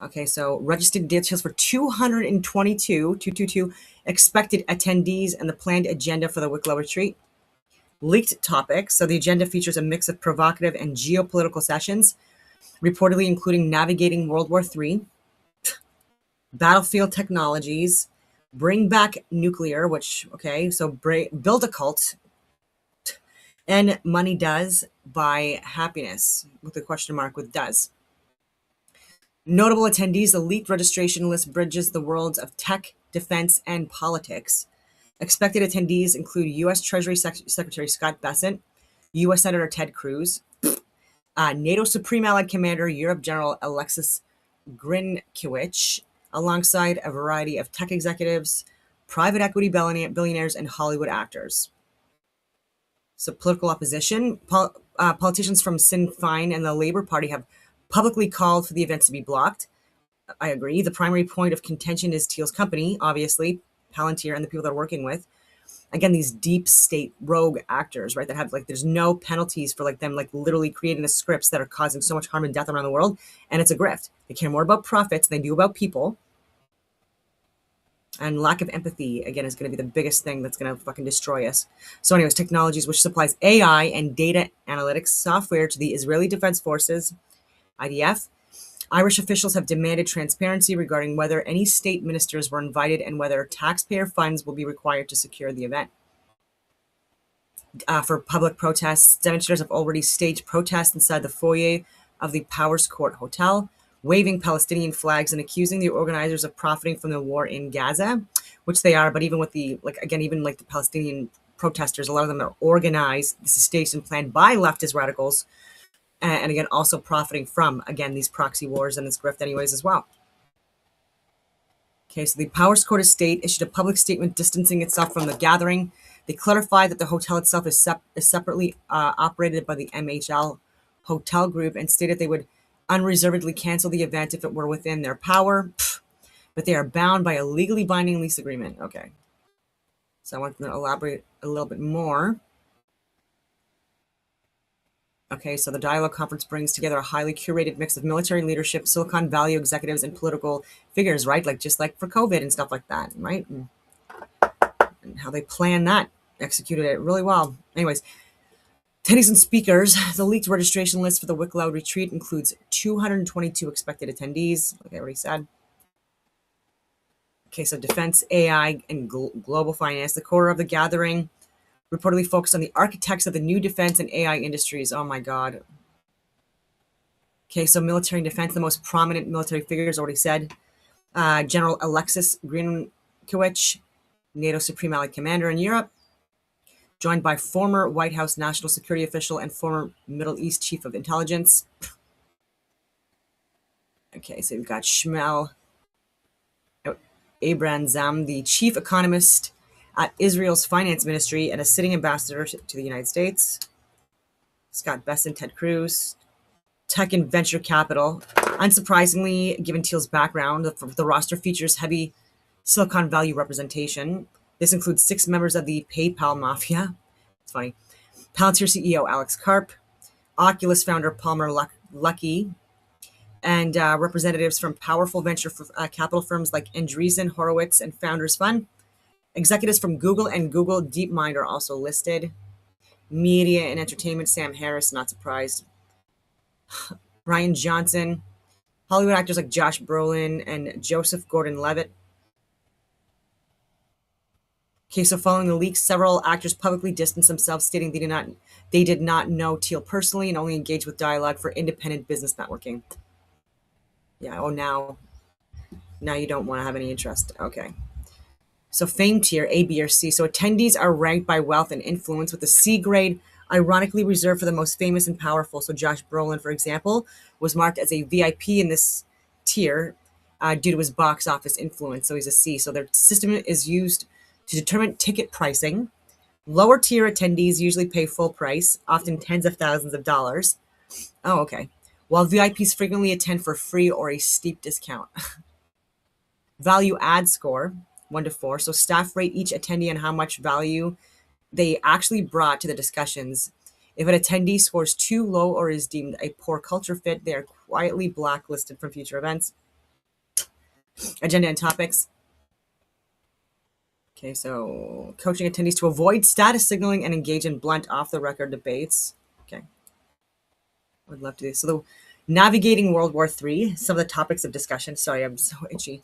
Okay, so registered details for 222 expected attendees and the planned agenda for the Wicklow retreat. Leaked topics. So the agenda features a mix of provocative and geopolitical sessions, reportedly including navigating World War III, battlefield technologies, bring back nuclear, build a cult, and money does buy happiness, with a question mark with does. Notable attendees, the leaked registration list bridges the worlds of tech, defense, and politics. Expected attendees include U.S. Treasury Secretary Scott Bessent, U.S. Senator Ted Cruz, NATO Supreme Allied Commander Europe General Alexis Grinkiewicz, alongside a variety of tech executives, private equity billionaires, and Hollywood actors. So political opposition, politicians from Sinn Féin and the Labour Party have publicly called for the events to be blocked. I agree. The primary point of contention is Thiel's company, obviously, Palantir, and the people they're working with. Again, these deep state rogue actors, right, that have there's no penalties for them literally creating the scripts that are causing so much harm and death around the world. And it's a grift. They care more about profits than they do about people. And lack of empathy, again, is going to be the biggest thing that's going to fucking destroy us. So anyways, technologies which supplies AI and data analytics software to the Israeli Defense Forces, IDF. Irish officials have demanded transparency regarding whether any state ministers were invited and whether taxpayer funds will be required to secure the event. For public protests, demonstrators have already staged protests inside the foyer of the Powers Court Hotel, waving Palestinian flags and accusing the organizers of profiting from the war in Gaza, which they are. But even with the the Palestinian protesters, a lot of them are organized. This is staged and planned by leftist radicals. And again, also profiting from, again, these proxy wars and this grift anyways as well. Okay, so the Powers Court Estate issued a public statement distancing itself from the gathering. They clarified that the hotel itself is separately operated by the MHL Hotel Group and stated they would unreservedly cancel the event if it were within their power, but they are bound by a legally binding lease agreement. Okay, so I want them to elaborate a little bit more. Okay, so the dialogue conference brings together a highly curated mix of military leadership, Silicon Valley executives, and political figures, right? Just like for COVID and stuff like that, right? And how they plan that, executed it really well. Anyways, attendees and speakers. The leaked registration list for the Wicklow retreat includes 222 expected attendees, like I already said. Okay, so defense, AI, and global finance. The core of the gathering reportedly focused on the architects of the new defense and AI industries. Oh my God. Okay, so military and defense, the most prominent military figures already said. General Alexis Grinkiewicz, NATO Supreme Allied Commander in Europe, joined by former White House national security official and former Middle East chief of intelligence. Okay, so we've got Shmuel Abramzam, the chief economist at Israel's finance ministry and a sitting ambassador to the United States. Scott Besson, Ted Cruz, tech and venture capital. Unsurprisingly, given Thiel's background, the roster features heavy Silicon Valley representation. This includes 6 members of the PayPal mafia. It's funny. Palantir CEO Alex Karp, Oculus founder Palmer Luckey, and representatives from powerful venture capital firms like Andreessen Horowitz and Founders Fund. Executives from Google and Google DeepMind are also listed. Media and entertainment, Sam Harris, not surprised. Ryan Johnson. Hollywood actors like Josh Brolin and Joseph Gordon-Levitt. Okay, so following the leaks, several actors publicly distanced themselves, stating they did not know Thiel personally and only engaged with dialogue for independent business networking. Yeah, now you don't want to have any interest. Okay. So fame tier, A, B, or C. So attendees are ranked by wealth and influence, with the C grade ironically reserved for the most famous and powerful. So Josh Brolin, for example, was marked as a VIP in this tier due to his box office influence. So he's a C. So their system is used to determine ticket pricing. Lower tier attendees usually pay full price, often tens of thousands of dollars. Oh, okay. While VIPs frequently attend for free or a steep discount. Value add score, 1 to 4. So staff rate each attendee on how much value they actually brought to the discussions. If an attendee scores too low or is deemed a poor culture fit, they are quietly blacklisted from future events. Agenda and topics. Okay, so coaching attendees to avoid status signaling and engage in blunt off-the-record debates. Okay. I would love to do. So the navigating World War III, some of the topics of discussion. Sorry, I'm so itchy.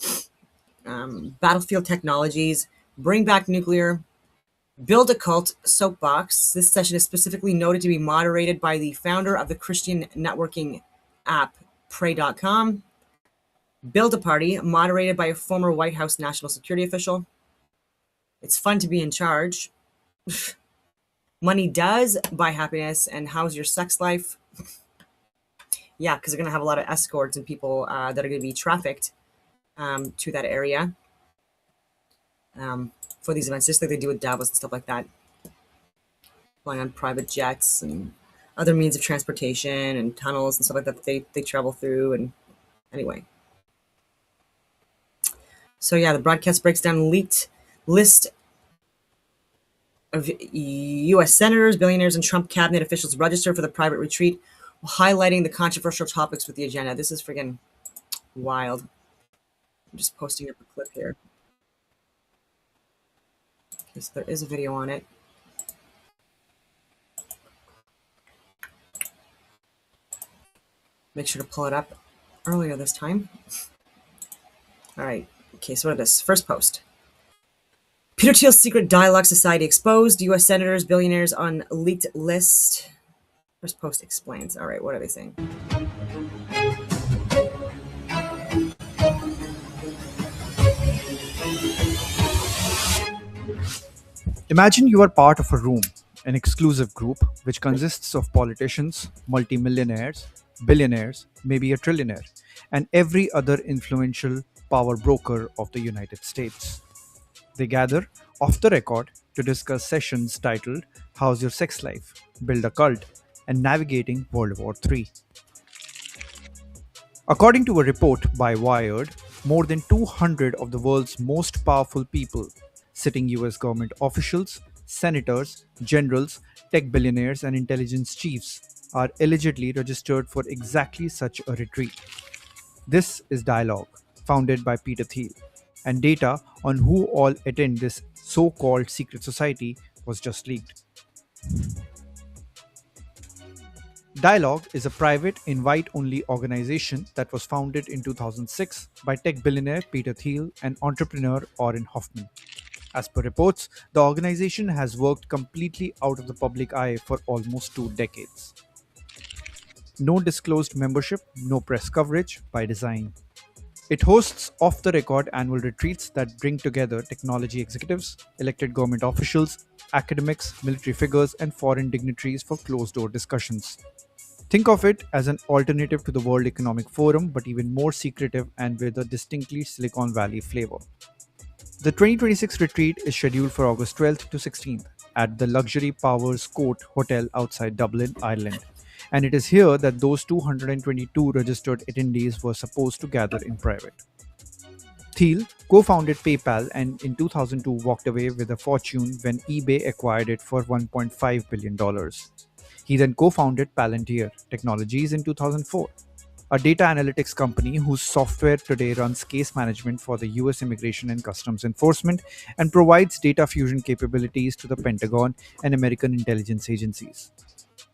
Battlefield technologies, bring back nuclear, build a cult, soapbox. This session is specifically noted to be moderated by the founder of the Christian networking app, Pray.com. Build a party, moderated by a former White House national security official. It's fun to be in charge. Money does buy happiness, and how's your sex life? yeah, because they're going to have a lot of escorts and people that are going to be trafficked to that area for these events, just like they do with Davos and stuff like that, flying on private jets and other means of transportation and tunnels and stuff like that they travel through. And anyway, so yeah, the broadcast breaks down leaked list of U.S. senators, billionaires, and Trump cabinet officials registered for the private retreat, highlighting the controversial topics with the agenda. This is friggin' wild. I'm just posting up a clip here. Okay, so there is a video on it. Make sure to pull it up earlier this time. All right. Okay, so what is this? First post. Peter Thiel's secret dialogue society exposed. U.S. senators, billionaires on leaked list. First post explains. All right, what are they saying? Imagine you are part of a room, an exclusive group which consists of politicians, multimillionaires, billionaires, maybe a trillionaire, and every other influential power broker of the United States. They gather off the record to discuss sessions titled How's Your Sex Life? Build a Cult, and Navigating World War III. According to a report by Wired, more than 200 of the world's most powerful people, sitting US government officials, senators, generals, tech billionaires, and intelligence chiefs, are allegedly registered for exactly such a retreat. This is Dialogue, founded by Peter Thiel, and data on who all attend this so-called secret society was just leaked. Dialogue is a private, invite-only organization that was founded in 2006 by tech billionaire Peter Thiel and entrepreneur Oren Hoffman. As per reports, the organization has worked completely out of the public eye for almost 2 decades. No disclosed membership, no press coverage by design. It hosts off-the-record annual retreats that bring together technology executives, elected government officials, academics, military figures, and foreign dignitaries for closed-door discussions. Think of it as an alternative to the World Economic Forum, but even more secretive and with a distinctly Silicon Valley flavor. The 2026 retreat is scheduled for August 12th to 16th at the Luxury Powers Court Hotel outside Dublin, Ireland. And it is here that those 222 registered attendees were supposed to gather in private. Thiel co-founded PayPal and in 2002 walked away with a fortune when eBay acquired it for $1.5 billion. He then co-founded Palantir Technologies in 2004, a data analytics company whose software today runs case management for the US Immigration and Customs Enforcement and provides data fusion capabilities to the Pentagon and American intelligence agencies.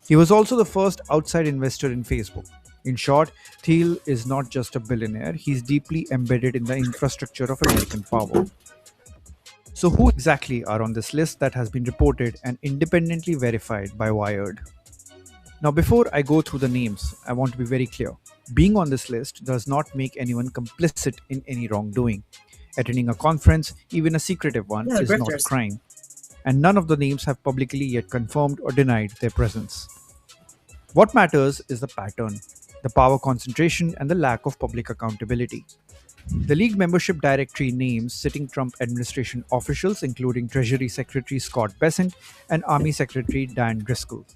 He was also the first outside investor in Facebook. In short, Thiel is not just a billionaire, he's deeply embedded in the infrastructure of American power. So who exactly are on this list that has been reported and independently verified by Wired? Now, before I go through the names, I want to be very clear. Being on this list does not make anyone complicit in any wrongdoing. Attending a conference, even a secretive one, is not a crime. And none of the names have publicly yet confirmed or denied their presence. What matters is the pattern, the power concentration, and the lack of public accountability. The League membership directory names sitting Trump administration officials, including Treasury Secretary Scott Bessent and Army Secretary Dan Driscoll.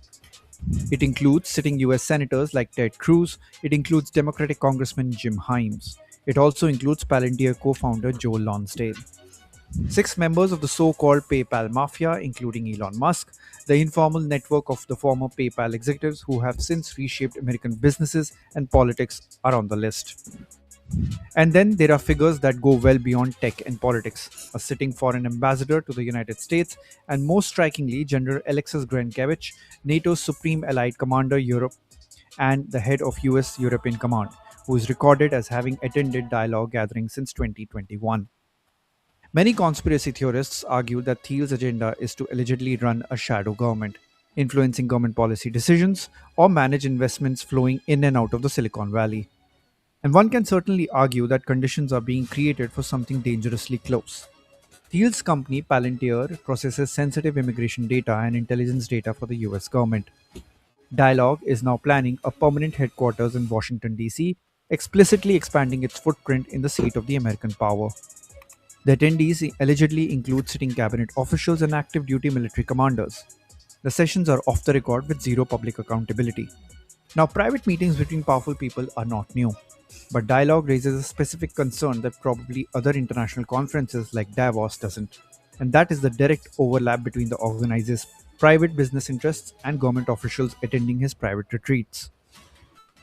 It includes sitting US senators like Ted Cruz. It includes Democratic Congressman Jim Himes. It also includes Palantir co-founder Joe Lonsdale. 6 members of the so-called PayPal mafia, including Elon Musk, the informal network of the former PayPal executives who have since reshaped American businesses and politics, are on the list. And then there are figures that go well beyond tech and politics. A sitting foreign ambassador to the United States, and most strikingly, General Alexis Grankevich, NATO's Supreme Allied Commander Europe, and the head of US European Command, who is recorded as having attended dialogue gatherings since 2021. Many conspiracy theorists argue that Thiel's agenda is to allegedly run a shadow government, influencing government policy decisions or manage investments flowing in and out of the Silicon Valley. And one can certainly argue that conditions are being created for something dangerously close. Thiel's company Palantir processes sensitive immigration data and intelligence data for the US government. Dialogue is now planning a permanent headquarters in Washington, D.C., explicitly expanding its footprint in the seat of the American power. The attendees allegedly include sitting cabinet officials and active duty military commanders. The sessions are off the record with zero public accountability. Now, private meetings between powerful people are not new, but dialogue raises a specific concern that probably other international conferences like Davos doesn't, and that is the direct overlap between the organizer's private business interests and government officials attending his private retreats.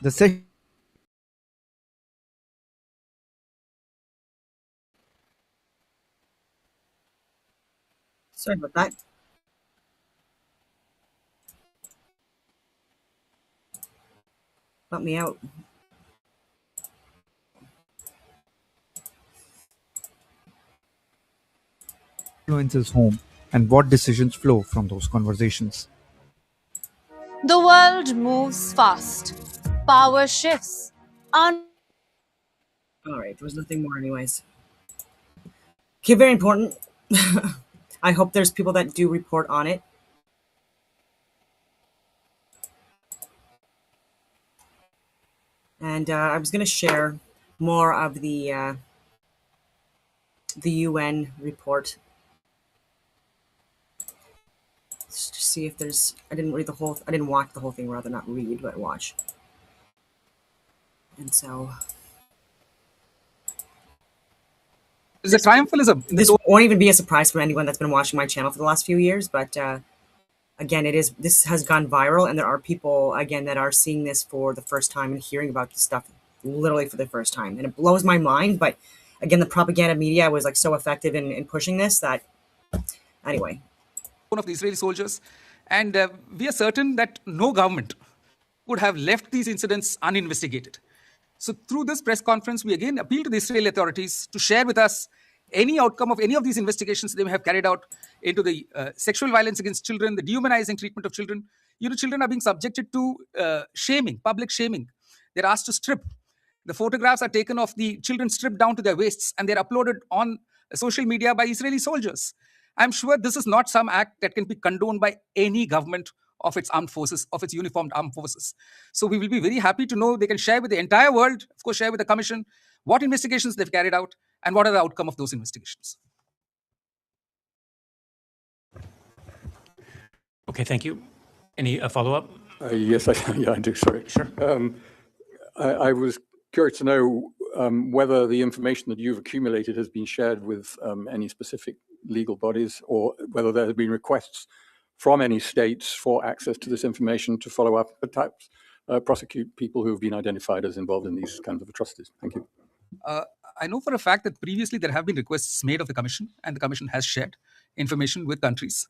The session Sorry about that. Let me out. influences home and what decisions flow from those conversations. The world moves fast. Power shifts. All right, there was nothing more, anyways. Okay, very important. I hope there's people that do report on it. And I was going to share more of the UN report. Just to see if there's. I didn't watch the whole thing. Rather not read, but watch. And so Is it triumphalism? this won't even be a surprise for anyone that's been watching my channel for the last few years. But again, this has gone viral, and there are people again that are seeing this for the first time and hearing about this stuff literally for the first time, and it blows my mind. But again, the propaganda media was like so effective in pushing this that anyway. One of the Israeli soldiers, and we are certain that no government would have left these incidents uninvestigated. So through this press conference, we again appeal to the Israeli authorities to share with us any outcome of any of these investigations they may have carried out into the sexual violence against children, the dehumanizing treatment of children. Children are being subjected to shaming, public shaming. They're asked to strip. The photographs are taken of the children stripped down to their waists, and they're uploaded on social media by Israeli soldiers. I'm sure this is not some act that can be condoned by any government of its armed forces, of its uniformed armed forces. So we will be very happy to know they can share with the entire world, of course, share with the Commission, what investigations they've carried out and what are the outcome of those investigations. Okay, thank you. Any follow-up? Yes, I do. Sorry. Sure. I was curious to know whether the information that you've accumulated has been shared with any specific legal bodies, or whether there have been requests from any states for access to this information to follow up, perhaps prosecute people who have been identified as involved in these kinds of atrocities. Thank you. I know for a fact that previously there have been requests made of the Commission, and the Commission has shared information with countries.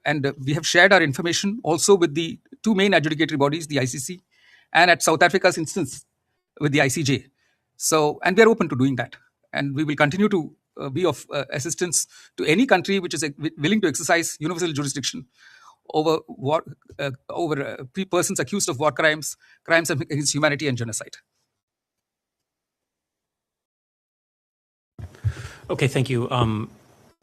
And we have shared our information also with the two main adjudicatory bodies, the ICC, and at South Africa's instance, with the ICJ. And we are open to doing that. And we will continue to be of assistance to any country which is willing to exercise universal jurisdiction over persons accused of war crimes, crimes against humanity, and genocide. Okay, thank you.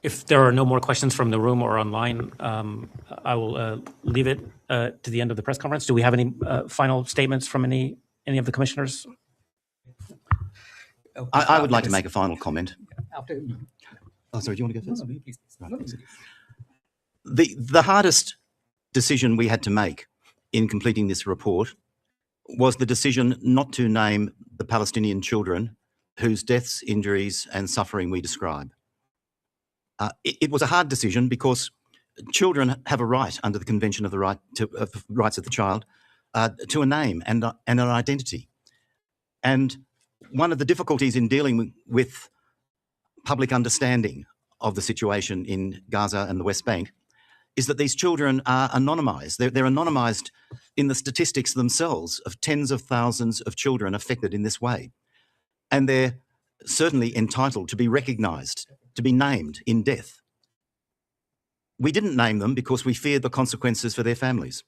If there are no more questions from the room or online, I will leave it to the end of the press conference. Do we have any final statements from any of the commissioners? I would like to make a final comment. Oh, sorry, do you want to go first? No, please. Right. The hardest decision we had to make in completing this report was the decision not to name the Palestinian children whose deaths, injuries, and suffering we describe. It was a hard decision because children have a right under the Convention of the Rights of the Child to a name and an identity. And one of the difficulties in dealing with public understanding of the situation in Gaza and the West Bank is that these children are anonymised. They're anonymised in the statistics themselves of tens of thousands of children affected in this way. And they're certainly entitled to be recognised, to be named in death. We didn't name them because we feared the consequences for their families.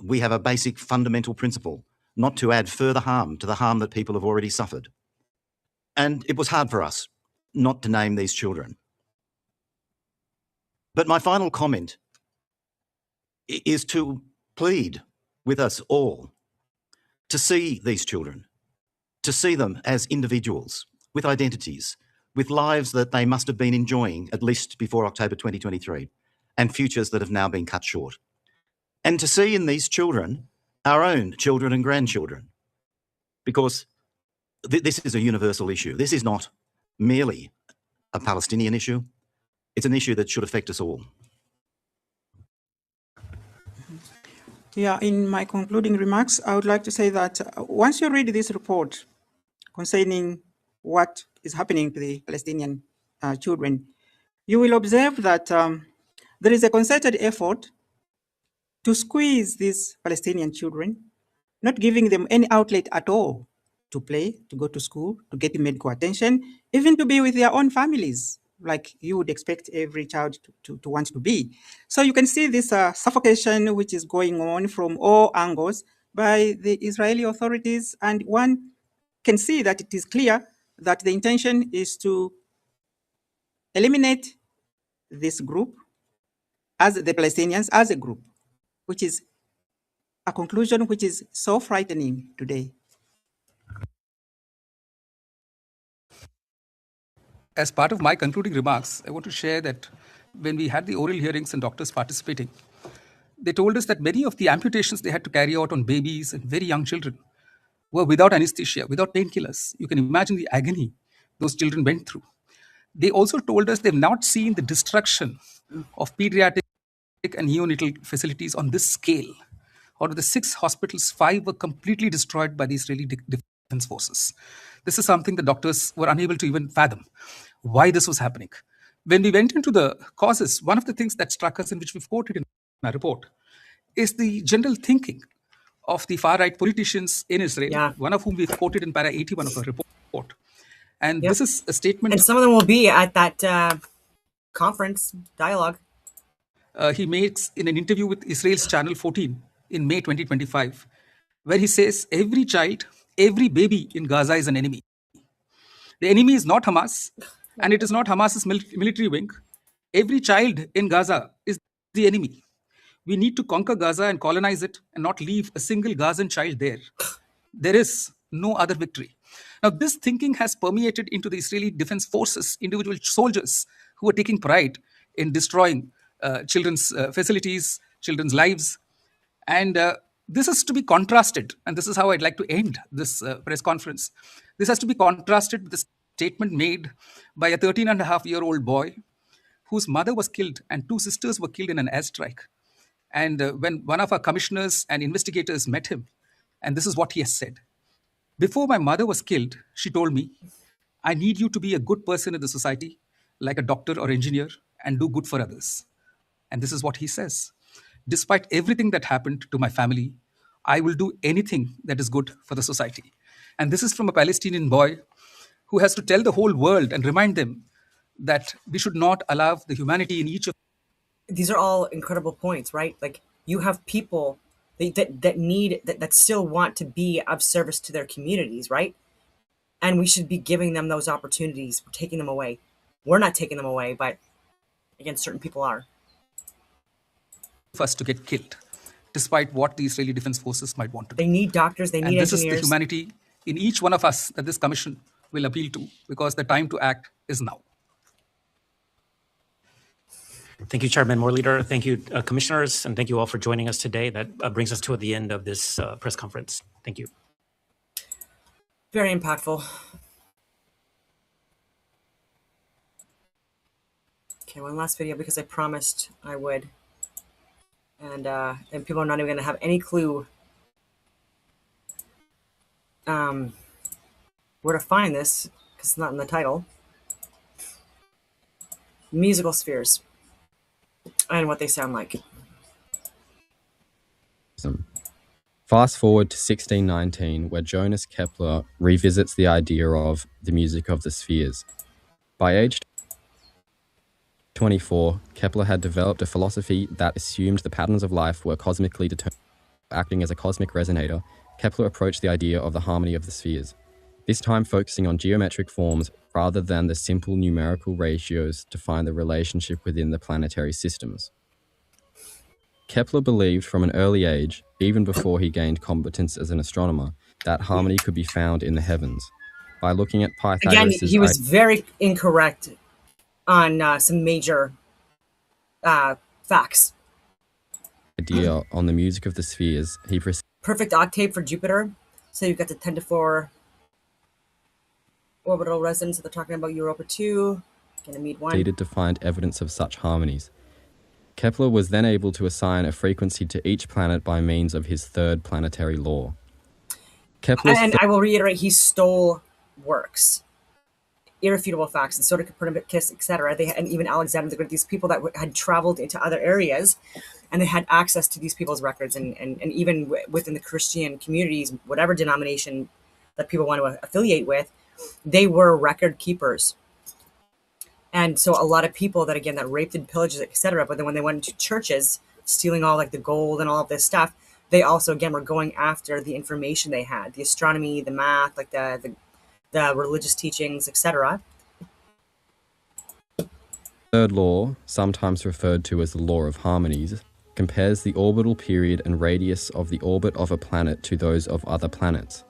We have a basic fundamental principle, not to add further harm to the harm that people have already suffered. And it was hard for us not to name these children. But my final comment is to plead with us all to see these children, to see them as individuals with identities, with lives that they must have been enjoying at least before October 2023, and futures that have now been cut short. And to see in these children our own children and grandchildren, because this is a universal issue. This is not merely a Palestinian issue. It's an issue that should affect us all. Yeah, in my concluding remarks, I would like to say that once you read this report concerning what is happening to the Palestinian children, you will observe that there is a concerted effort to squeeze these Palestinian children, not giving them any outlet at all to play, to go to school, to get medical attention, even to be with their own families, like you would expect every child to want to be. So you can see this suffocation which is going on from all angles by the Israeli authorities, and one can see that it is clear that the intention is to eliminate this group, as the Palestinians as a group, which is a conclusion which is so frightening today. As part of my concluding remarks, I want to share that when we had the oral hearings and doctors participating, they told us that many of the amputations they had to carry out on babies and very young children were without anesthesia, without painkillers. You can imagine the agony those children went through. They also told us they've not seen the destruction of pediatric and neonatal facilities on this scale. Out of the 6 hospitals, 5 were completely destroyed by the Israeli Defense Forces. This is something the doctors were unable to even fathom why this was happening. When we went into the causes, one of the things that struck us, and which we've quoted in our report, is the general thinking of the far-right politicians in Israel, one of whom we've quoted in para 81 of our report. And this is a statement. And some of them will be at that conference dialogue. He makes in an interview with Israel's Channel 14 in May 2025, where he says every child, every baby in Gaza is an enemy. The enemy is not Hamas, and it is not Hamas's military wing. Every child in Gaza is the enemy. We need to conquer Gaza and colonize it and not leave a single Gazan child there. There is no other victory. Now, this thinking has permeated into the Israeli Defense Forces, individual soldiers who are taking pride in destroying children's facilities, children's lives. And this is to be contrasted, and this is how I'd like to end this press conference. This has to be contrasted with the statement made by a 13-and-a-half-year-old boy whose mother was killed and 2 sisters were killed in an airstrike. And when one of our commissioners and investigators met him, and this is what he has said. Before my mother was killed, she told me, I need you to be a good person in the society, like a doctor or engineer, and do good for others. And this is what he says. Despite everything that happened to my family, I will do anything that is good for the society. And this is from a Palestinian boy who has to tell the whole world and remind them that we should not allow the humanity in each of. These are all incredible points, right? Like, you have people that still want to be of service to their communities, right? And we should be giving them those opportunities. We're taking them away. We're not taking them away, but again, certain people are. Us to get killed, despite what the Israeli Defense Forces might want to do. They need doctors, they need engineers. And this is the humanity in each one of us that this commission will appeal to, because the time to act is now. Thank you, Chairman Moore-Leader. Thank you, commissioners, and thank you all for joining us today. That brings us to the end of this press conference. Thank you. Very impactful. Okay, one last video because I promised I would. And people are not even going to have any clue where to find this, because it's not in the title. Musical spheres and what they sound like. Fast forward to 1619, where Johannes Kepler revisits the idea of the music of the spheres. By age 24, Kepler had developed a philosophy that assumed the patterns of life were cosmically determined. Acting as a cosmic resonator, Kepler approached the idea of the harmony of the spheres, this time focusing on geometric forms rather than the simple numerical ratios to find the relationship within the planetary systems. Kepler believed from an early age, even before he gained competence as an astronomer, that harmony could be found in the heavens. By looking at Again, Pythagoras' he was very incorrect on some major facts. idea on the music of the spheres, he Perfect octave for Jupiter. So you've got the 10 to 4 orbital resonance that they're talking about, Europa 2, Ganymede 1. proceeded to find evidence of such harmonies. Kepler was then able to assign a frequency to each planet by means of his third planetary law. And I will reiterate, he stole works, irrefutable facts, and so did Copernicus, etc. And even Alexander the Great, these people that had traveled into other areas, and they had access to these people's records, and even within the Christian communities, whatever denomination that people want to affiliate with, they were record keepers. And so a lot of people that, again, that raped and pillaged, etc., but then when they went into churches, stealing all like the gold and all of this stuff, they also, again, were going after the information they had, the astronomy, the math, like the religious teachings, etc. Third law, sometimes referred to as the law of harmonies, compares the orbital period and radius of the orbit of a planet to those of other planets.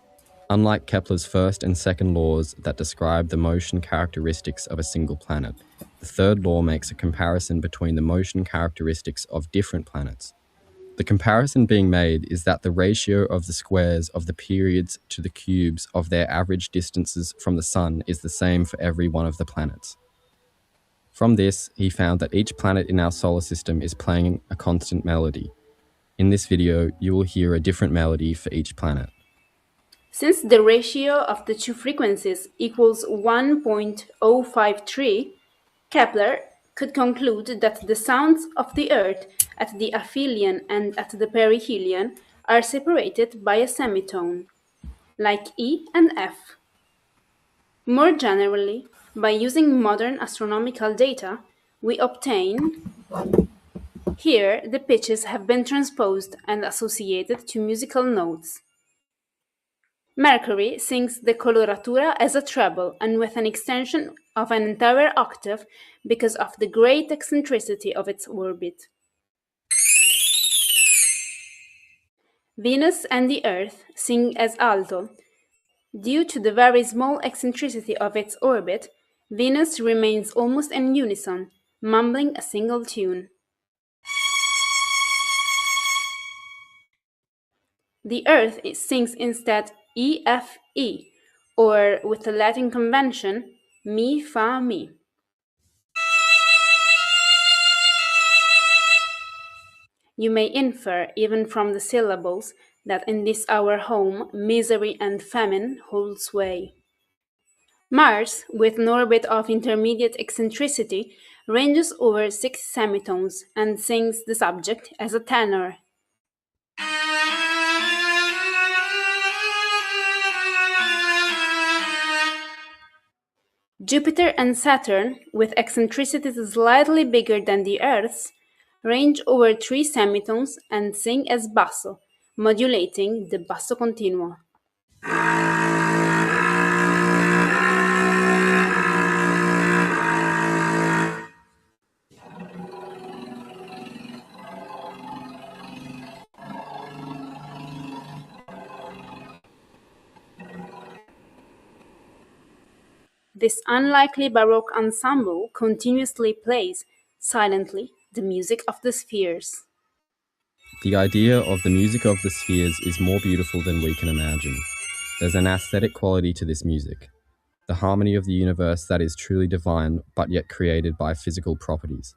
Unlike Kepler's first and second laws that describe the motion characteristics of a single planet, the third law makes a comparison between the motion characteristics of different planets. The comparison being made is that the ratio of the squares of the periods to the cubes of their average distances from the Sun is the same for every one of the planets. From this, he found that each planet in our solar system is playing a constant melody. In this video, you will hear a different melody for each planet. Since the ratio of the two frequencies equals 1.053, Kepler could conclude that the sounds of the Earth at the aphelion and at the perihelion are separated by a semitone, like E and F. More generally, by using modern astronomical data, we obtain. Here, the pitches have been transposed and associated to musical notes. Mercury sings the coloratura as a treble and with an extension of an entire octave because of the great eccentricity of its orbit. Venus and the Earth sing as alto. Due to the very small eccentricity of its orbit, Venus remains almost in unison, mumbling a single tune. The Earth sings instead E-F-E, or with the Latin convention, mi-fa-mi. You may infer, even from the syllables, that in this our home misery and famine hold sway. Mars, with an orbit of intermediate eccentricity, ranges over 6 semitones and sings the subject as a tenor. Jupiter and Saturn, with eccentricities slightly bigger than the Earth's, range over 3 semitones and sing as basso, modulating the basso continuo. This unlikely Baroque ensemble continuously plays, silently, the music of the spheres. The idea of the music of the spheres is more beautiful than we can imagine. There's an aesthetic quality to this music, the harmony of the universe that is truly divine but yet created by physical properties.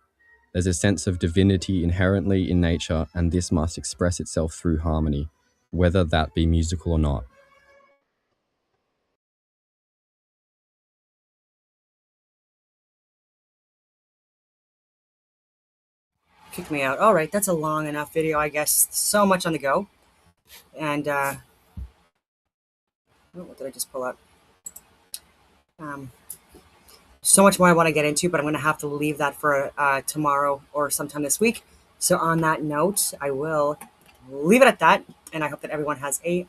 There's a sense of divinity inherently in nature, and this must express itself through harmony, whether that be musical or not. Kick me out. All right, that's a long enough video, I guess. So much on the go. And, what did I just pull up? So much more I want to get into, but I'm going to have to leave that for tomorrow or sometime this week. So on that note, I will leave it at that, and I hope that everyone has a